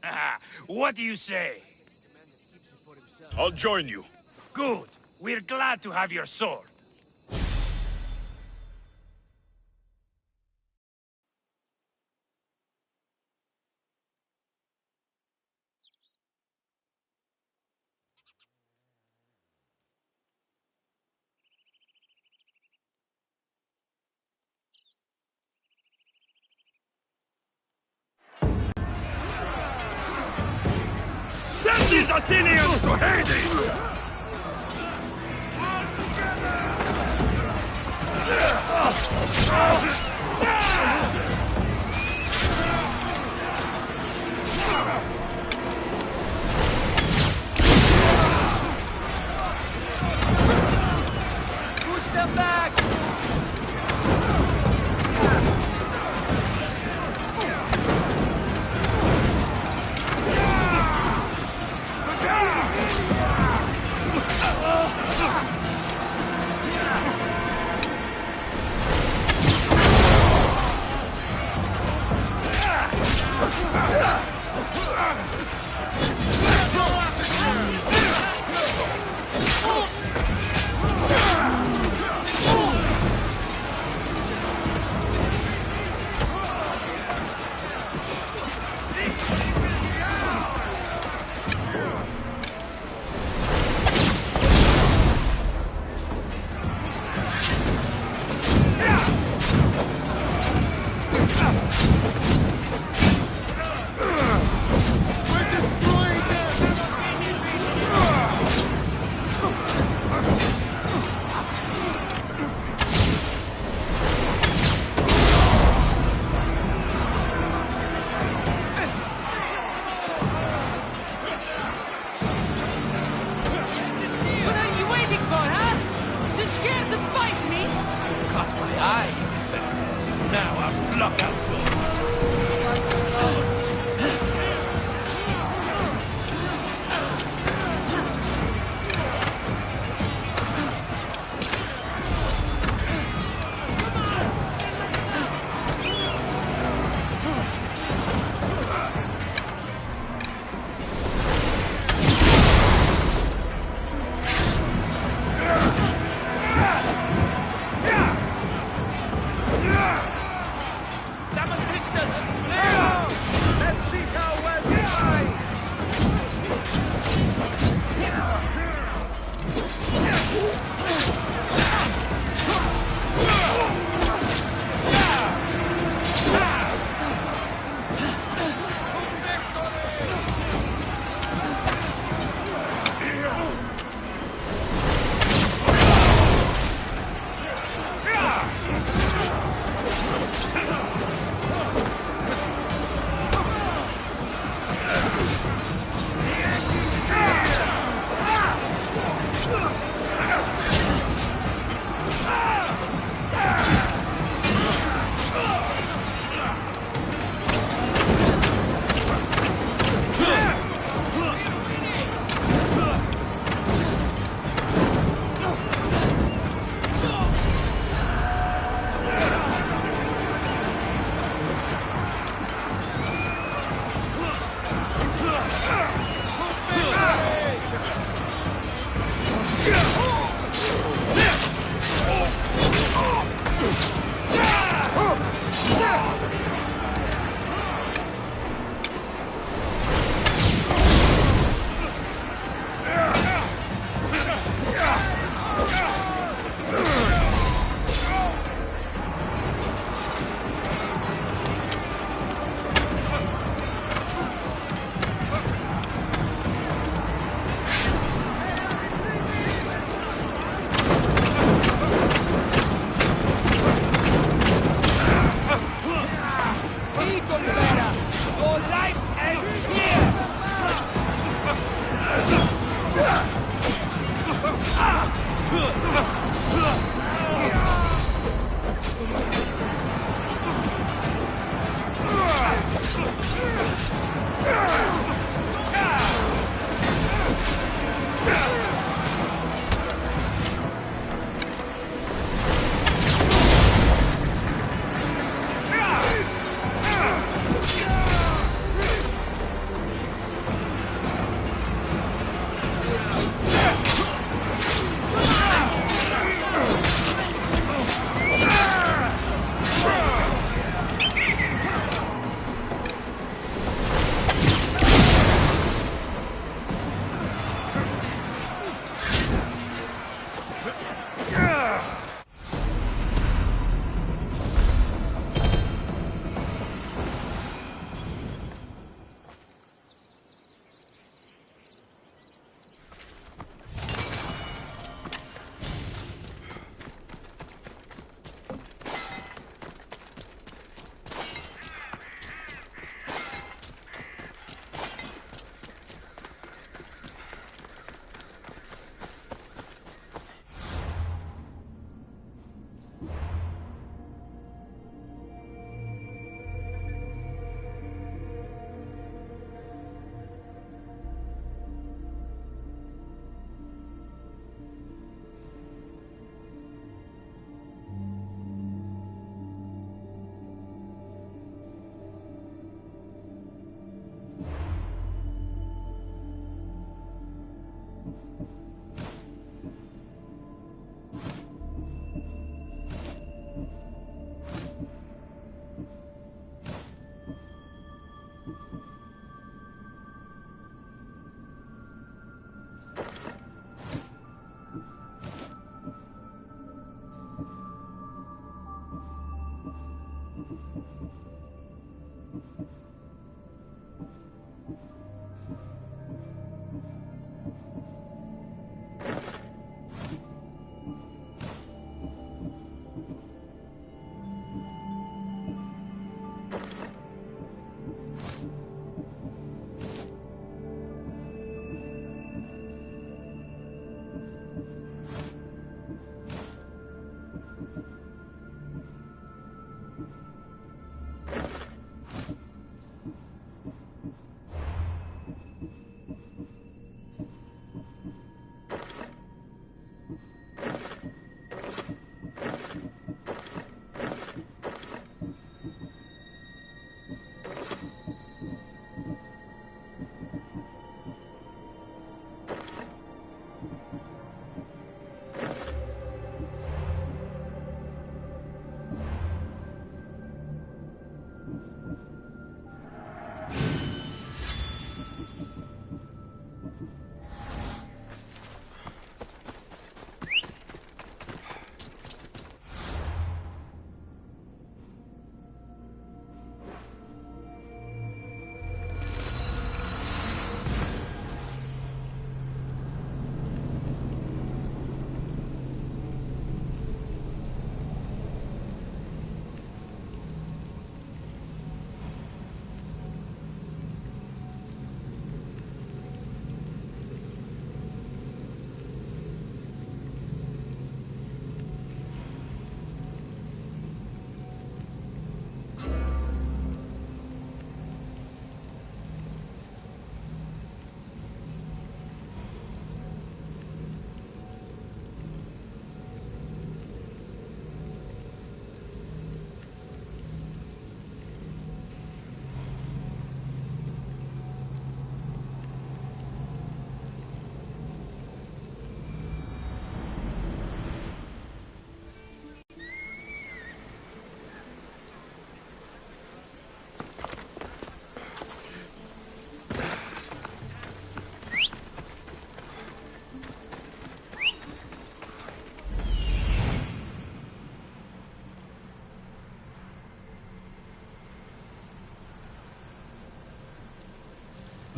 What do you say? I'll join you. Good. We're glad to have your sword. Athenians to Hades! Push them back!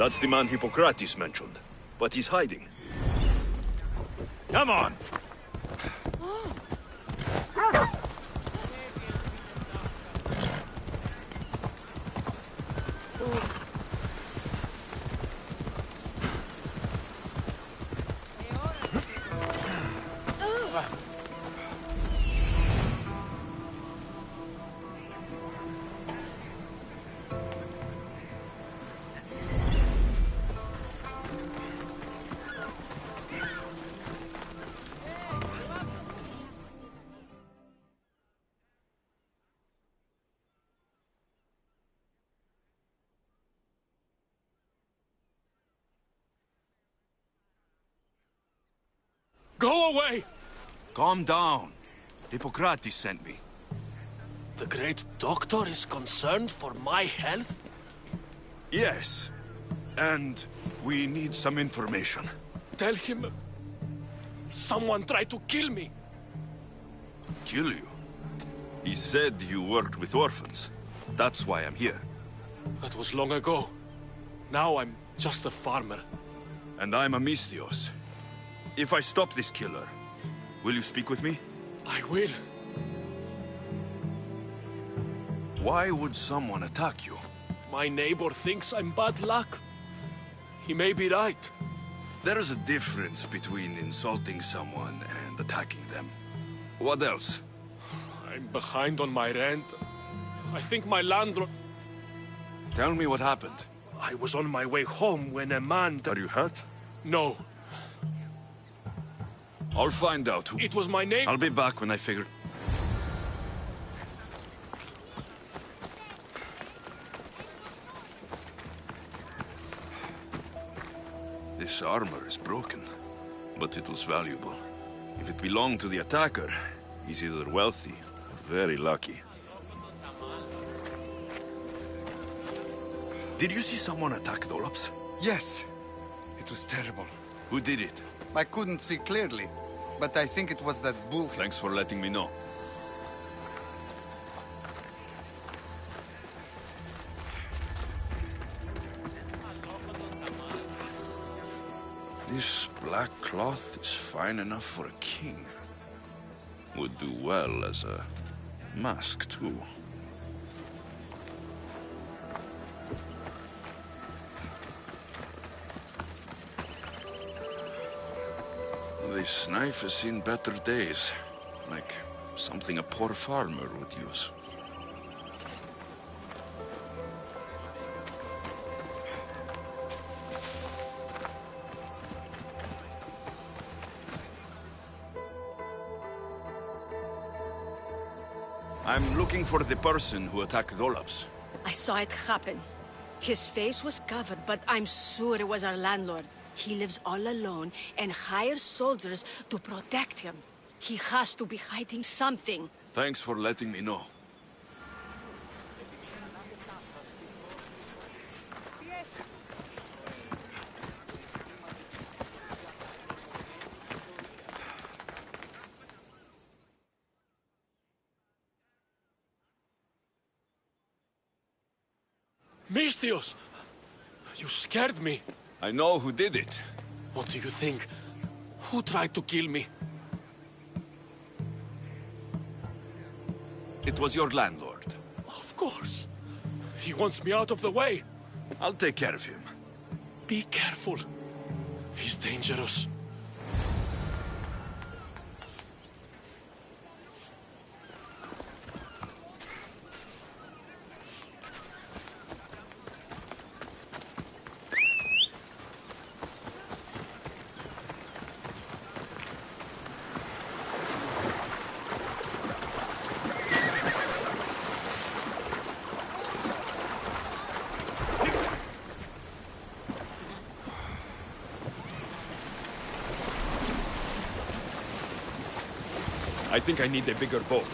That's the man Hippocrates mentioned, but he's hiding. Come on! Go away! Calm down. Hippocrates sent me. The great doctor is concerned for my health? Yes. And we need some information. Tell him... someone tried to kill me. Kill you? He said you worked with orphans. That's why I'm here. That was long ago. Now I'm just a farmer. And I'm Amistios. If I stop this killer, will you speak with me? I will. Why would someone attack you? My neighbor thinks I'm bad luck. He may be right. There is a difference between insulting someone and attacking them. What else? I'm behind on my rent. I think my landlord... Tell me what happened. I was on my way home when a man... Are you hurt? No. I'll find out who... It was my neighbor. I'll be back when I figure... This armor is broken. but it was valuable. If it belonged to the attacker, he's either wealthy or very lucky. Did you see someone attack Dolops? Yes. It was terrible. Who did it? I couldn't see clearly, but I think it was that bull. Thanks for letting me know. This black cloth is fine enough for a king. Would do well as a mask, too. This knife has seen better days. Like something a poor farmer would use. I'm looking for the person who attacked Dolops. I saw it happen. His face was covered, but I'm sure it was our landlord. He lives all alone and hires soldiers to protect him. He has to be hiding something. Thanks for letting me know. Misthios! You scared me. I know who did it. What do you think? Who tried to kill me? It was your landlord. Of course. He wants me out of the way. I'll take care of him. Be careful. He's dangerous. I think I need a bigger boat.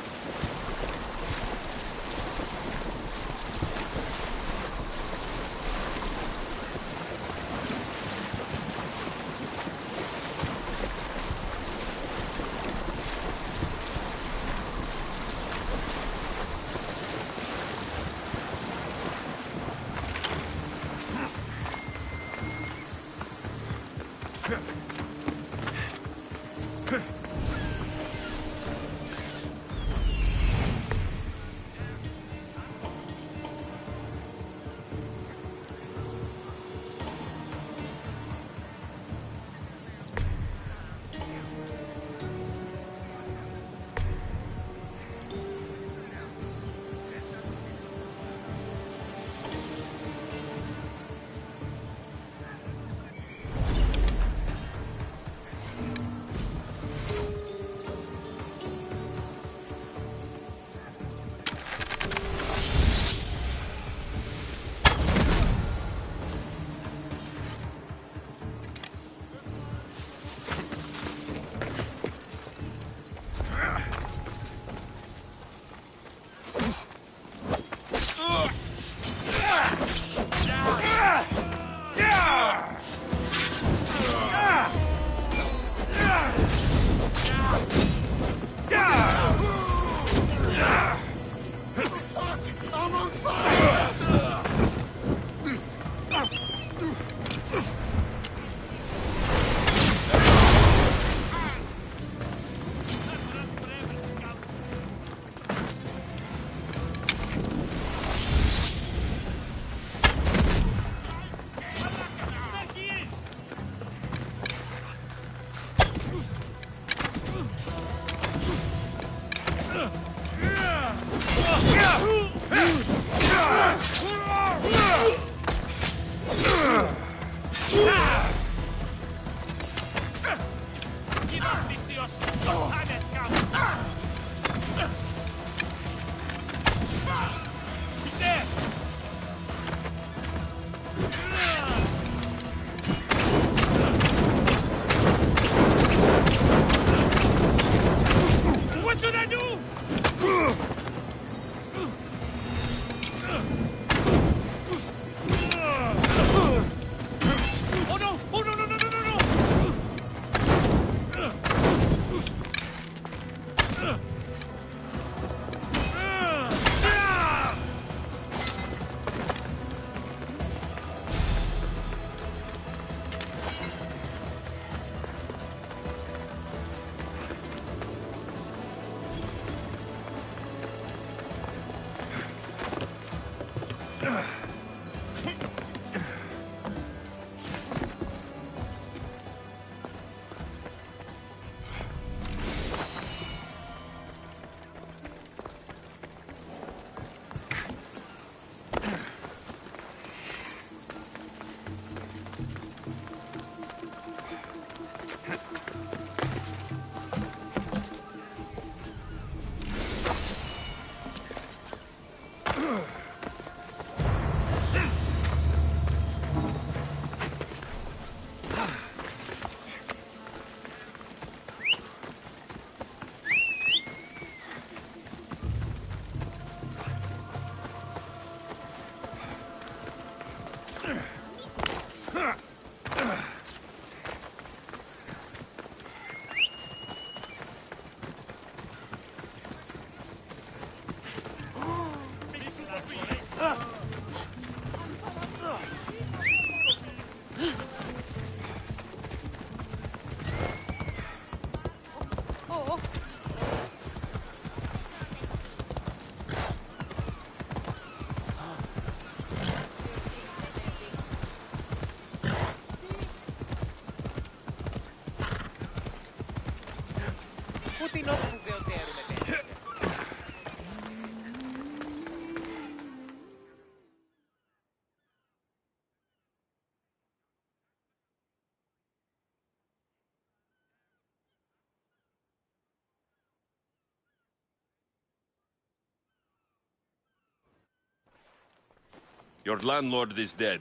Your landlord is dead.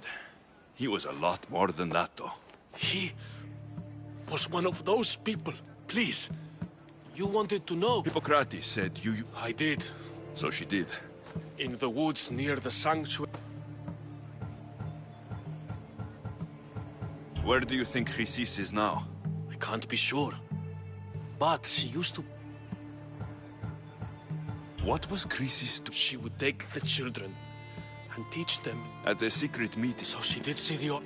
He was a lot more than that, though. He was one of those people. Please. You wanted to know. Hippocrates said you... I did. So she did. In the woods near the sanctuary. Where do you think Chrysis is now? I can't be sure. But she used to... What was Chrysis to... She would take the children and teach them. At a secret meeting. So she did see the...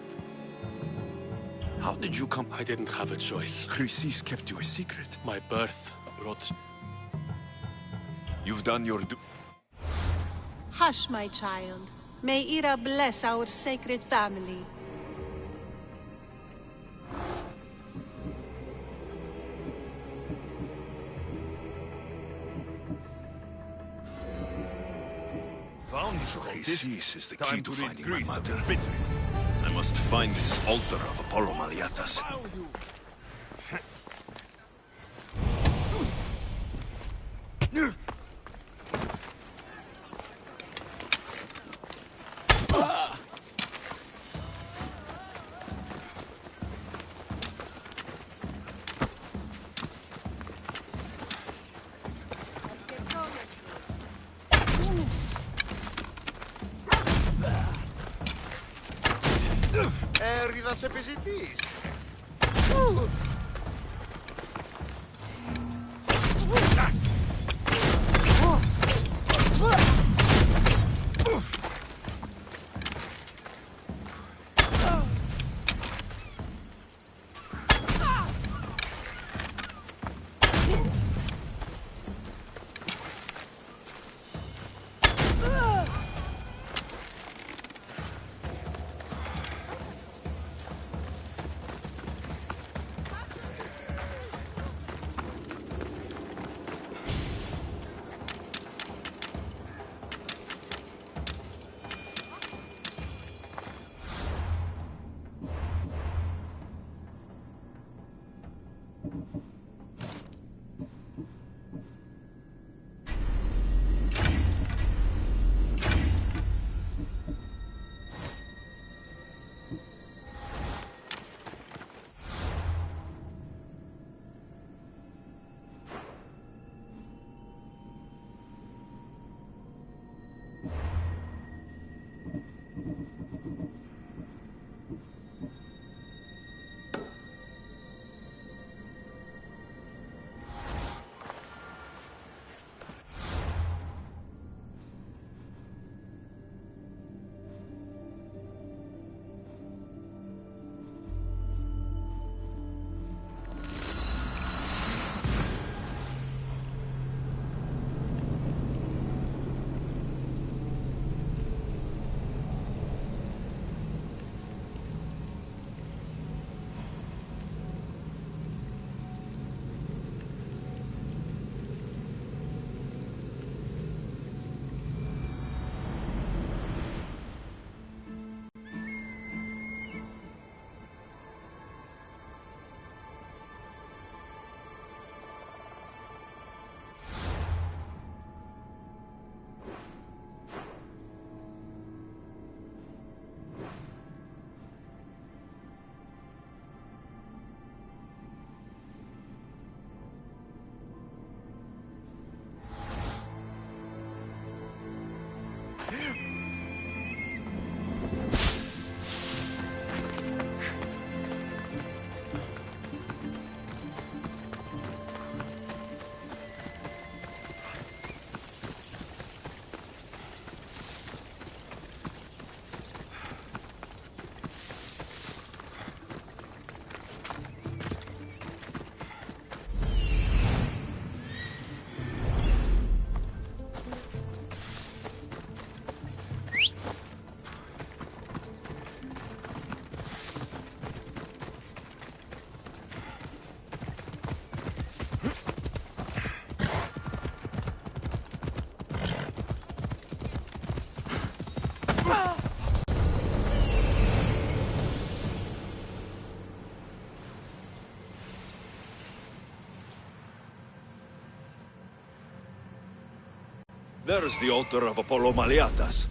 How did you come... I didn't have a choice. Chrysis kept you a secret. My birth brought... You've done your Hush, my child. May Ira bless our sacred family. Chrysis is the key to finding my mother. I must find this altar of Apollo Maliatas. Θα σε επιζητείς. There's the altar of Apollo Maliatas.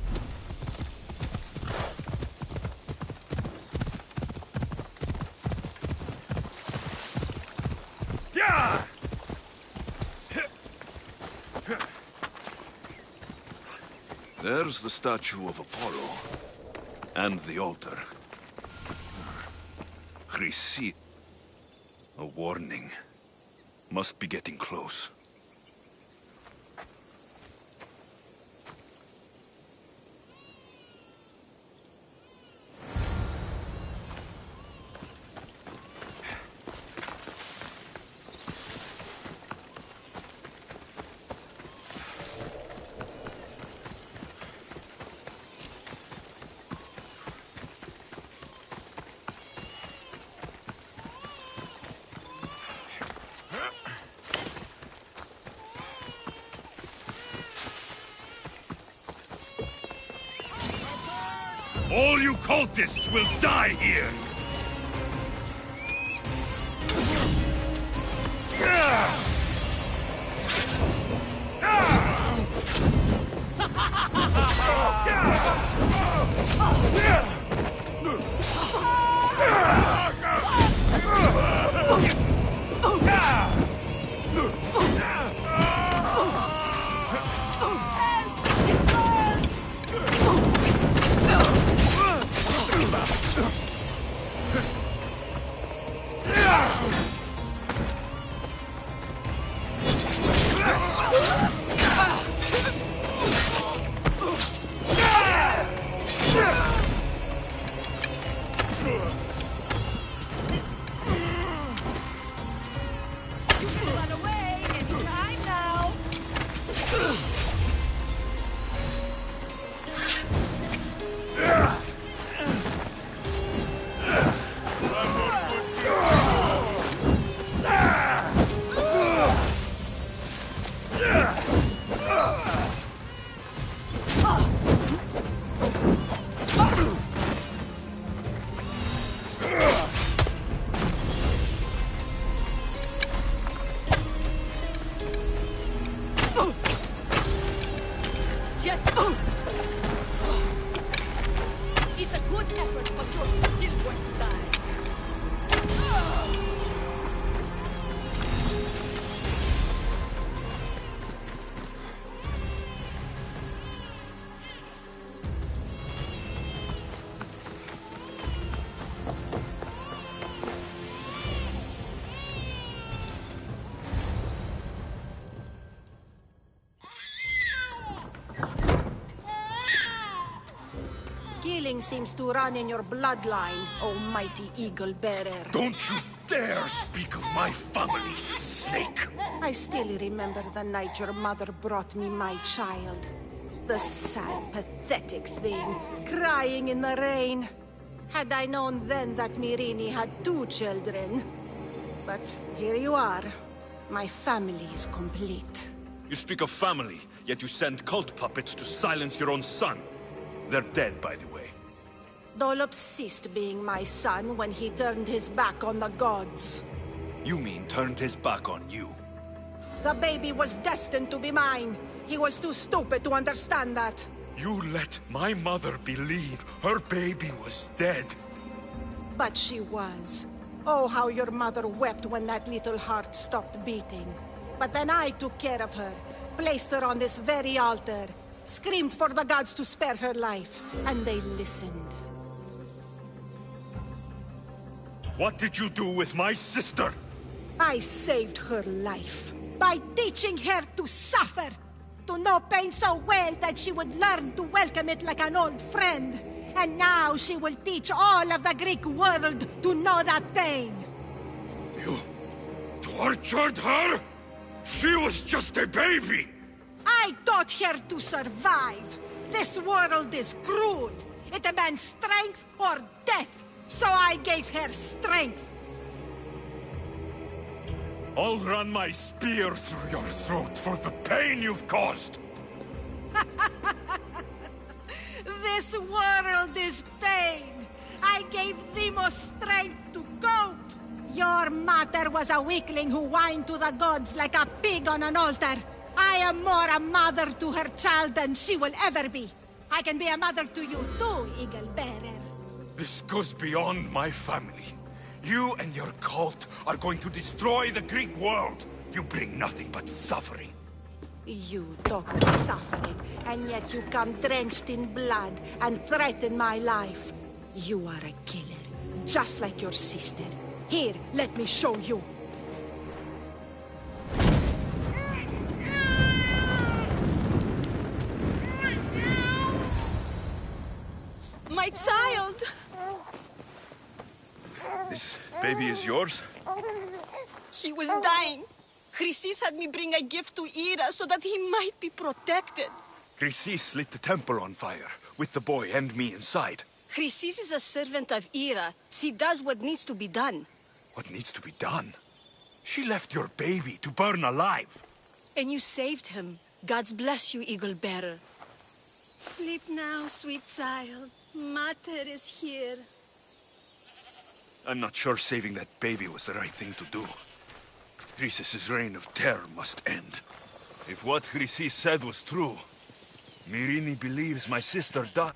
There's the statue of Apollo. And the altar. Chrysis. A warning. Must be getting close. All you cultists will die here! Killing seems to run in your bloodline, oh mighty eagle bearer. Don't you dare speak of my family, snake! I still remember the night your mother brought me my child. The sad, pathetic thing, crying in the rain. Had I known then that Myrrine had 2 children. But here you are. My family is complete. You speak of family, yet you send cult puppets to silence your own son. They're dead, by the way. Dolops ceased being my son when he turned his back on the gods. You mean turned his back on you? The baby was destined to be mine. He was too stupid to understand that. You let my mother believe her baby was dead. But she was. Oh, how your mother wept when that little heart stopped beating. But then I took care of her, placed her on this very altar, screamed for the gods to spare her life, and they listened. What did you do with my sister? I saved her life by teaching her to suffer, to know pain so well that she would learn to welcome it like an old friend. And now she will teach all of the Greek world to know that pain. You tortured her? She was just a baby! I taught her to survive. This world is cruel. It demands strength or death. So I gave her strength. I'll run my spear through your throat for the pain you've caused. This world is pain. I gave Deimos strength to cope. Your mother was a weakling who whined to the gods like a pig on an altar. I am more a mother to her child than she will ever be. I can be a mother to you too, Eagle Bearer. This goes beyond my family. You and your cult are going to destroy the Greek world. You bring nothing but suffering. You talk of suffering, and yet you come drenched in blood and threaten my life. You are a killer, just like your sister. Here, let me show you. My child! This baby is yours? He was dying. Chrysis had me bring a gift to Ira so that he might be protected. Chrysis lit the temple on fire, with the boy and me inside. Chrysis is a servant of Ira. She does what needs to be done. What needs to be done? She left your baby to burn alive. And you saved him. God's bless you, Eagle Bearer. Sleep now, sweet child. Mater is here. I'm not sure saving that baby was the right thing to do. Chrysis' reign of terror must end. If what Chrysis said was true, Myrrine believes my sister died.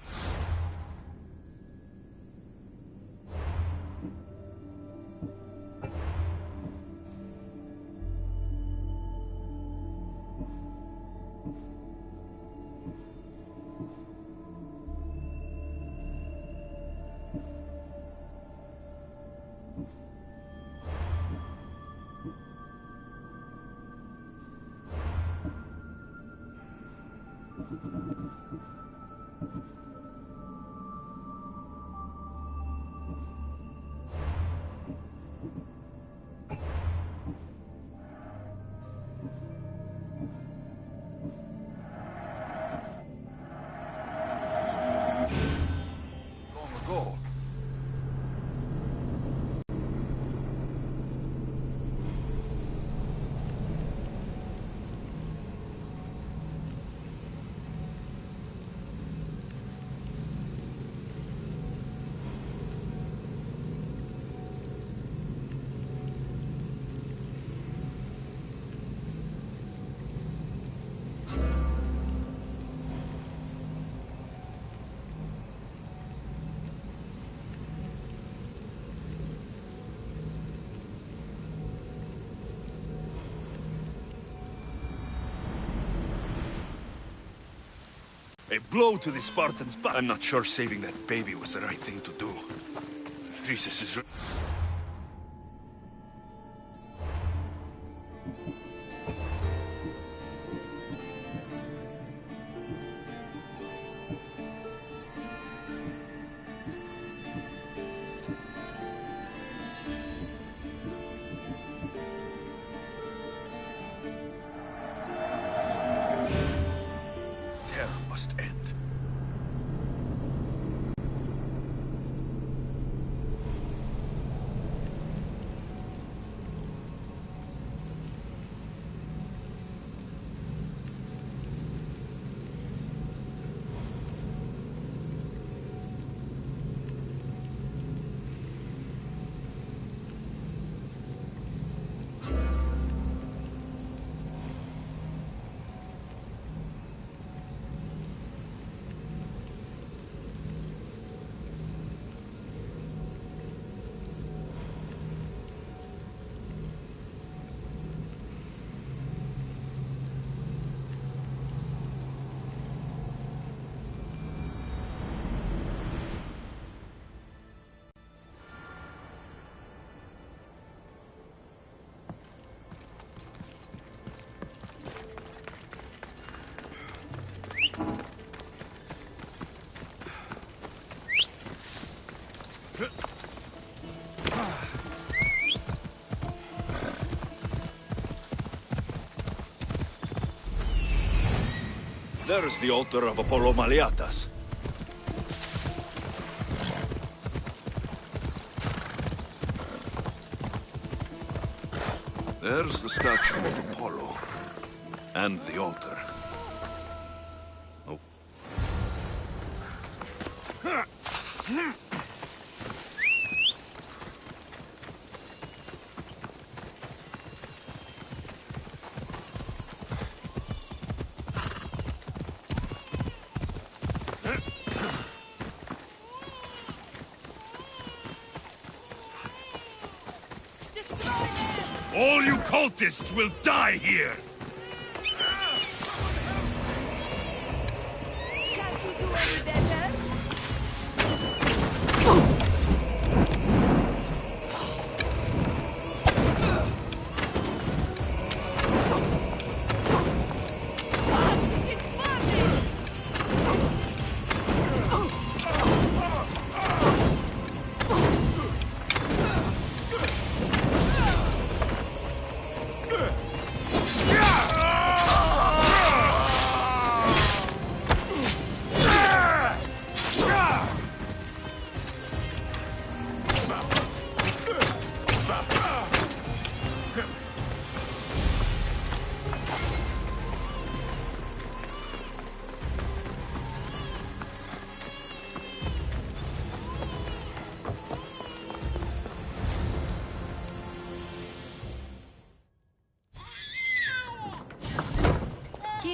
A blow to the Spartans' back. I'm not sure saving that baby was the right thing to do. Chrysis is... must end. There's the altar of Apollo Maliatas. There's the statue of Apollo. And the altar. Oh. All you cultists will die here! Can't we do any better?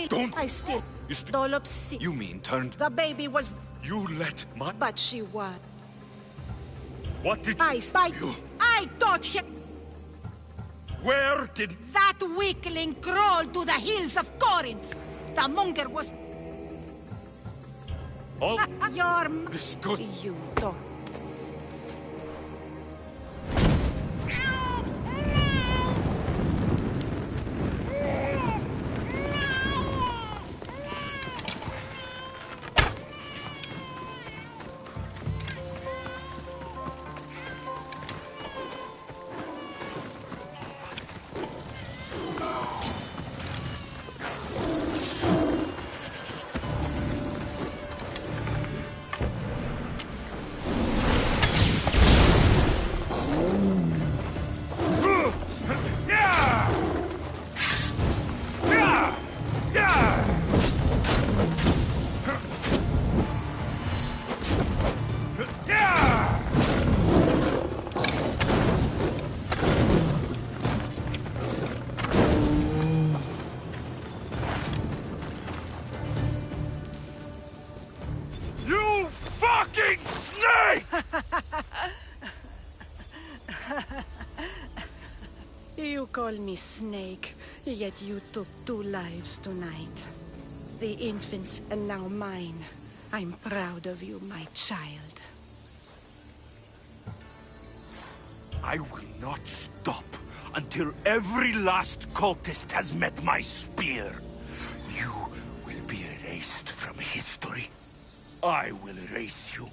Don't! I still... You speak... Dolop sick. You mean turned... The baby was... You let my... But she was... What did you... I taught him... Where did... That weakling crawled to the hills of Corinth. The monger was... Oh... Your... This goes... You don't... You call me Snake, yet you took 2 lives tonight. The infant's and now mine. I'm proud of you, my child. I will not stop until every last cultist has met my spear. You will be erased from history. I will erase you.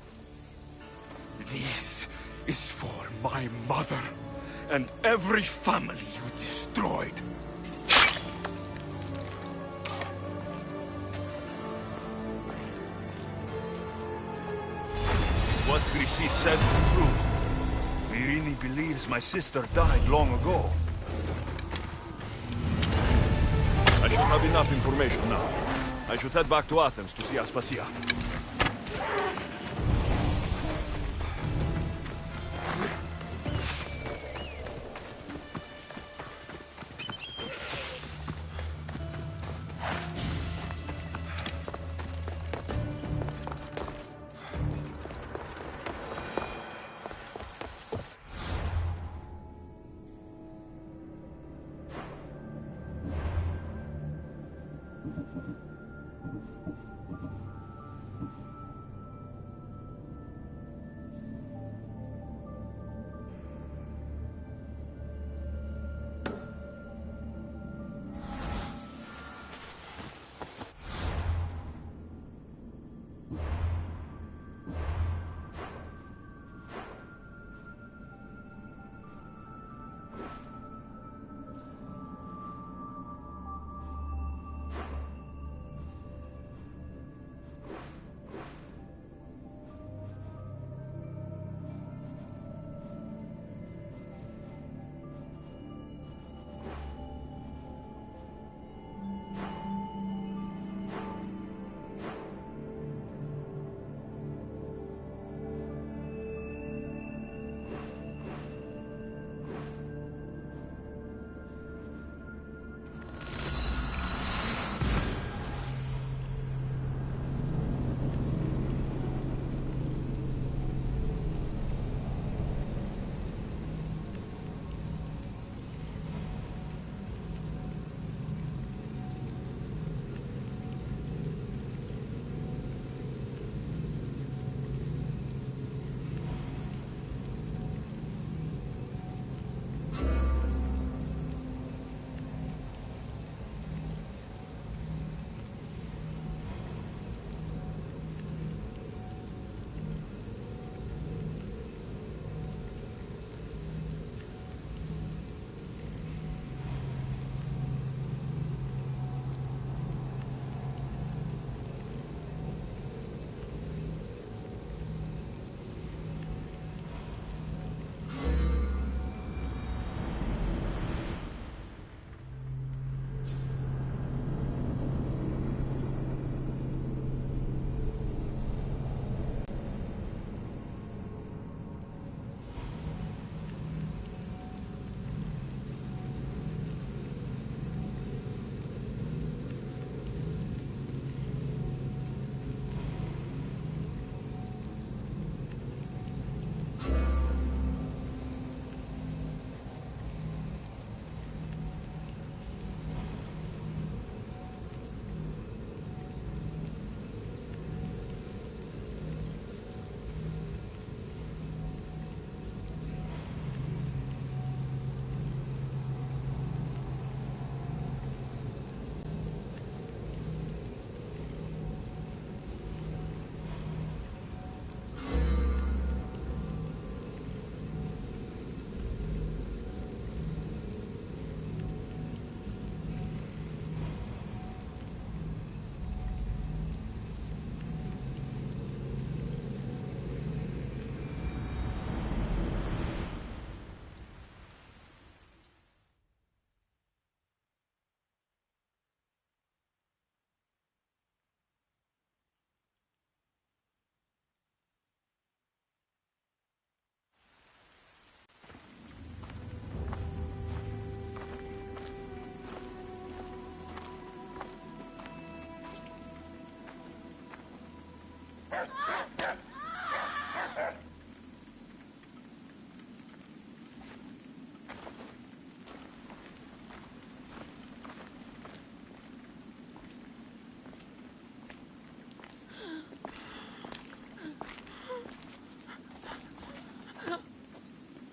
This is for my mother and every family you destroyed. What Grisi said was true. Myrrine believes my sister died long ago. I should have enough information now. I should head back to Athens to see Aspasia.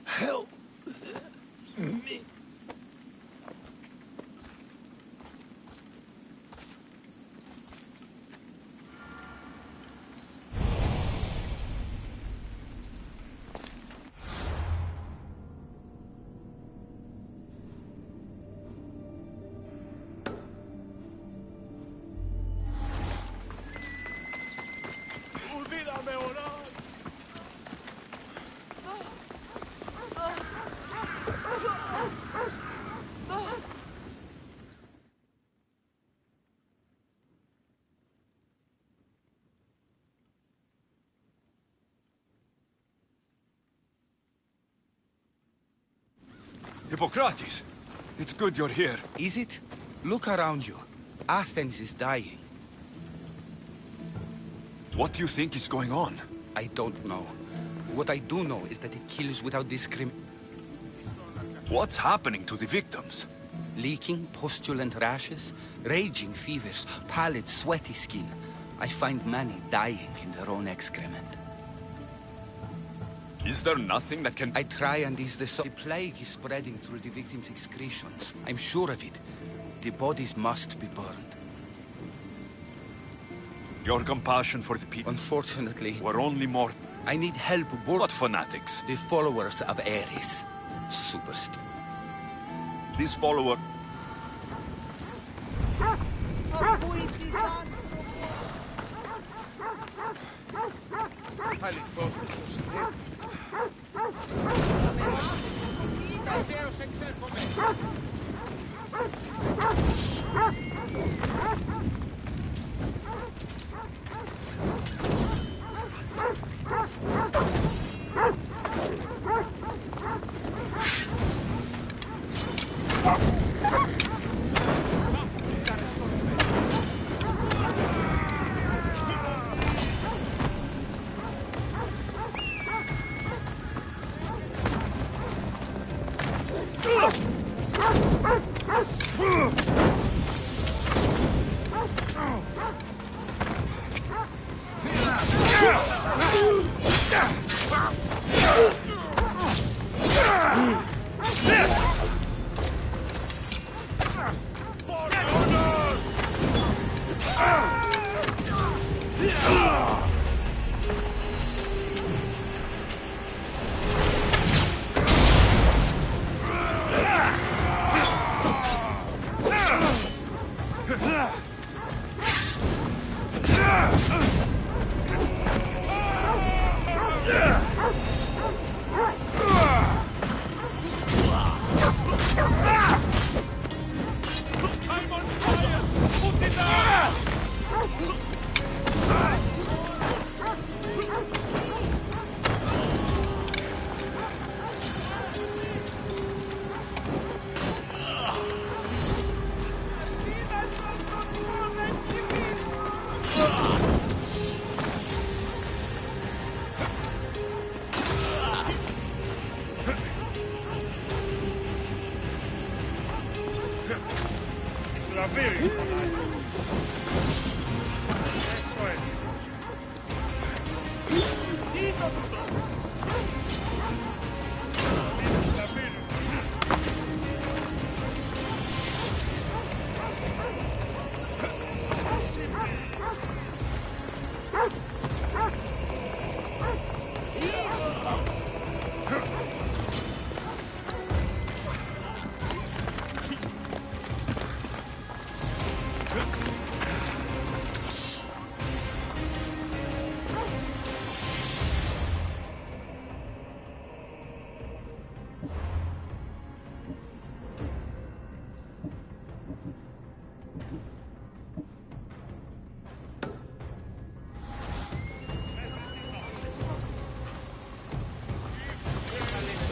Help me. Hippocrates! It's good you're here. Is it? Look around you. Athens is dying. What do you think is going on? I don't know. What I do know is that it kills without discrimination. What's happening to the victims? Leaking, postulant rashes, raging fevers, pallid, sweaty skin. I find many dying in their own excrement. Is there nothing that can... I try and ease the plague is spreading through the victims' excretions. I'm sure of it. The bodies must be burned. Your compassion for the people... Unfortunately... We're only more... I need help. What fanatics? The followers of Ares. Superstition. This follower...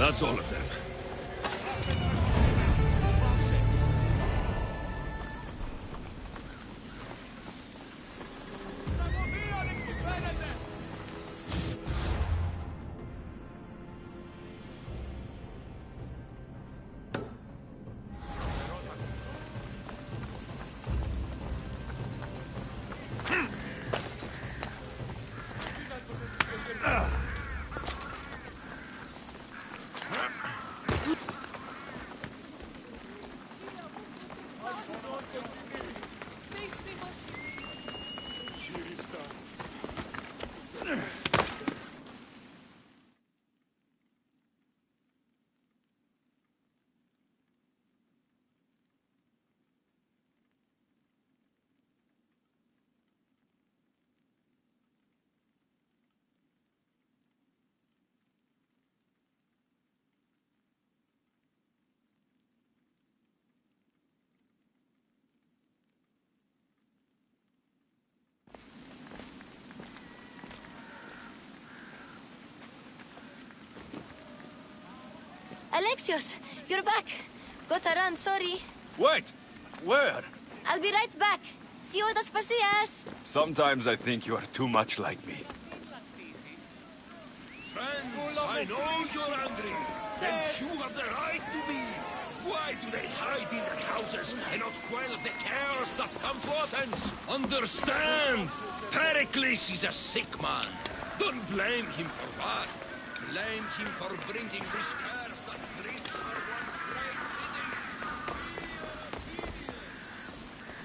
That's all of them. Alexios, you're back. Gotta run, sorry. Wait! Where? I'll be right back. See you at Aspasias. Sometimes I think you are too much like me. Friends, I know you're angry, and you have the right to be. Why do they hide in their houses and not quell the chaos that comes to Athens? Understand! Pericles is a sick man. Don't blame him for that. Blame him for bringing this chaos that grips our once great city.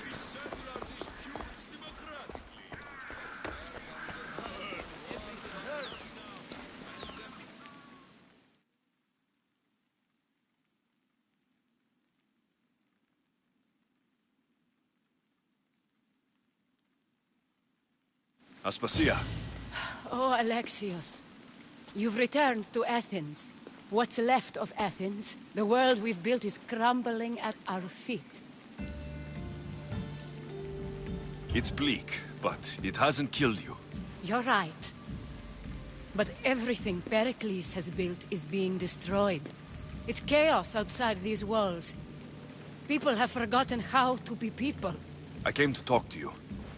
We settle our disputes democratically. Aspasia. Oh, Alexios. You've returned to Athens. What's left of Athens? The world we've built is crumbling at our feet. It's bleak, but it hasn't killed you. You're right. But everything Pericles has built is being destroyed. It's chaos outside these walls. People have forgotten how to be people. I came to talk to you.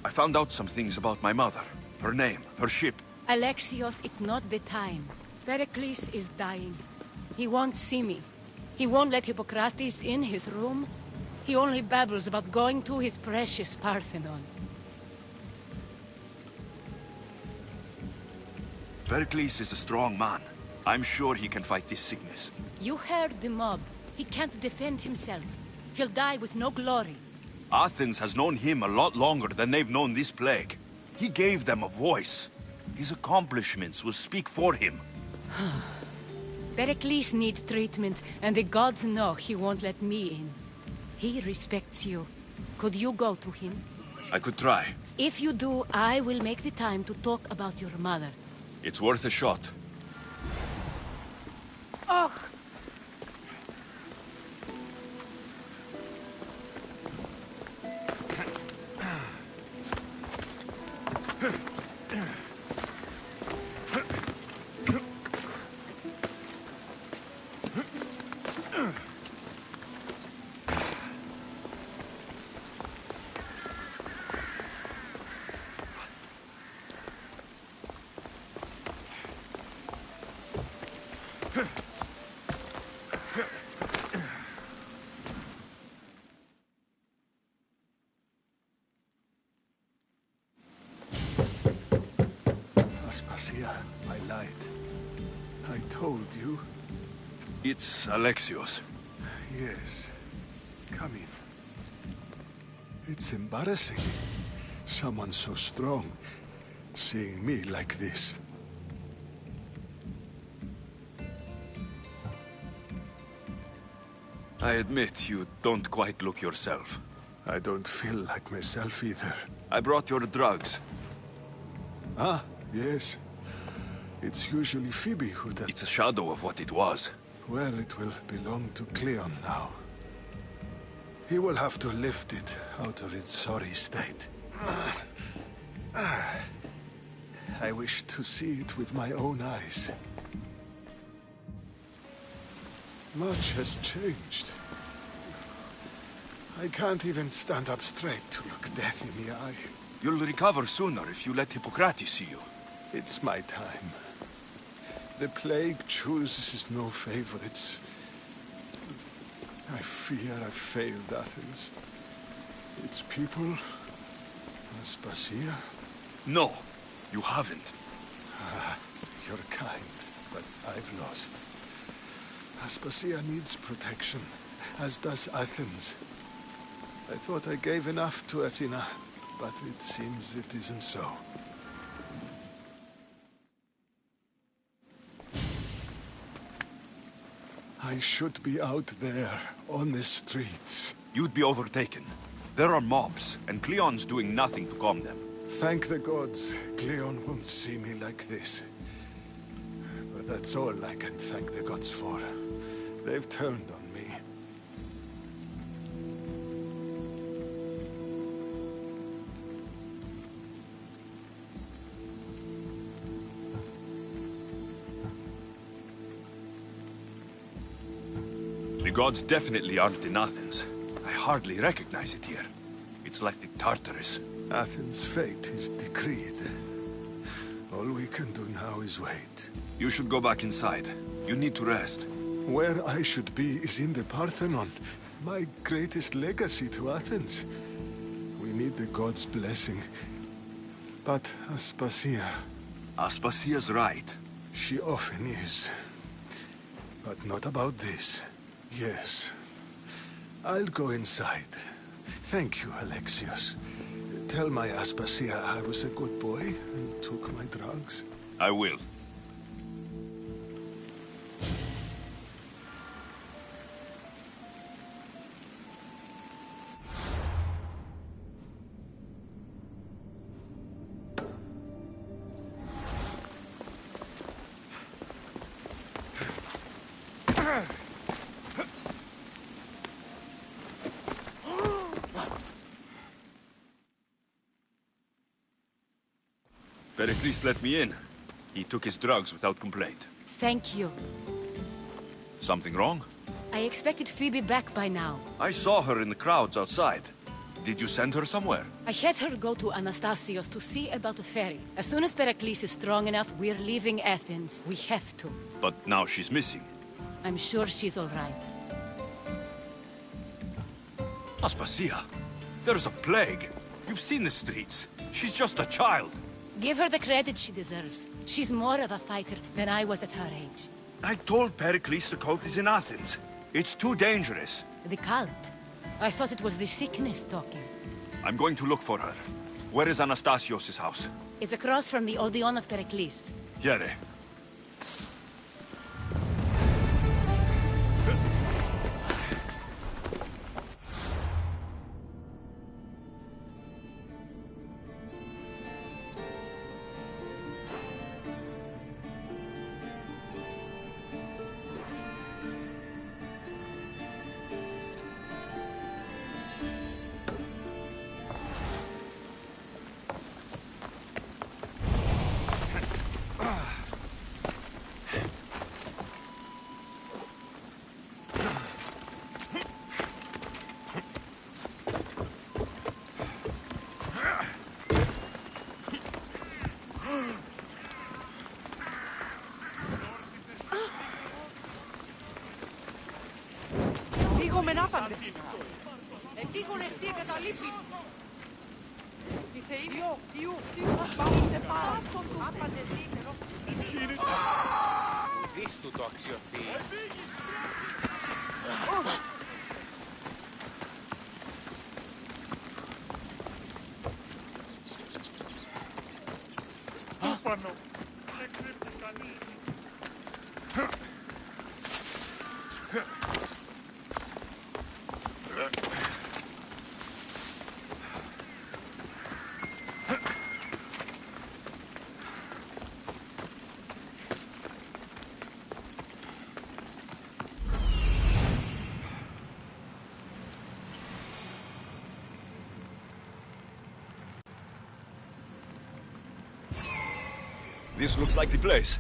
I found out some things about my mother. Her name, her ship. Alexios, it's not the time. Pericles is dying. He won't see me. He won't let Hippocrates in his room. He only babbles about going to his precious Parthenon. Pericles is a strong man. I'm sure he can fight this sickness. You heard the mob. He can't defend himself. He'll die with no glory. Athens has known him a lot longer than they've known this plague. He gave them a voice. His accomplishments will speak for him. Pericles needs treatment, and the gods know he won't let me in. He respects you. Could you go to him? I could try. If you do, I will make the time to talk about your mother. It's worth a shot. Oh! Aspasia, I lied. I told you. It's Alexios. Yes. Come in. It's embarrassing. Someone so strong, seeing me like this. I admit you don't quite look yourself. I don't feel like myself either. I brought your drugs. Ah, yes. It's usually Phoebe who does... It's a shadow of what it was. Well, it will belong to Cleon now. He will have to lift it out of its sorry state. I wish to see it with my own eyes. Much has changed. I can't even stand up straight to look death in the eye. You'll recover sooner if you let Hippocrates see you. It's my time. The plague chooses no favorites. I fear I've failed Athens. Its people... Aspasia? No, you haven't. Ah, you're kind, but I've lost. Aspasia needs protection, as does Athens. I thought I gave enough to Athena, but it seems it isn't so. I should be out there, on the streets. You'd be overtaken. There are mobs, and Cleon's doing nothing to calm them. Thank the gods, Cleon won't see me like this. But that's all I can thank the gods for. They've turned on me. The gods definitely aren't in Athens. I hardly recognize it here. It's like the Tartarus. Athens' fate is decreed. All we can do now is wait. You should go back inside. You need to rest. Where I should be is in the Parthenon, my greatest legacy to Athens. We need the gods' blessing. But Aspasia... Aspasia's right. She often is. But not about this. Yes. I'll go inside. Thank you, Alexios. Tell my Aspasia I was a good boy and took my drugs. I will. Pericles let me in. He took his drugs without complaint. Thank you. Something wrong? I expected Phoebe back by now. I saw her in the crowds outside. Did you send her somewhere? I had her go to Anastasios to see about a ferry. As soon as Pericles is strong enough, we're leaving Athens. We have to. But now she's missing. I'm sure she's all right. Aspasia, there's a plague. You've seen the streets. She's just a child. Give her the credit she deserves. She's more of a fighter than I was at her age. I told Pericles the cult is in Athens. It's too dangerous. The cult? I thought it was the sickness talking. I'm going to look for her. Where is Anastasios' house? It's across from the Odeon of Pericles. Here. Δίστου το αξιοθεί. Τούπανο. Δεν κρύβει κανεί. This looks like the place.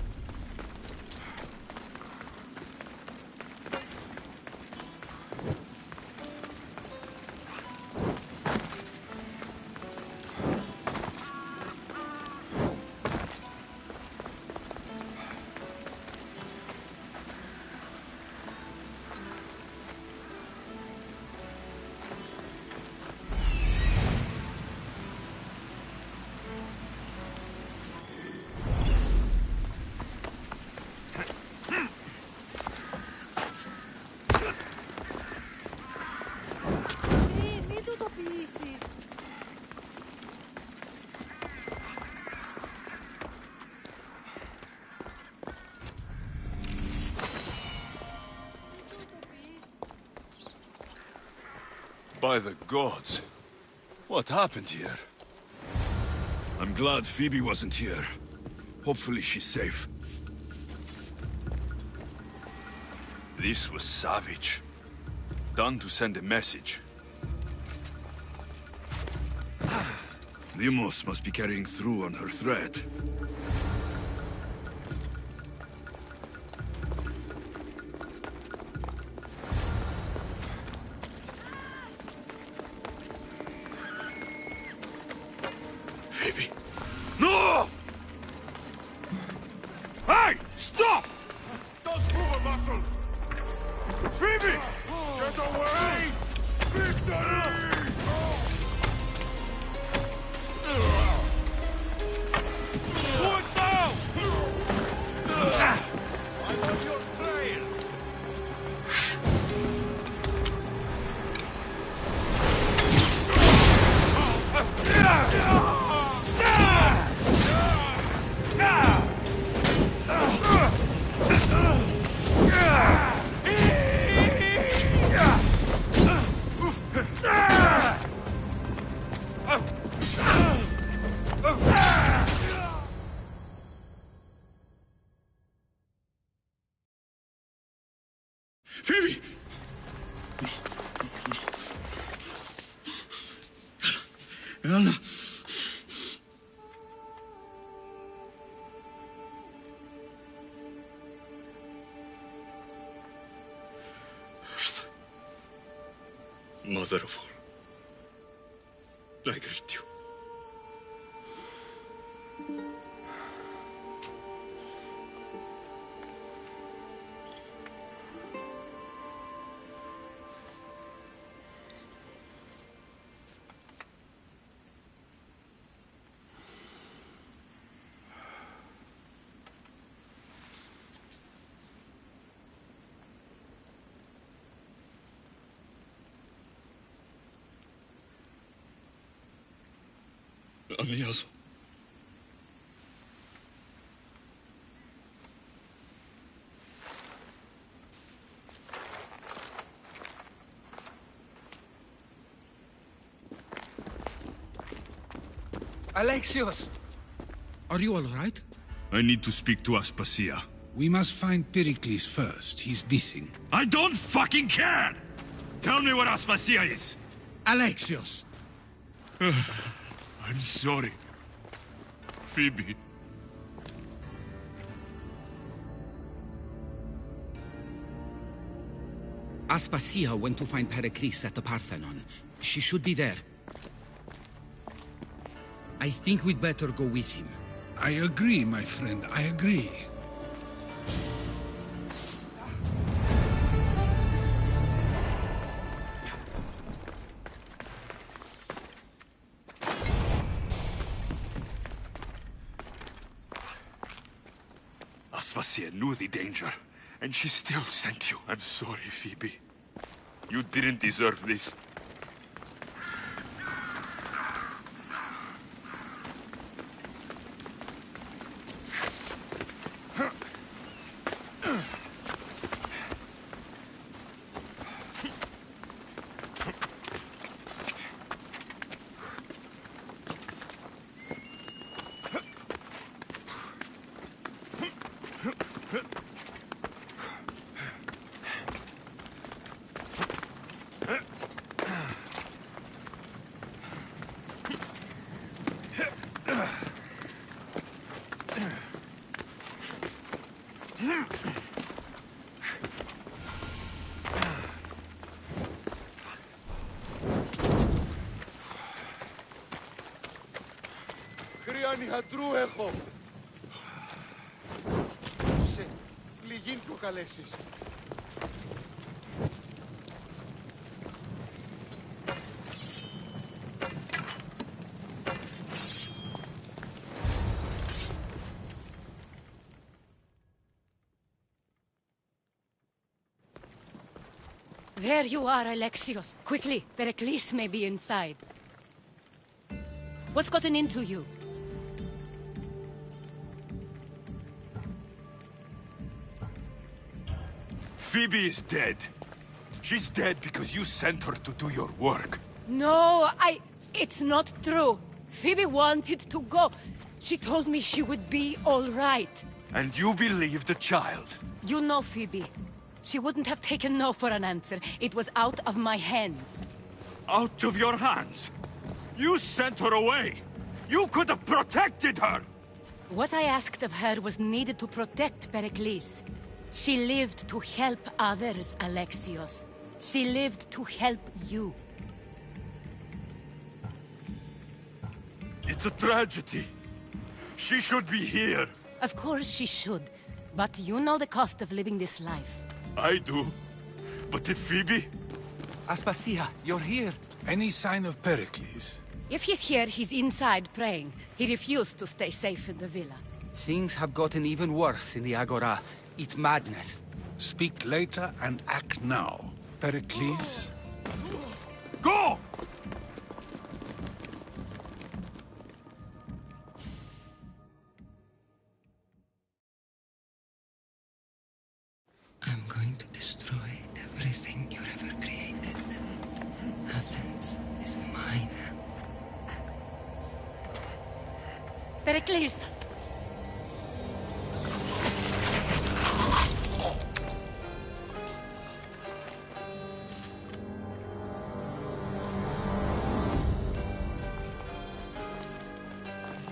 pieces. By the gods. What happened here? I'm glad Phoebe wasn't here. Hopefully she's safe. This was savage. Done to send a message. Deimos must be carrying through on her threat. Phoebe. No! Hey! Stop! Don't move a muscle! Phoebe! Get away! Victory! What now? I'm on your trail! Phoebe! Anna! Mother of all, I greet you. Aniaso. Alexios! Are you all right? I need to speak to Aspasia. We must find Pericles first. He's missing. I don't fucking care! Tell me where Aspasia is! Alexios! I'm sorry. Phoebe. Aspasia went to find Pericles at the Parthenon. She should be there. I think we'd better go with him. I agree, my friend. I agree. Aspasia knew the danger, and she still sent you. I'm sorry, Phoebe. You didn't deserve this. Χατρού έχω. Σε πληγήν πιο καλέσεις. There you are, Alexios. Quickly, Pericles may be inside. What's gotten into you? Phoebe is dead. She's dead because you sent her to do your work. No, it's not true. Phoebe wanted to go. She told me she would be all right. And you believe the child? You know Phoebe. She wouldn't have taken no for an answer. It was out of my hands. Out of your hands? You sent her away! You could have protected her! What I asked of her was needed to protect Pericles. She lived to help others, Alexios. She lived to help you. It's a tragedy. She should be here. Of course she should. But you know the cost of living this life. I do. But if Phoebe... Aspasia, you're here. Any sign of Pericles? If he's here, he's inside praying. He refused to stay safe in the villa. Things have gotten even worse in the Agora. It's madness. Speak later and act now. Pericles? Go! I'm going to destroy everything you've ever created. Athens is mine. Pericles!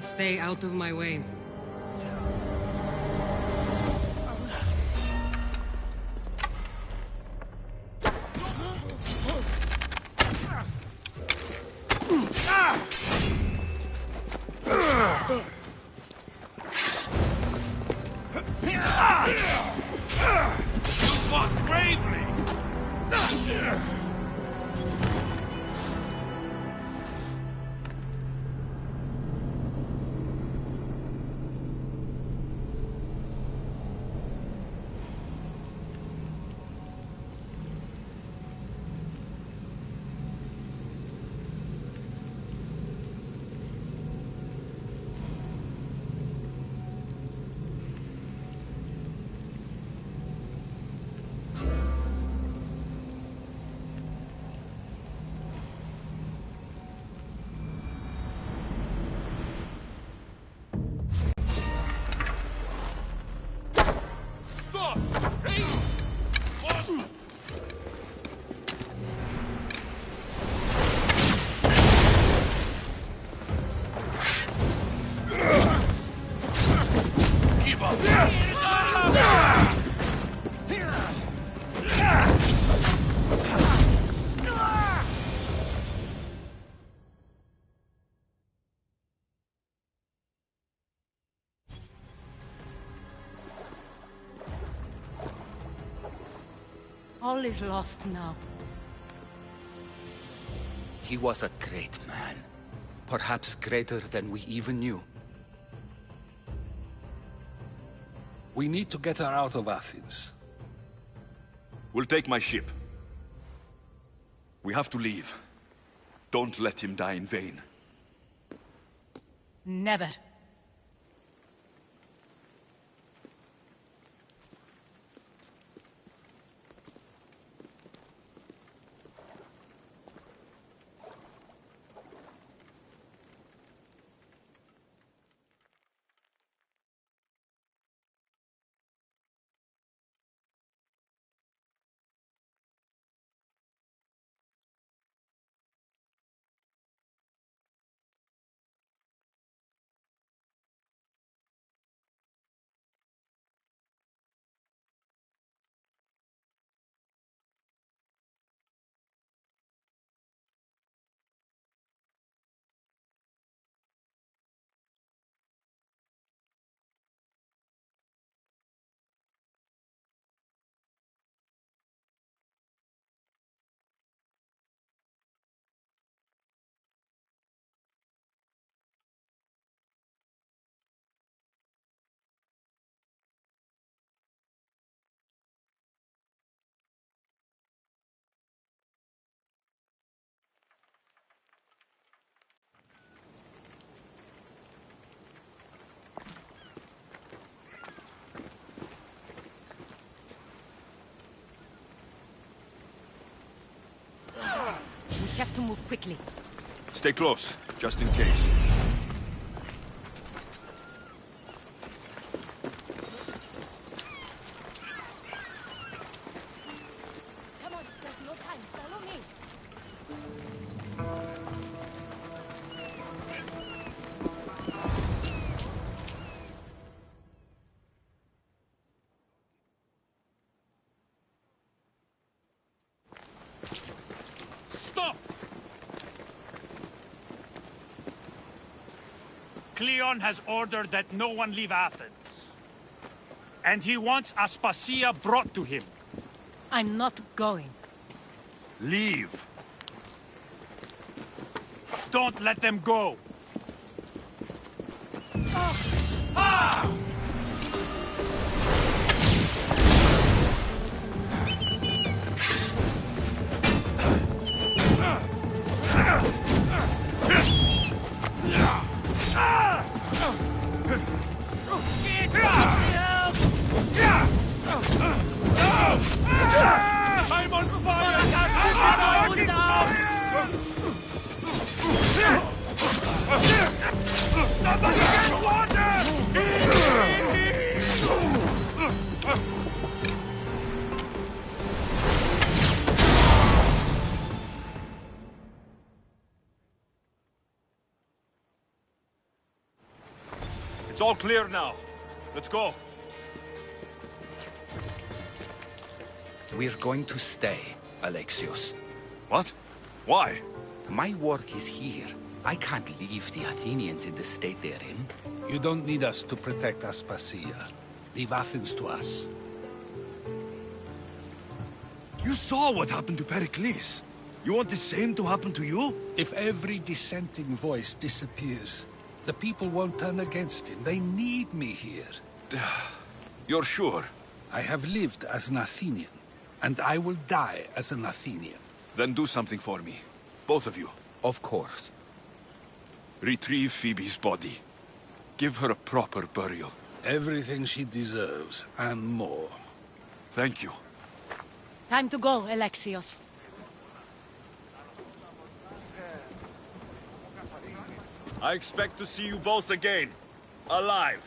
Stay out of my way. You fought bravely! All is lost now. He was a great man. Perhaps greater than we even knew. We need to get her out of Athens. We'll take my ship. We have to leave. Don't let him die in vain. Never. have to move quickly. Stay close, just in case. Come on, there's no time. Follow me. Stop! Cleon has ordered that no one leave Athens. And he wants Aspasia brought to him. I'm not going. Leave. Don't let them go. Ah! I'm on fire! Somebody get water! It's all clear now. Let's go. We're going to stay, Alexios. What? Why? My work is here. I can't leave the Athenians in the state they're in. You don't need us to protect Aspasia. Leave Athens to us. You saw what happened to Pericles. You want the same to happen to you? If every dissenting voice disappears, the people won't turn against him. They need me here. You're sure? I have lived as an Athenian, and I will die as an Athenian. Then do something for me. Both of you. Of course. Retrieve Phoebe's body. Give her a proper burial. Everything she deserves, and more. Thank you. Time to go, Alexios. I expect to see you both again. Alive.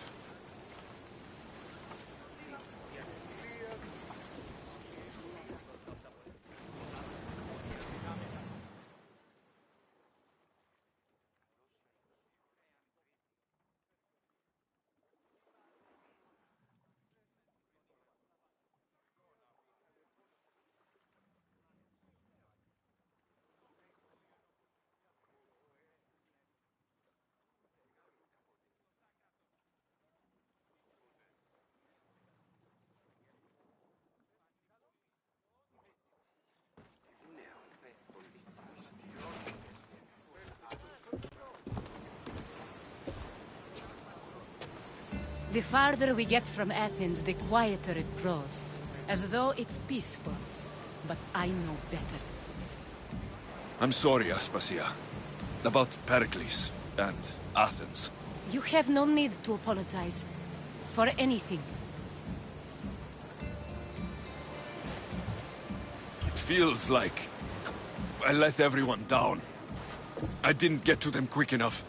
The farther we get from Athens, the quieter it grows. As though it's peaceful. But I know better. I'm sorry, Aspasia. About Pericles and Athens. You have no need to apologize. For anything. It feels like I let everyone down. I didn't get to them quick enough.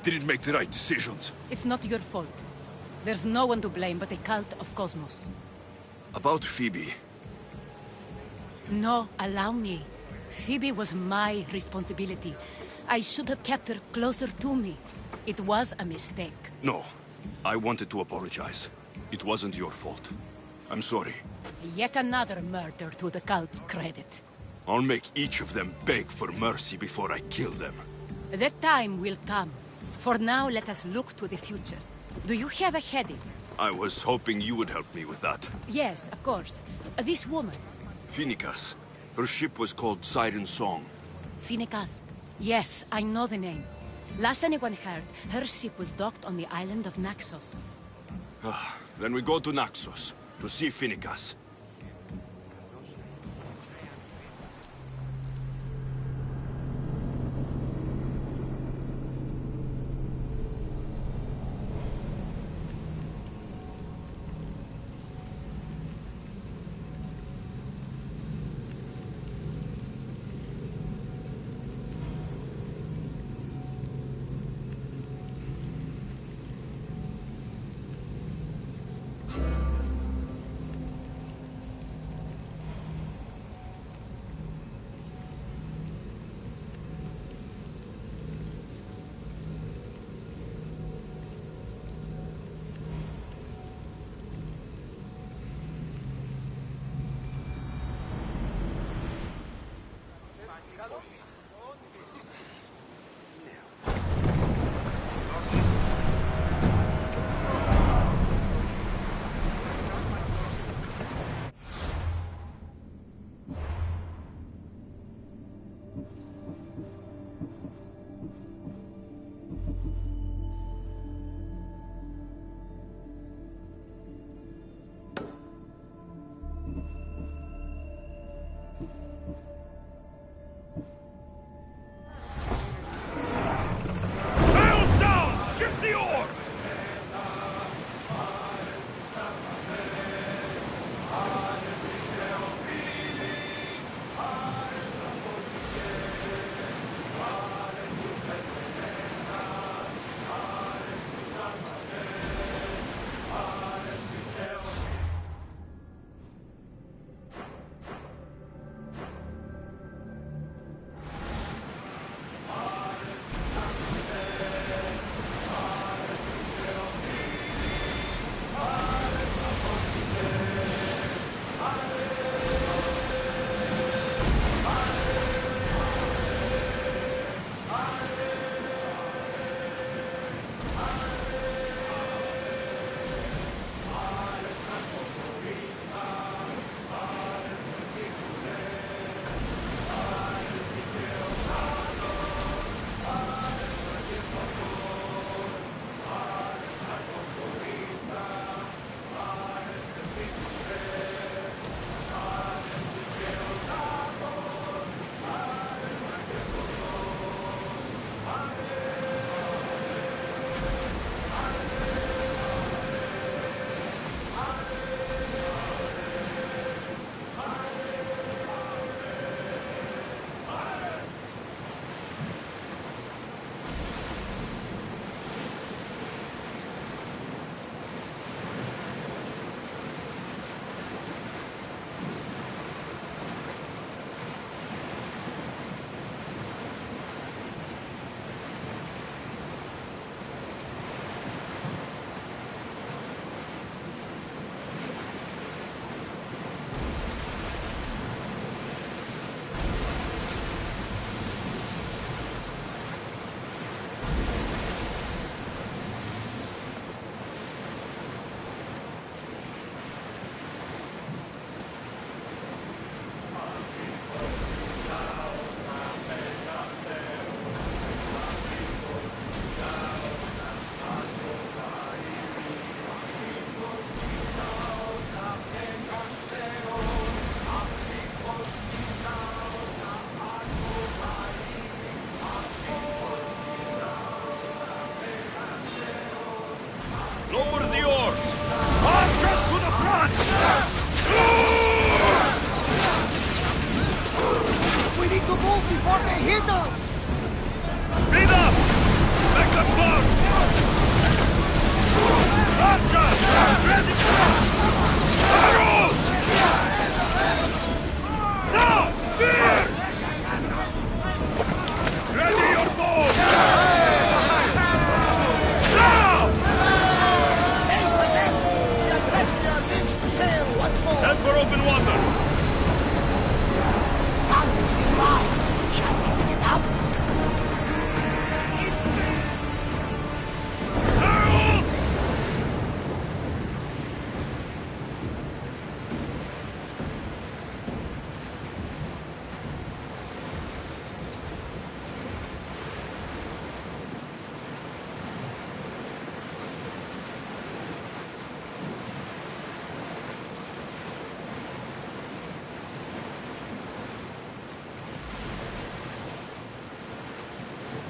Didn't make the right decisions. It's not your fault. There's no one to blame but the cult of Cosmos. About Phoebe. No, allow me. Phoebe was my responsibility. I should have kept her closer to me. It was a mistake. No. I wanted to apologize. It wasn't your fault. I'm sorry. Yet another murder to the cult's credit. I'll make each of them beg for mercy before I kill them. That time will come. For now, let us look to the future. Do you have a heading? I was hoping you would help me with that. Yes, of course. This woman. Phoenicas. Her ship was called Siren Song. Phoenicas. Yes, I know the name. Last anyone heard, her ship was docked on the island of Naxos. Then we go to Naxos, to see Phoenicas.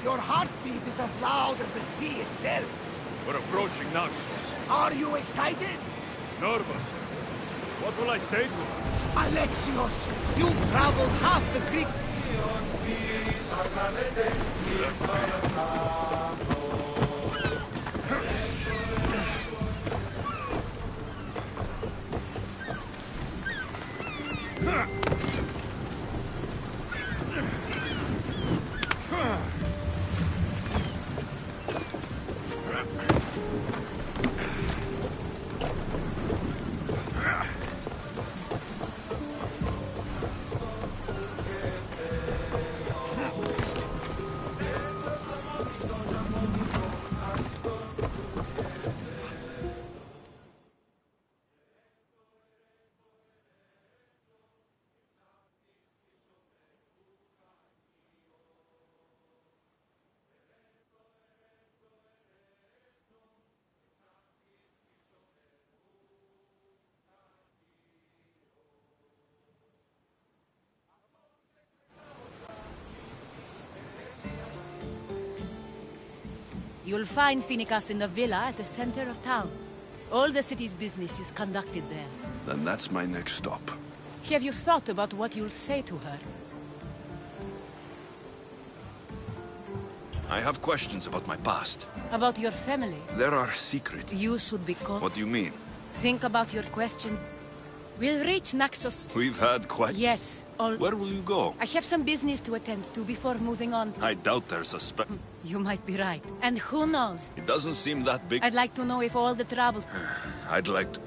Your heartbeat is as loud as the sea itself. We're approaching Naxos. Are you excited? Nervous. What will I say to her? Alexios, you've traveled half the Greek... You'll find Phoenicas in the villa at the center of town. All the city's business is conducted there. Then that's my next stop. Have you thought about what you'll say to her? I have questions about my past. About your family? There are secrets. You should be caught. What do you mean? Think about your question. We'll reach Naxos. We've had quite... Yes, all... Where will you go? I have some business to attend to before moving on. I doubt there's a You might be right. And who knows? It doesn't seem that big. I'd like to know if all the trouble... I'd like to...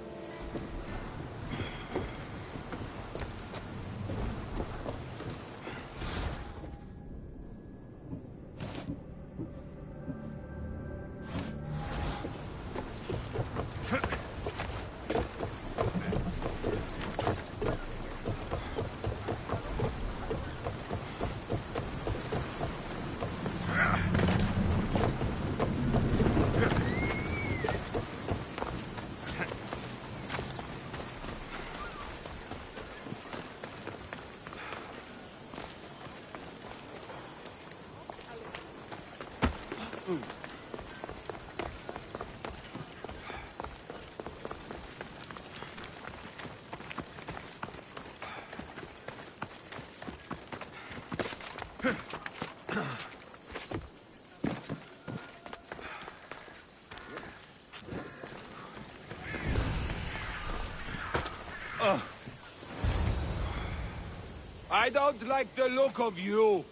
I don't like the look of you.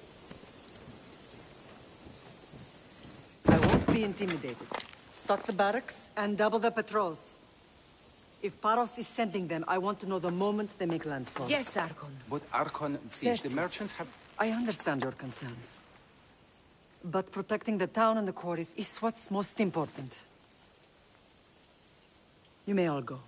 I won't be intimidated. Stock the barracks and double the patrols. If Paros is sending them, I want to know the moment they make landfall. Yes, Archon. But Archon, please, the Cestus, merchants have... I understand your concerns. But protecting the town and the quarries is what's most important. You may all go.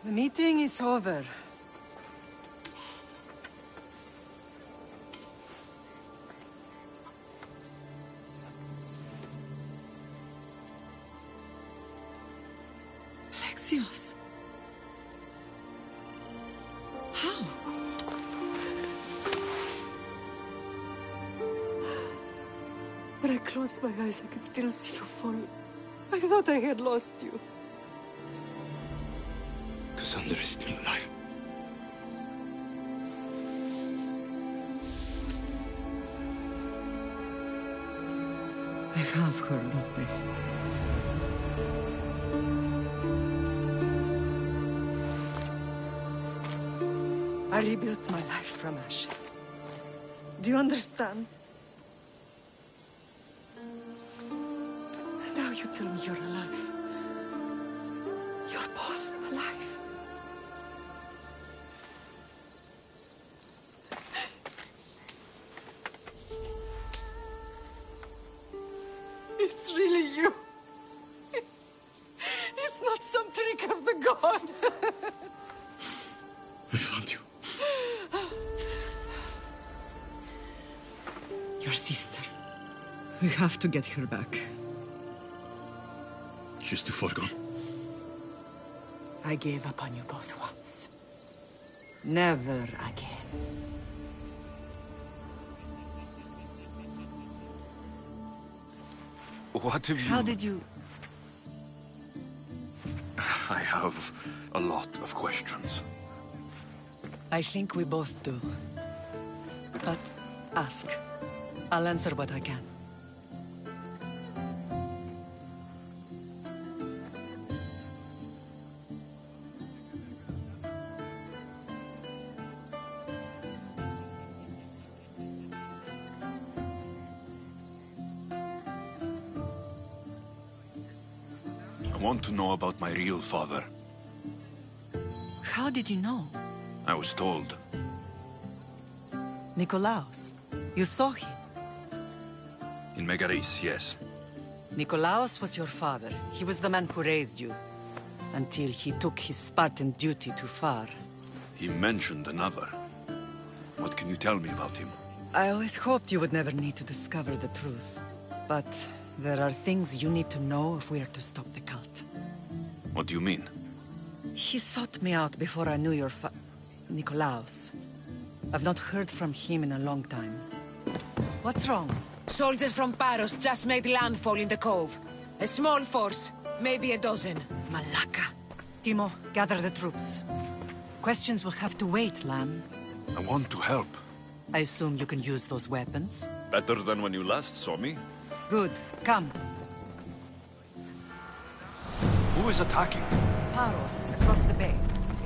The meeting is over. Alexios. How? When I closed my eyes, I could still see you fall. I thought I had lost you. Cassandra is still alive. I have her, don't they? I rebuilt my life from ashes. Do you understand? Now you tell me you're alive. You're both alive. Your sister. We have to get her back. She's too far gone. I gave up on you both once. Never again. What have you... How did you... I have a lot of questions. I think we both do. But ask. I'll answer what I can. I want to know about my real father. How did you know? I was told. Nikolaos. You saw him. In Megaris, yes. Nikolaos was your father. He was the man who raised you. Until he took his Spartan duty too far. He mentioned another. What can you tell me about him? I always hoped you would never need to discover the truth. But there are things you need to know if we are to stop the cult. What do you mean? He sought me out before I knew your Nikolaos. I've not heard from him in a long time. What's wrong? Soldiers from Paros just made landfall in the cove. A small force, maybe a dozen. Malaka. Timo, gather the troops. Questions will have to wait, Lamb. I want to help. I assume you can use those weapons? Better than when you last saw me. Good. Come. Who is attacking? Paros, across the bay.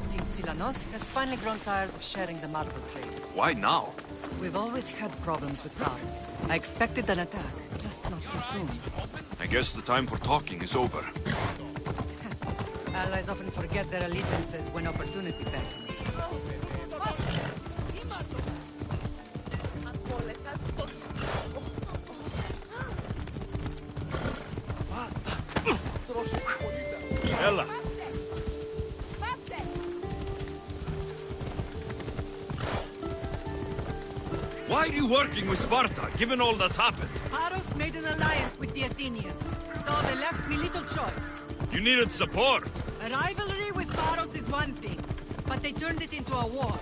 It seems Silanos has finally grown tired of sharing the marble trade. Why now? We've always had problems with Paros. I expected an attack, just not so soon. I guess the time for talking is over. Allies often forget their allegiances when opportunity beckons. Ella! Why are you working with Sparta, given all that's happened? Paros made an alliance with the Athenians, so they left me little choice. You needed support. A rivalry with Paros is one thing, but they turned it into a war.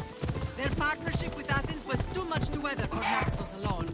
Their partnership with Athens was too much to weather for Naxos alone.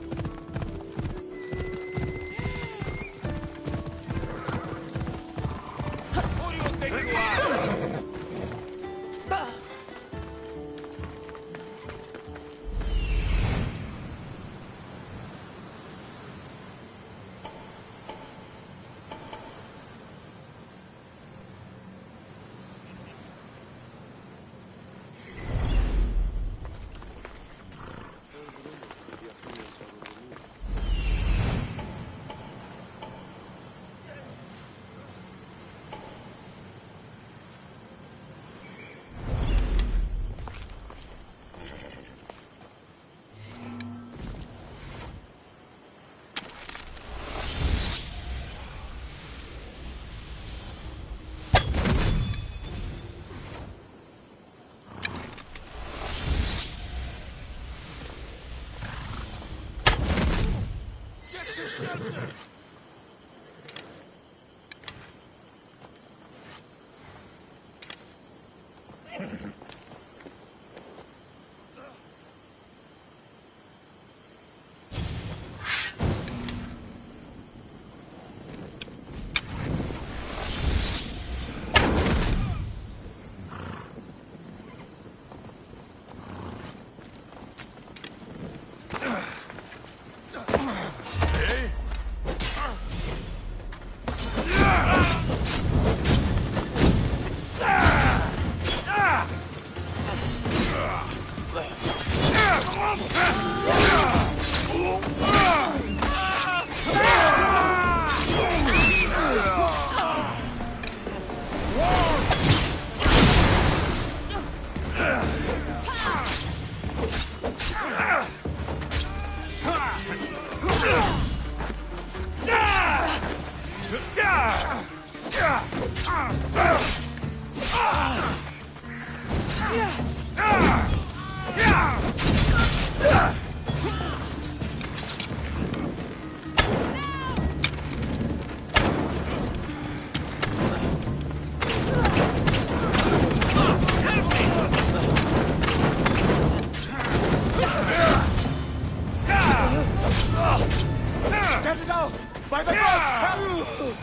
it out! By the gods!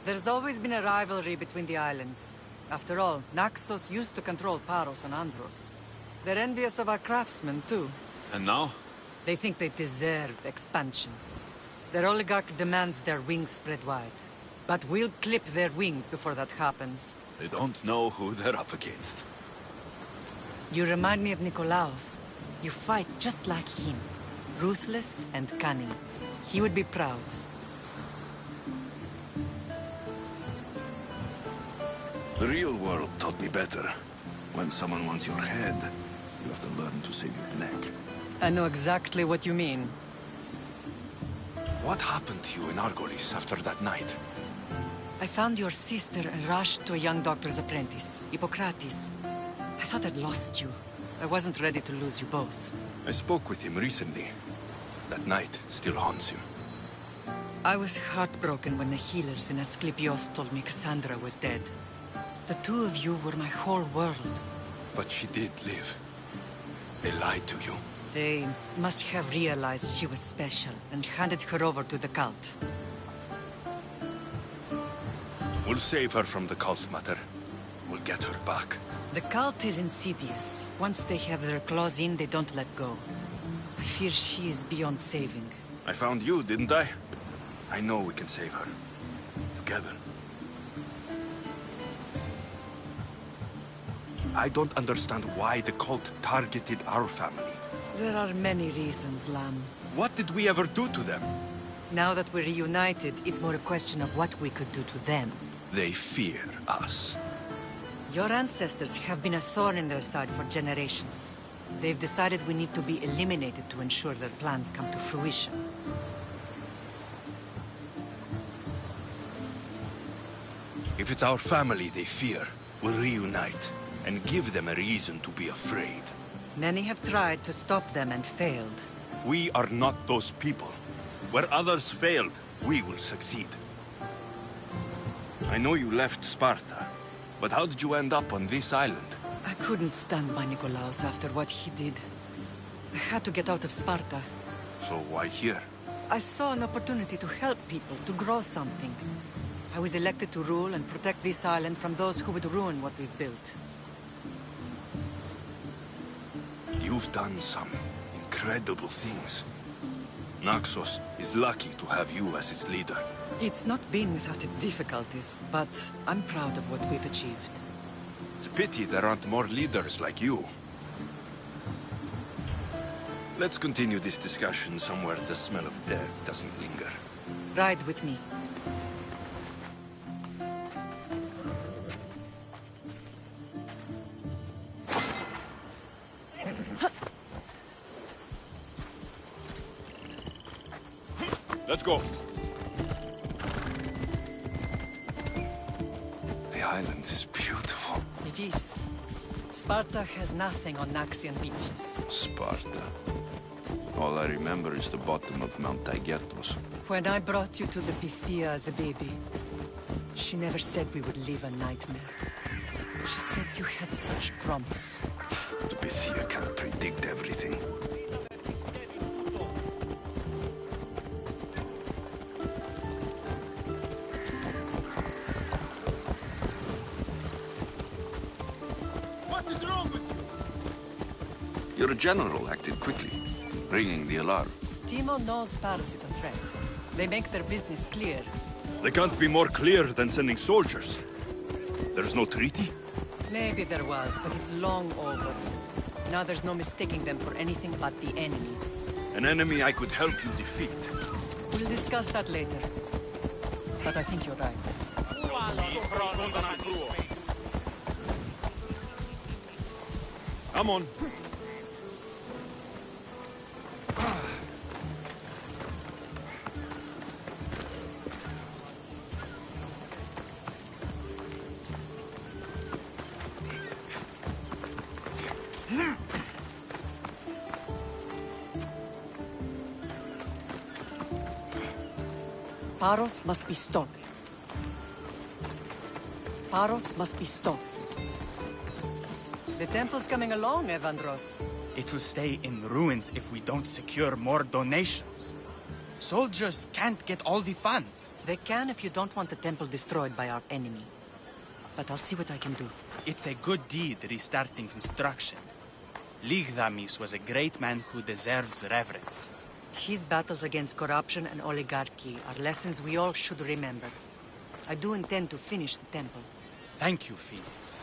There's always been a rivalry between the islands. After all, Naxos used to control Paros and Andros. They're envious of our craftsmen, too. And now? They think they deserve expansion. Their oligarch demands their wings spread wide. But we'll clip their wings before that happens. They don't know who they're up against. You remind me of Nikolaos. You fight just like him. Ruthless and cunning. He would be proud. The real world taught me better. When someone wants your head, you have to learn to save your neck. I know exactly what you mean. What happened to you in Argolis after that night? I found your sister and rushed to a young doctor's apprentice, Hippocrates. I thought I'd lost you. I wasn't ready to lose you both. I spoke with him recently. That night still haunts him. I was heartbroken when the healers in Asclepios told me Cassandra was dead. The two of you were my whole world. But she did live. They lied to you. They must have realized she was special and handed her over to the cult. We'll save her from the cult, Mater. We'll get her back. The cult is insidious. Once they have their claws in, they don't let go. I fear she is beyond saving. I found you, didn't I? I know we can save her. Together. I don't understand why the cult targeted our family. There are many reasons, Lam. What did we ever do to them? Now that we're reunited, it's more a question of what we could do to them. They fear us. Your ancestors have been a thorn in their side for generations. They've decided we need to be eliminated to ensure their plans come to fruition. If it's our family they fear, we'll reunite and give them a reason to be afraid. Many have tried to stop them and failed. We are not those people. Where others failed, we will succeed. I know you left Sparta, but how did you end up on this island? I couldn't stand by Nikolaos after what he did. I had to get out of Sparta. So why here? I saw an opportunity to help people, to grow something. I was elected to rule and protect this island from those who would ruin what we've built. You've done some incredible things. Naxos is lucky to have you as its leader. It's not been without its difficulties, but I'm proud of what we've achieved. It's a pity there aren't more leaders like you. Let's continue this discussion somewhere the smell of death doesn't linger. Ride with me. Let's go. The island is beautiful. It is. Sparta has nothing on Naxian beaches. Sparta. All I remember is the bottom of Mount Taygetos. When I brought you to the Pythia as a baby, she never said we would live a nightmare. She said you had such promise. The Pythia can't predict everything. Your general acted quickly, ringing the alarm. Timo knows Paris is a threat. They make their business clear. They can't be more clear than sending soldiers. There's no treaty? Maybe there was, but it's long over. Now there's no mistaking them for anything but the enemy. An enemy I could help you defeat. We'll discuss that later. But I think you're right. Come on. Paros must be stopped. Paros must be stopped. The temple's coming along, Evandros. It will stay in ruins if we don't secure more donations. Soldiers can't get all the funds. They can if you don't want the temple destroyed by our enemy. But I'll see what I can do. It's a good deed restarting construction. Ligdamis was a great man who deserves reverence. His battles against corruption and oligarchy are lessons we all should remember. I do intend to finish the temple. Thank you, Phoenix.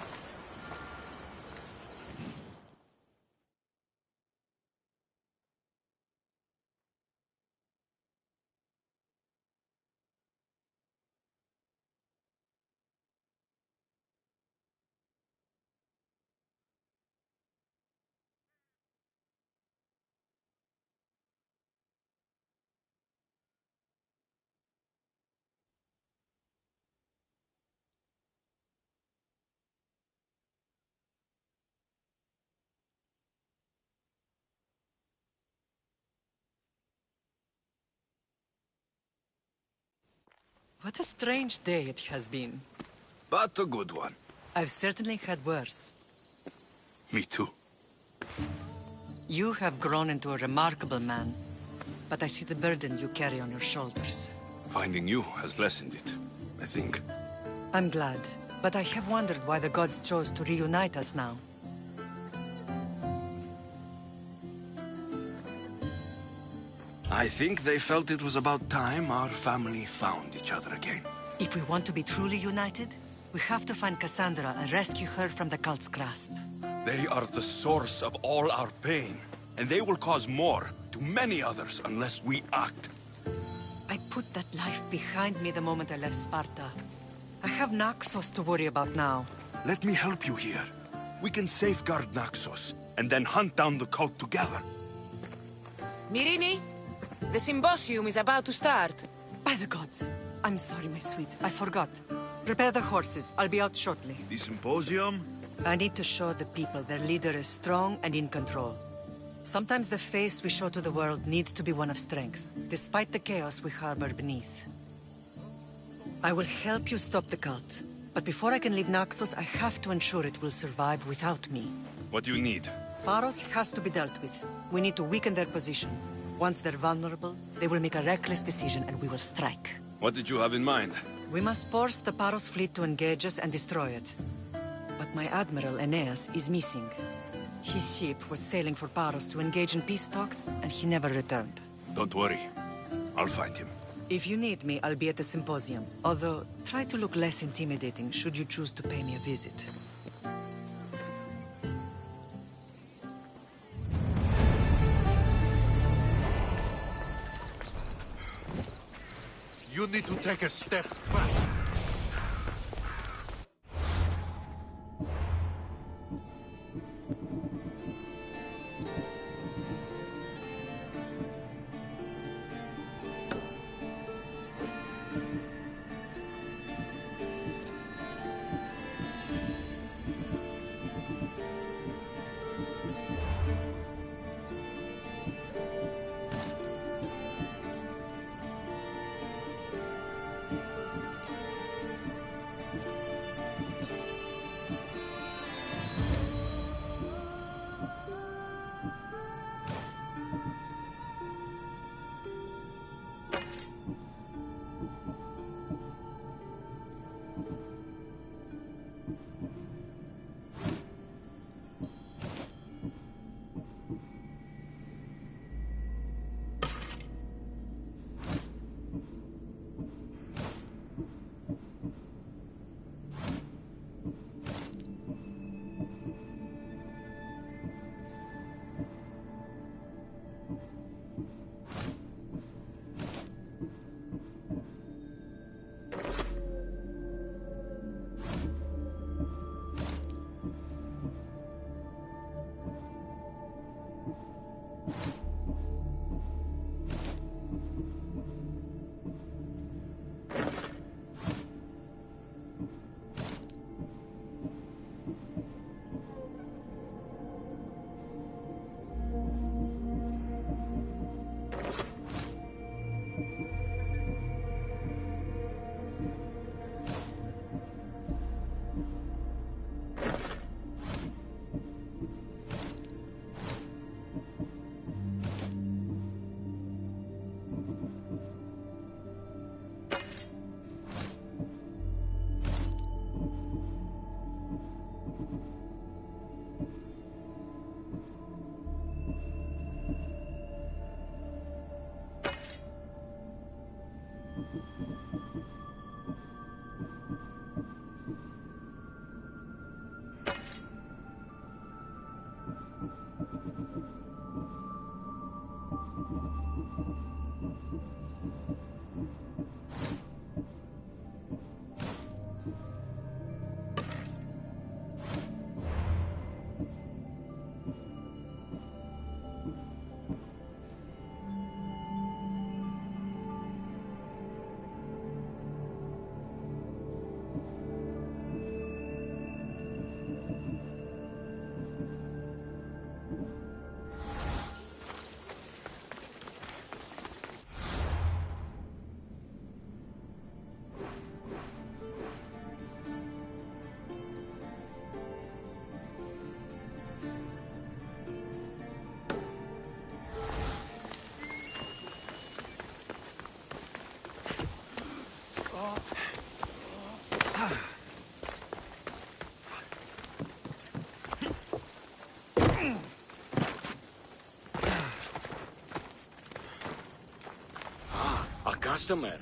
What a strange day it has been. But a good one. I've certainly had worse. Me too. You have grown into a remarkable man, but I see the burden you carry on your shoulders. Finding you has lessened it, I think. I'm glad, but I have wondered why the gods chose to reunite us now. I think they felt it was about time our family found each other again. If we want to be truly united, we have to find Cassandra and rescue her from the cult's grasp. They are the source of all our pain, and they will cause more to many others unless we act. I put that life behind me the moment I left Sparta. I have Naxos to worry about now. Let me help you here. We can safeguard Naxos, and then hunt down the cult together. Myrrine, the symposium is about to start. By the gods. I'm sorry, my sweet. I forgot. Prepare the horses. I'll be out shortly. The symposium? I need to show the people their leader is strong and in control. Sometimes the face we show to the world needs to be one of strength, despite the chaos we harbor beneath. I will help you stop the cult, but before I can leave Naxos, I have to ensure it will survive without me. What do you need? Paros has to be dealt with. We need to weaken their position. Once they're vulnerable, they will make a reckless decision and we will strike. What did you have in mind? We must force the Paros fleet to engage us and destroy it. But my admiral, Aeneas, is missing. His ship was sailing for Paros to engage in peace talks, and he never returned. Don't worry. I'll find him. If you need me, I'll be at the symposium. Although, try to look less intimidating should you choose to pay me a visit. You need to take a step back. customer.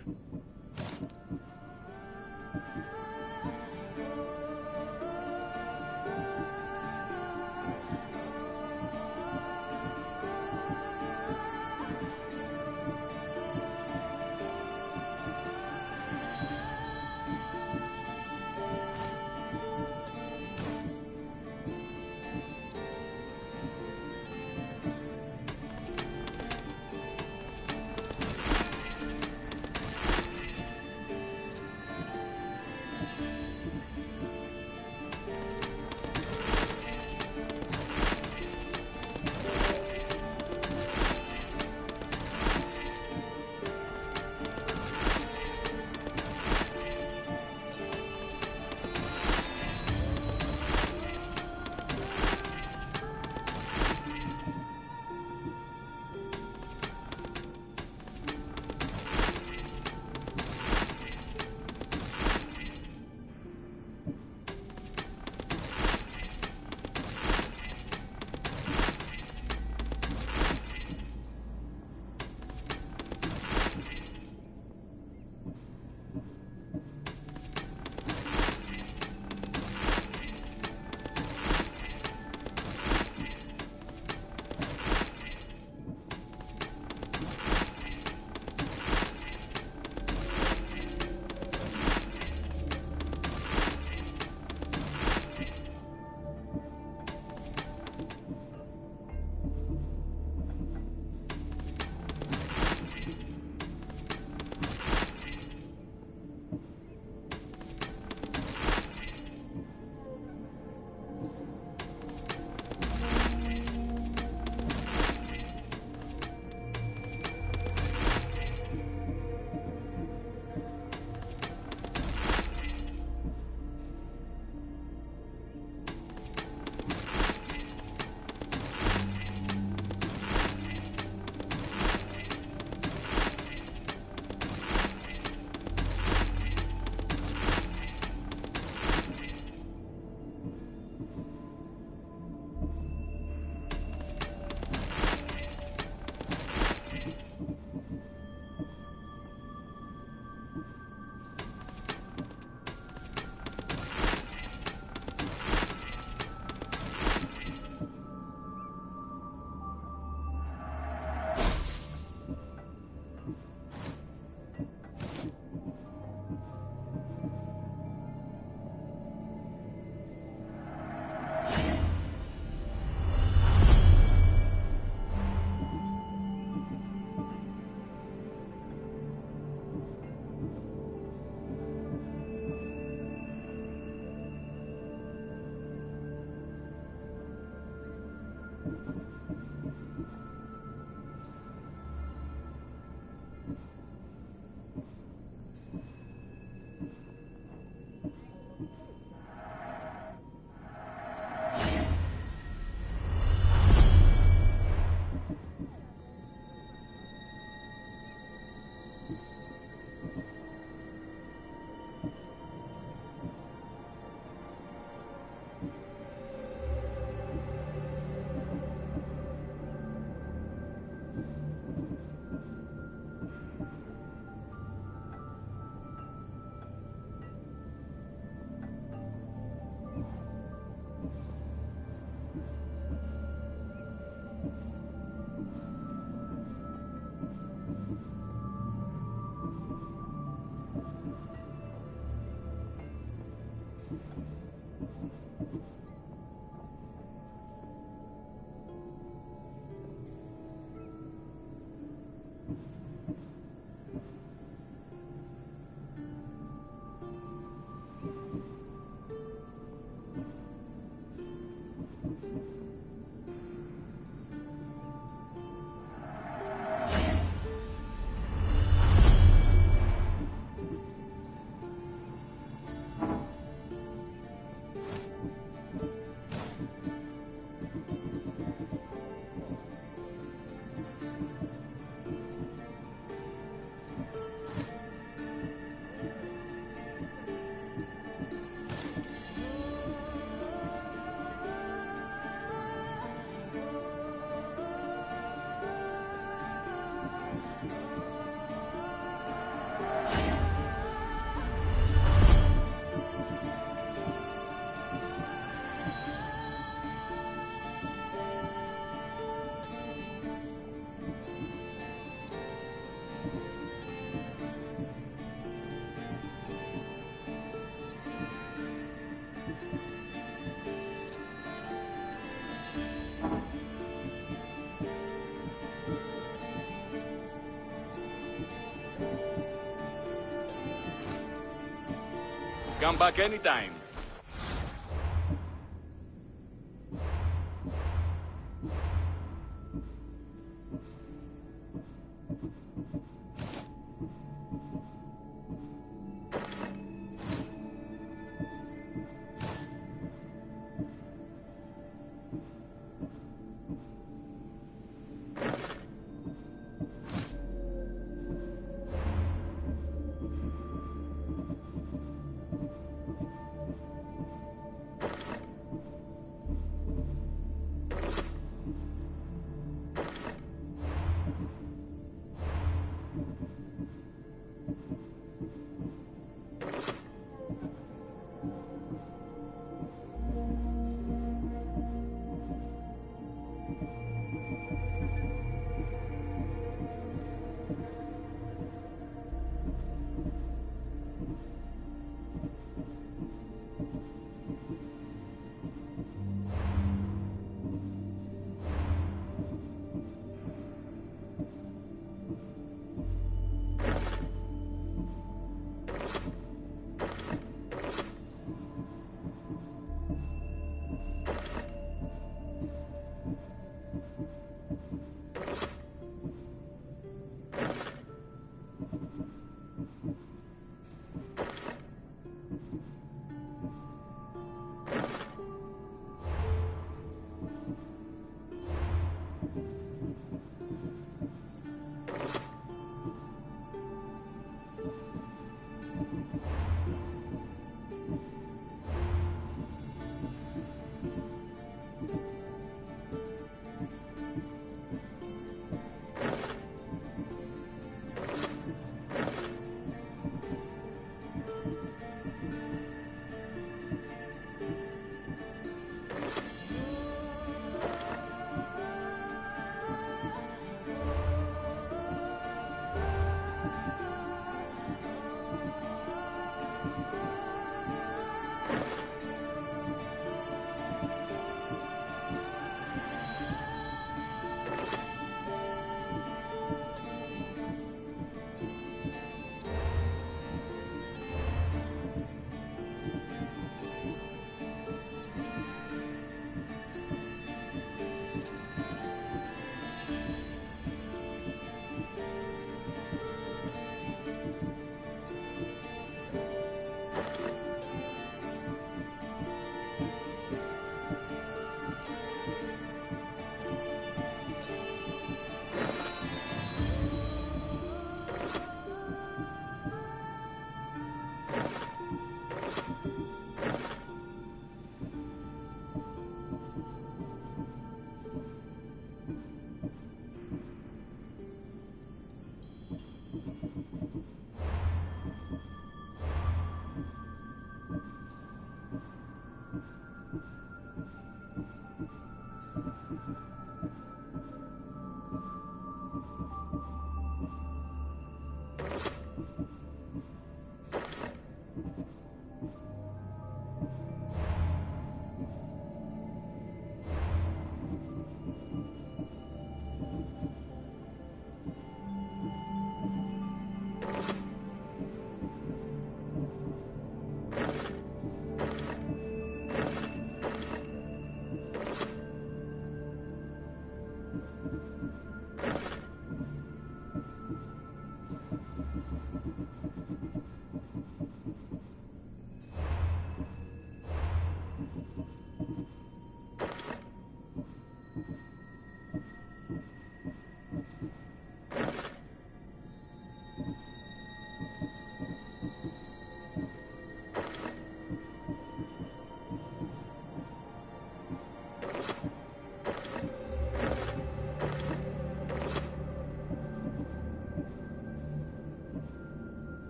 Come back anytime.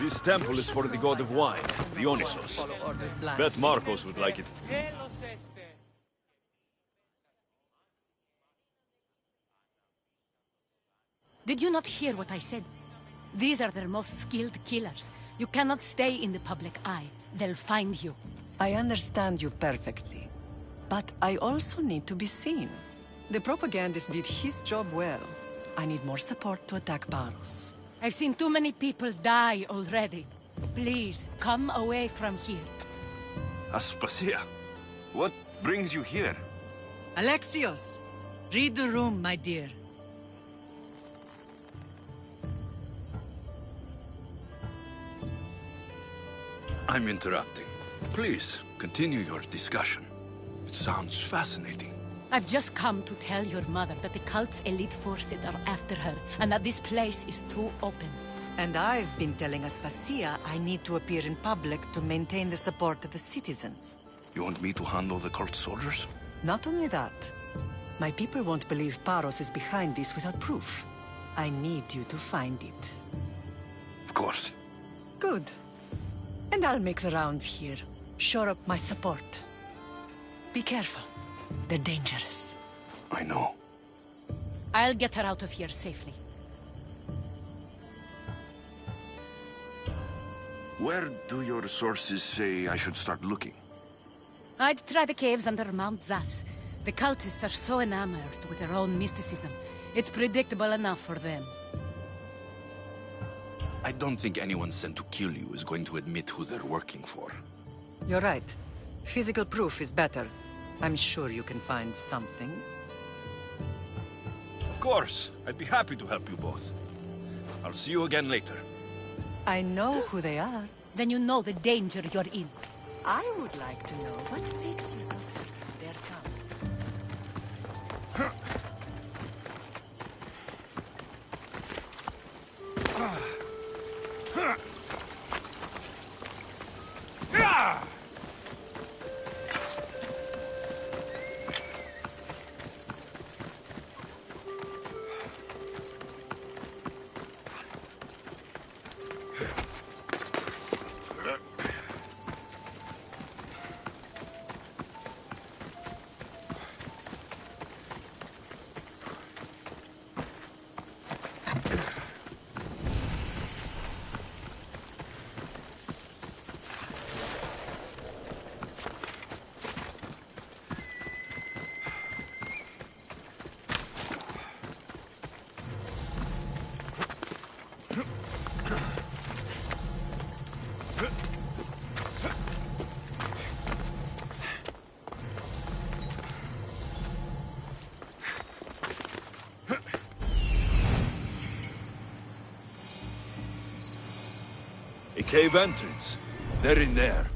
This temple is for the god of wine, Dionysos. Bet Marcos would like it. Did you not hear what I said? These are their most skilled killers. You cannot stay in the public eye. They'll find you. I understand you perfectly. But I also need to be seen. The propagandist did his job well. I need more support to attack Paros. I've seen too many people die already. Please, come away from here. Aspasia, what brings you here? Alexios! Read the room, my dear. I'm interrupting. Please, continue your discussion. It sounds fascinating. I've just come to tell your mother that the cult's elite forces are after her, and that this place is too open. And I've been telling Aspasia I need to appear in public to maintain the support of the citizens. You want me to handle the cult soldiers? Not only that. My people won't believe Paros is behind this without proof. I need you to find it. Of course. Good. And I'll make the rounds here. Shore up my support. Be careful. They're dangerous. I know. I'll get her out of here safely. Where do your sources say I should start looking? I'd try the caves under Mount Zas. The cultists are so enamored with their own mysticism. It's predictable enough for them. I don't think anyone sent to kill you is going to admit who they're working for. You're right. Physical proof is better. I'm sure you can find something. Of course. I'd be happy to help you both. I'll see you again later. I know who they are. Then you know the danger you're in. I would like to know what makes you so certain they're coming. cave entrance. They're in there.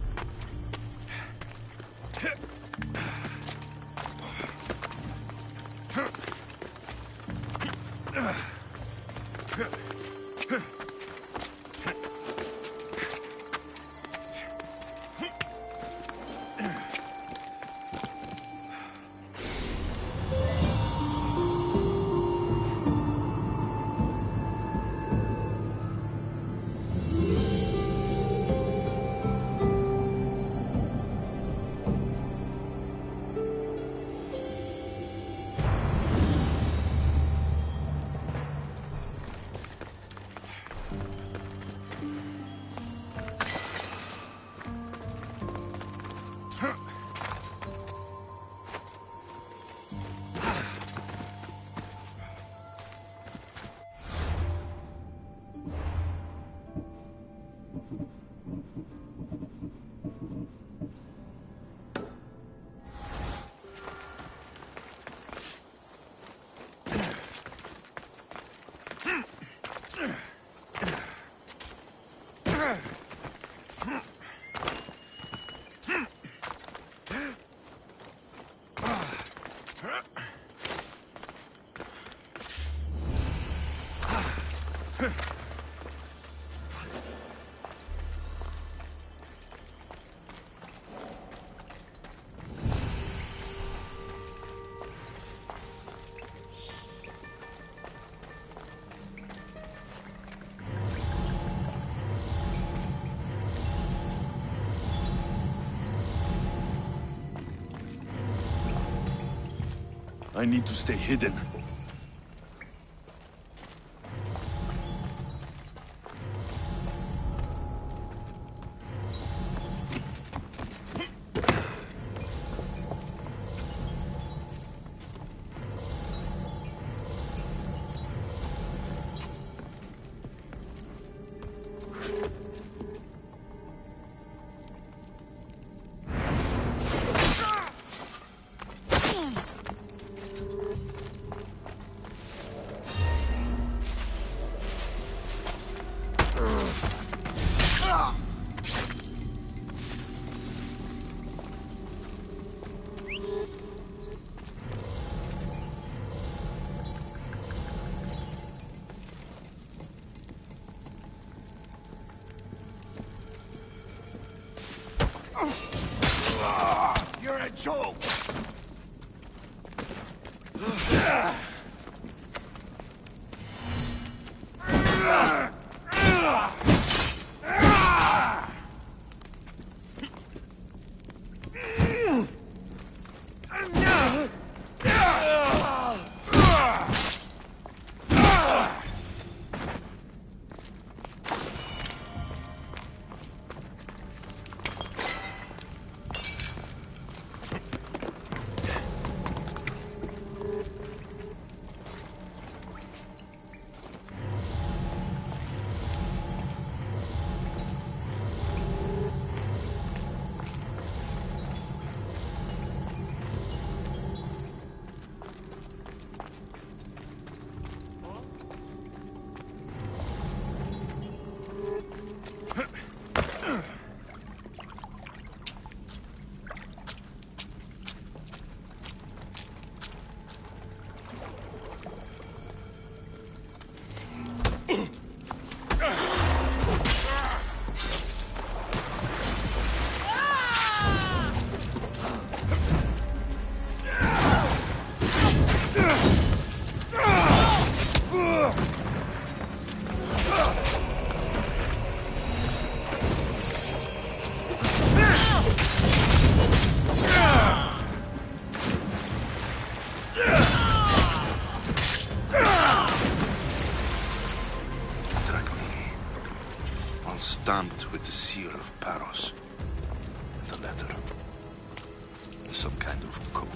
I need to stay hidden. You're a joke! Stamped with the seal of Paros. The letter. Some kind of code.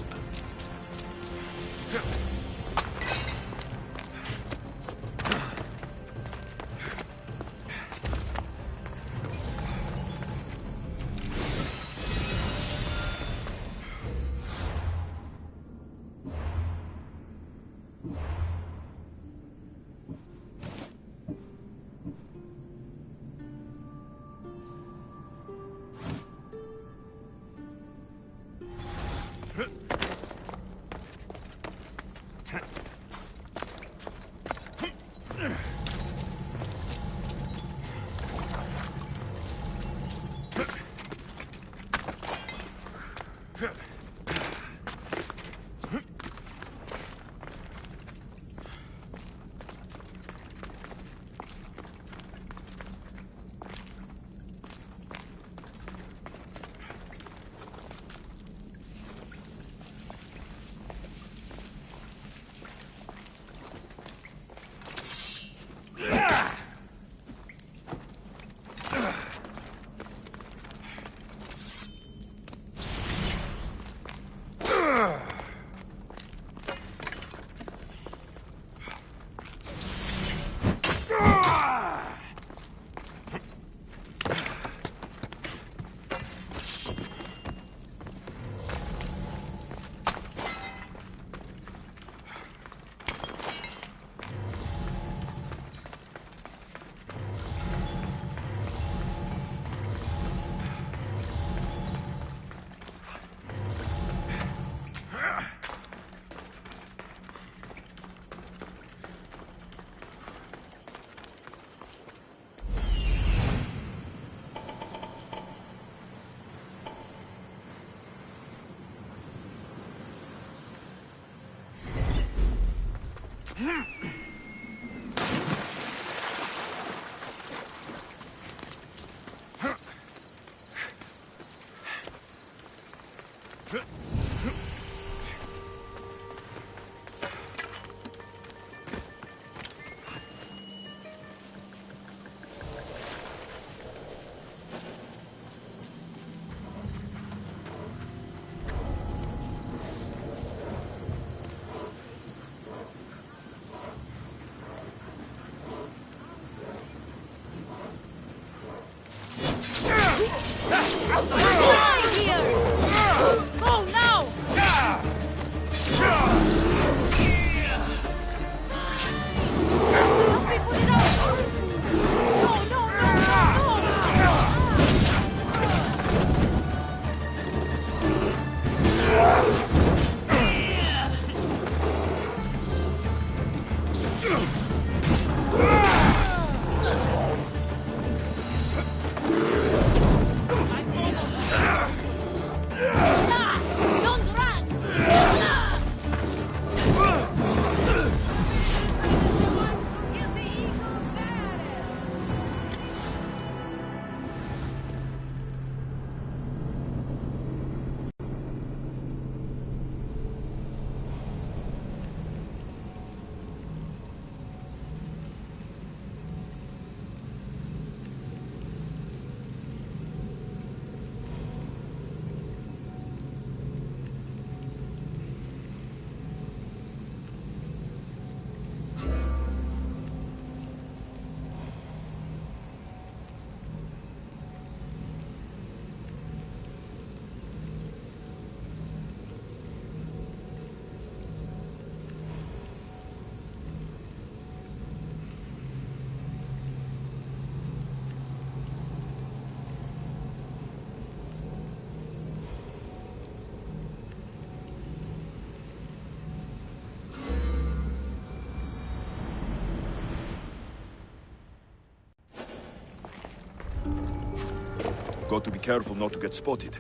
Got to be careful not to get spotted.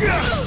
Yeah!